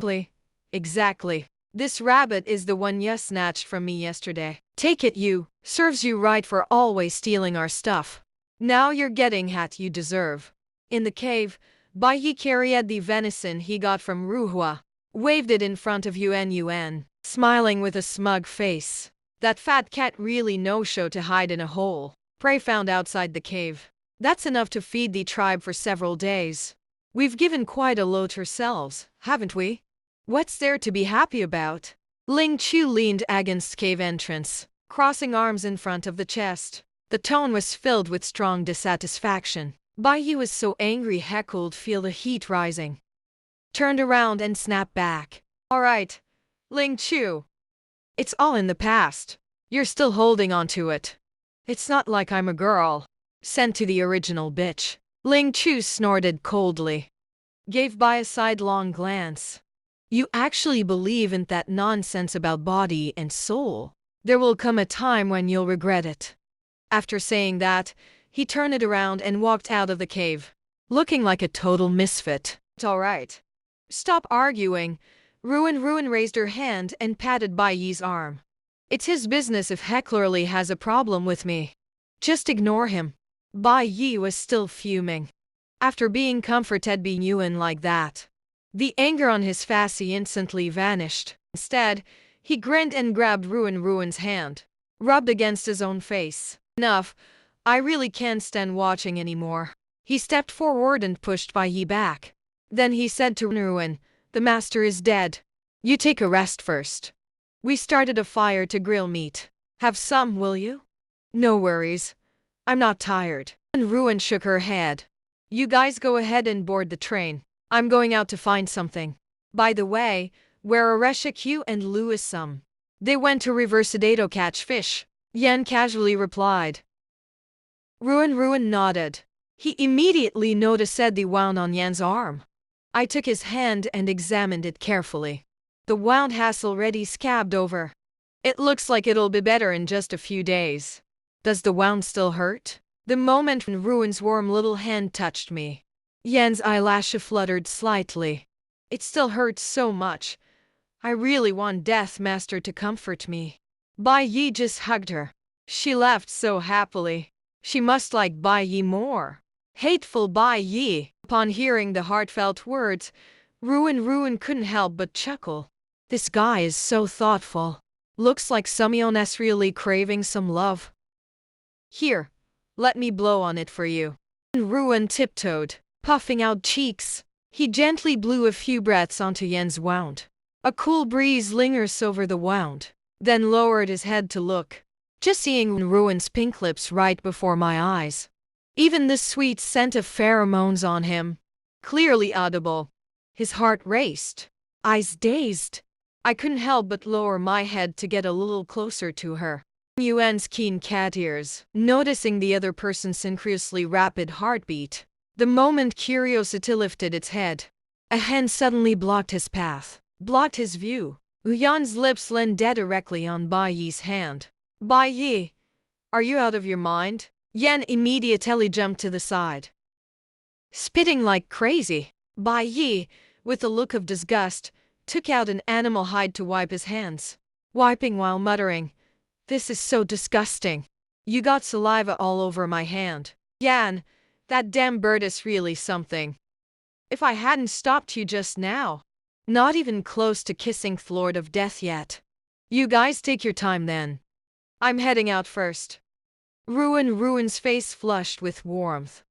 "Exactly. This rabbit is the one you snatched from me yesterday. Take it, you. Serves you right for always stealing our stuff. Now you're getting what you deserve." In the cave, Bai Yi carried the venison he got from Ruhua, waved it in front of Yuan, smiling with a smug face. That fat cat really no show to hide in a hole. Prey found outside the cave. That's enough to feed the tribe for several days. We've given quite a lot ourselves, haven't we? What's there to be happy about? Ling Chu leaned against cave entrance, crossing arms in front of the chest. The tone was filled with strong dissatisfaction. Bai Yi was so angry he could feel the heat rising. Turned around and snapped back. "All right, Ling Chu. It's all in the past. You're still holding on to it. It's not like I'm a girl. Sent to the original bitch." Ling Chu snorted coldly. Gave Bai a sidelong glance. "You actually believe in that nonsense about body and soul? There will come a time when you'll regret it." After saying that, he turned it around and walked out of the cave, looking like a total misfit. "All right. Stop arguing." Ruin raised her hand and patted Bai Yi's arm. "It's his business if he clearly has a problem with me. Just ignore him." Bai Yi was still fuming. After being comforted by Yuan like that, the anger on his face instantly vanished. Instead, He grinned and grabbed Ruin's hand, rubbed against his own face. Enough. I really can't stand watching anymore. He stepped forward and pushed Bai Yi back. Then he said to Ruin, the master is dead. You take a rest first. We started a fire to grill meat. Have some, will you? No worries. I'm not tired. And Ruin shook her head. You guys go ahead and board the train. I'm going out to find something. By the way, where are Reshiq and Louis Sum? They went to River Sedado to catch fish. Yan casually replied. Ruin nodded. He immediately noticed the wound on Yan's arm. I took his hand and examined it carefully. The wound has already scabbed over. It looks like it'll be better in just a few days. Does the wound still hurt? The moment when Ruin's warm little hand touched me, Yan's eyelash fluttered slightly. It still hurts so much. I really want Death Master to comfort me. Bai Yi just hugged her. She laughed so happily. She must like Bai Yi more. Hateful Bai Yi. Upon hearing the heartfelt words, Ruin couldn't help but chuckle. This guy is so thoughtful. Looks like Sumyone's really craving some love. Here, let me blow on it for you. Ruin tiptoed, puffing out cheeks. He gently blew a few breaths onto Yan's wound. A cool breeze lingers over the wound, then lowered his head to look. Just seeing Ruin's pink lips right before my eyes. Even the sweet scent of pheromones on him. Clearly audible. His heart raced. Eyes dazed. I couldn't help but lower my head to get a little closer to her. Yuan's keen cat ears, noticing the other person's synchronously rapid heartbeat. The moment curiosity lifted its head, a hand suddenly blocked his path, blocked his view. Yuan's lips landed directly on Bai Yi's hand. Bai Yi, are you out of your mind? Yan immediately jumped to the side. Spitting like crazy, Bai Yi, with a look of disgust, took out an animal hide to wipe his hands, wiping while muttering, "This is so disgusting. You got saliva all over my hand. Yan, that damn bird is really something. If I hadn't stopped you just now, not even close to kissing Lord of Death yet. You guys take your time then. I'm heading out first." Ruin's face flushed with warmth.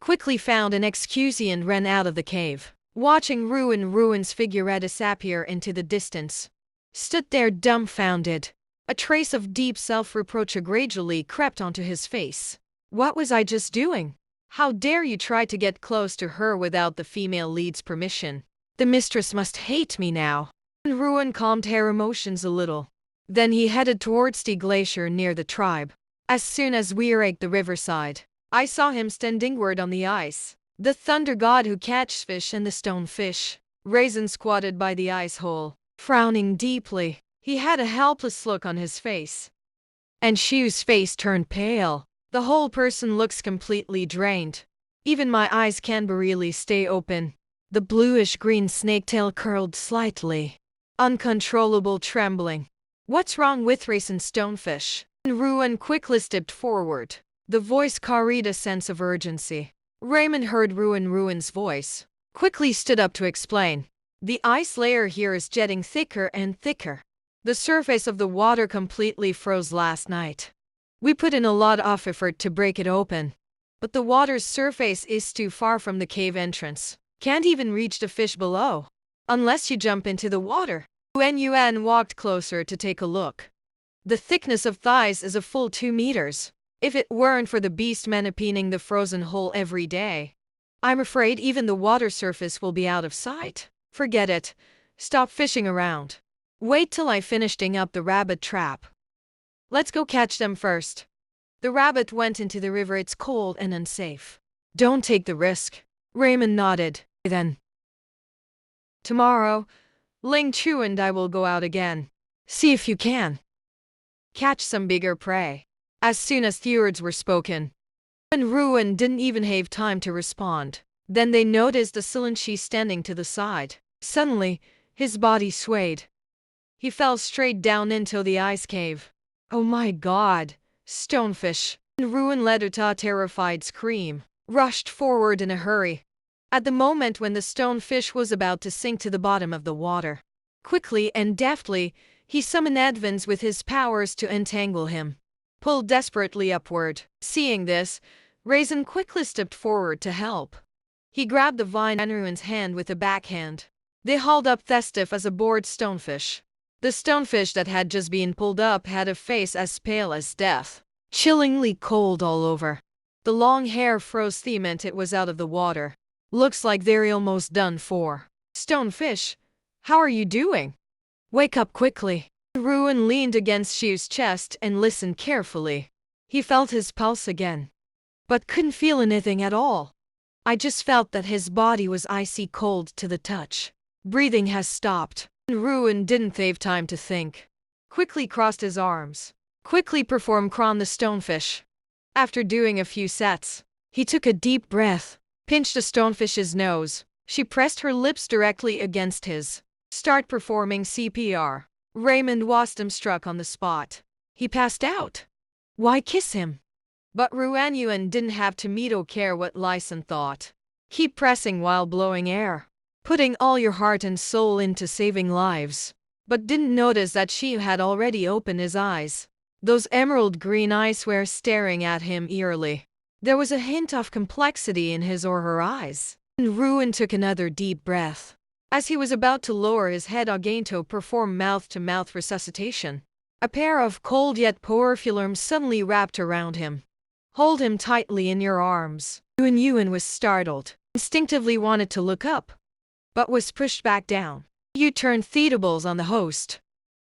Quickly found an excuse and ran out of the cave. Watching Ruin's figure disappear into the distance, stood there dumbfounded. A trace of deep self-reproach gradually crept onto his face. What was I just doing? How dare you try to get close to her without the female lead's permission? The mistress must hate me now. Ruin calmed her emotions a little. Then he headed towards the glacier near the tribe. As soon as we reached the riverside, I saw him standing on the ice. The thunder god who catches fish and the stone fish. Raisin squatted by the ice hole, frowning deeply. He had a helpless look on his face. And Shu's face turned pale. The whole person looks completely drained. Even my eyes can't really stay open. The bluish-green snaketail curled slightly. Uncontrollable trembling. What's wrong with Raisin Stonefish? Ruin quickly stepped forward. The voice carried a sense of urgency. Raymond heard Ruin's voice. Quickly stood up to explain. The ice layer here is getting thicker and thicker. The surface of the water completely froze last night. We put in a lot of effort to break it open. But the water's surface is too far from the cave entrance. Can't even reach the fish below. Unless you jump into the water. Yuan walked closer to take a look. The thickness of thighs is a full 2 meters. If it weren't for the beast manipulating the frozen hole every day, I'm afraid even the water surface will be out of sight. Forget it. Stop fishing around. Wait till I finish digging up the rabbit trap. Let's go catch them first. The rabbit went into the river. It's cold and unsafe. Don't take the risk. Raymond nodded. Then, tomorrow, Ling Chu and I will go out again. See if you can catch some bigger prey. As soon as the words were spoken, and Ruin didn't even have time to respond. Then they noticed the Silenchi standing to the side. Suddenly, his body swayed. He fell straight down into the ice cave. Oh my god! Stonefish! Ruin let out a terrified scream, rushed forward in a hurry. At the moment when the stonefish was about to sink to the bottom of the water, quickly and deftly, He summoned Advance with his powers to entangle him, pulled desperately upward. Seeing this, Raisin quickly stepped forward to help. He grabbed the vine in Ruin's hand with a backhand. They hauled up Thestiff as a bored stonefish. The stonefish that had just been pulled up had a face as pale as death, chillingly cold all over. The long hair froze the meant it was out of the water. Looks like they're almost done for. Stonefish, how are you doing? Wake up quickly. Ruin leaned against Shu's chest and listened carefully. He felt his pulse again, but couldn't feel anything at all. I just felt that his body was icy cold to the touch. Breathing has stopped. Ruin didn't have time to think. Quickly crossed his arms. Quickly performed Kron the stonefish. After doing a few sets, he took a deep breath, pinched the stonefish's nose. She pressed her lips directly against his. Start performing CPR. Raymond Wastam struck on the spot. He passed out. Why kiss him? But Ruan Yuan didn't have to meet or care what Lyson thought. Keep pressing while blowing air, putting all your heart and soul into saving lives. But didn't notice that she had already opened his eyes. Those emerald green eyes were staring at him eerily. There was a hint of complexity in his or her eyes. And Ruin took another deep breath. As he was about to lower his head again to perform mouth-to-mouth resuscitation, a pair of cold yet powerful arms suddenly wrapped around him. Hold him tightly in your arms. Yuan was startled, instinctively wanted to look up, but was pushed back down. You turned theatables on the host.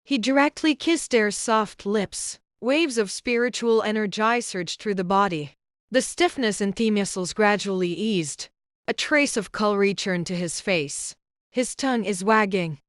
He directly kissed their soft lips. Waves of spiritual energy surged through the body. The stiffness in the muscles gradually eased. A trace of color returned to his face. His tongue is wagging,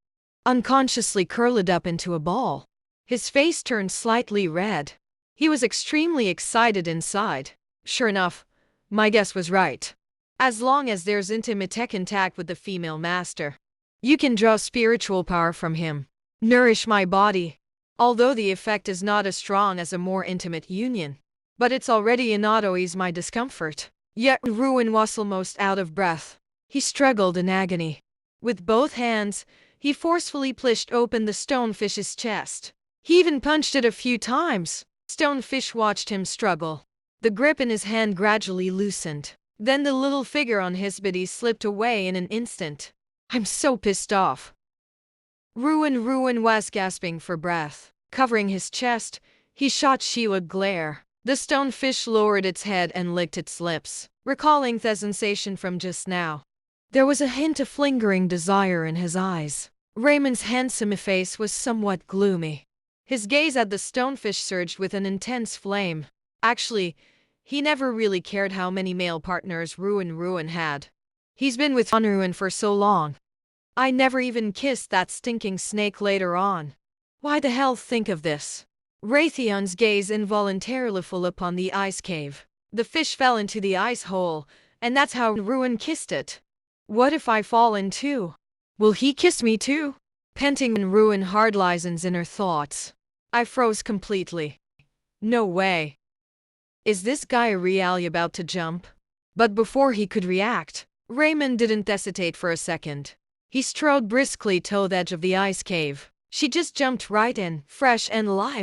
unconsciously curled up into a ball. His face turned slightly red. He was extremely excited inside. Sure enough, my guess was right. As long as there's intimate contact with the female master, you can draw spiritual power from him. Nourish my body. Although the effect is not as strong as a more intimate union, but it's already enough to ease my discomfort. Yet Ruin was almost out of breath. He struggled in agony. With both hands, he forcefully pushed open the stonefish's chest. He even punched it a few times. Stonefish watched him struggle. The grip in his hand gradually loosened. Then the little figure on his body slipped away in an instant. I'm so pissed off. Ruin was gasping for breath. Covering his chest, he shot Sheila a glare. The stonefish lowered its head and licked its lips, recalling the sensation from just now. There was a hint of lingering desire in his eyes. Raymond's handsome face was somewhat gloomy. His gaze at the stonefish surged with an intense flame. Actually, he never really cared how many male partners Ruin had. He's been with Ruin for so long. I never even kissed that stinking snake later on. Why the hell think of this? Raytheon's gaze involuntarily fell upon the ice cave. The fish fell into the ice hole, and that's how Ruin kissed it. What if I fall in too? Will he kiss me too? Panting in Ruin hard license in her thoughts. I froze completely. No way. Is this guy really about to jump? But before he could react, Raymond didn't hesitate for a second. He strode briskly to the edge of the ice cave. She just jumped right in, fresh and alive.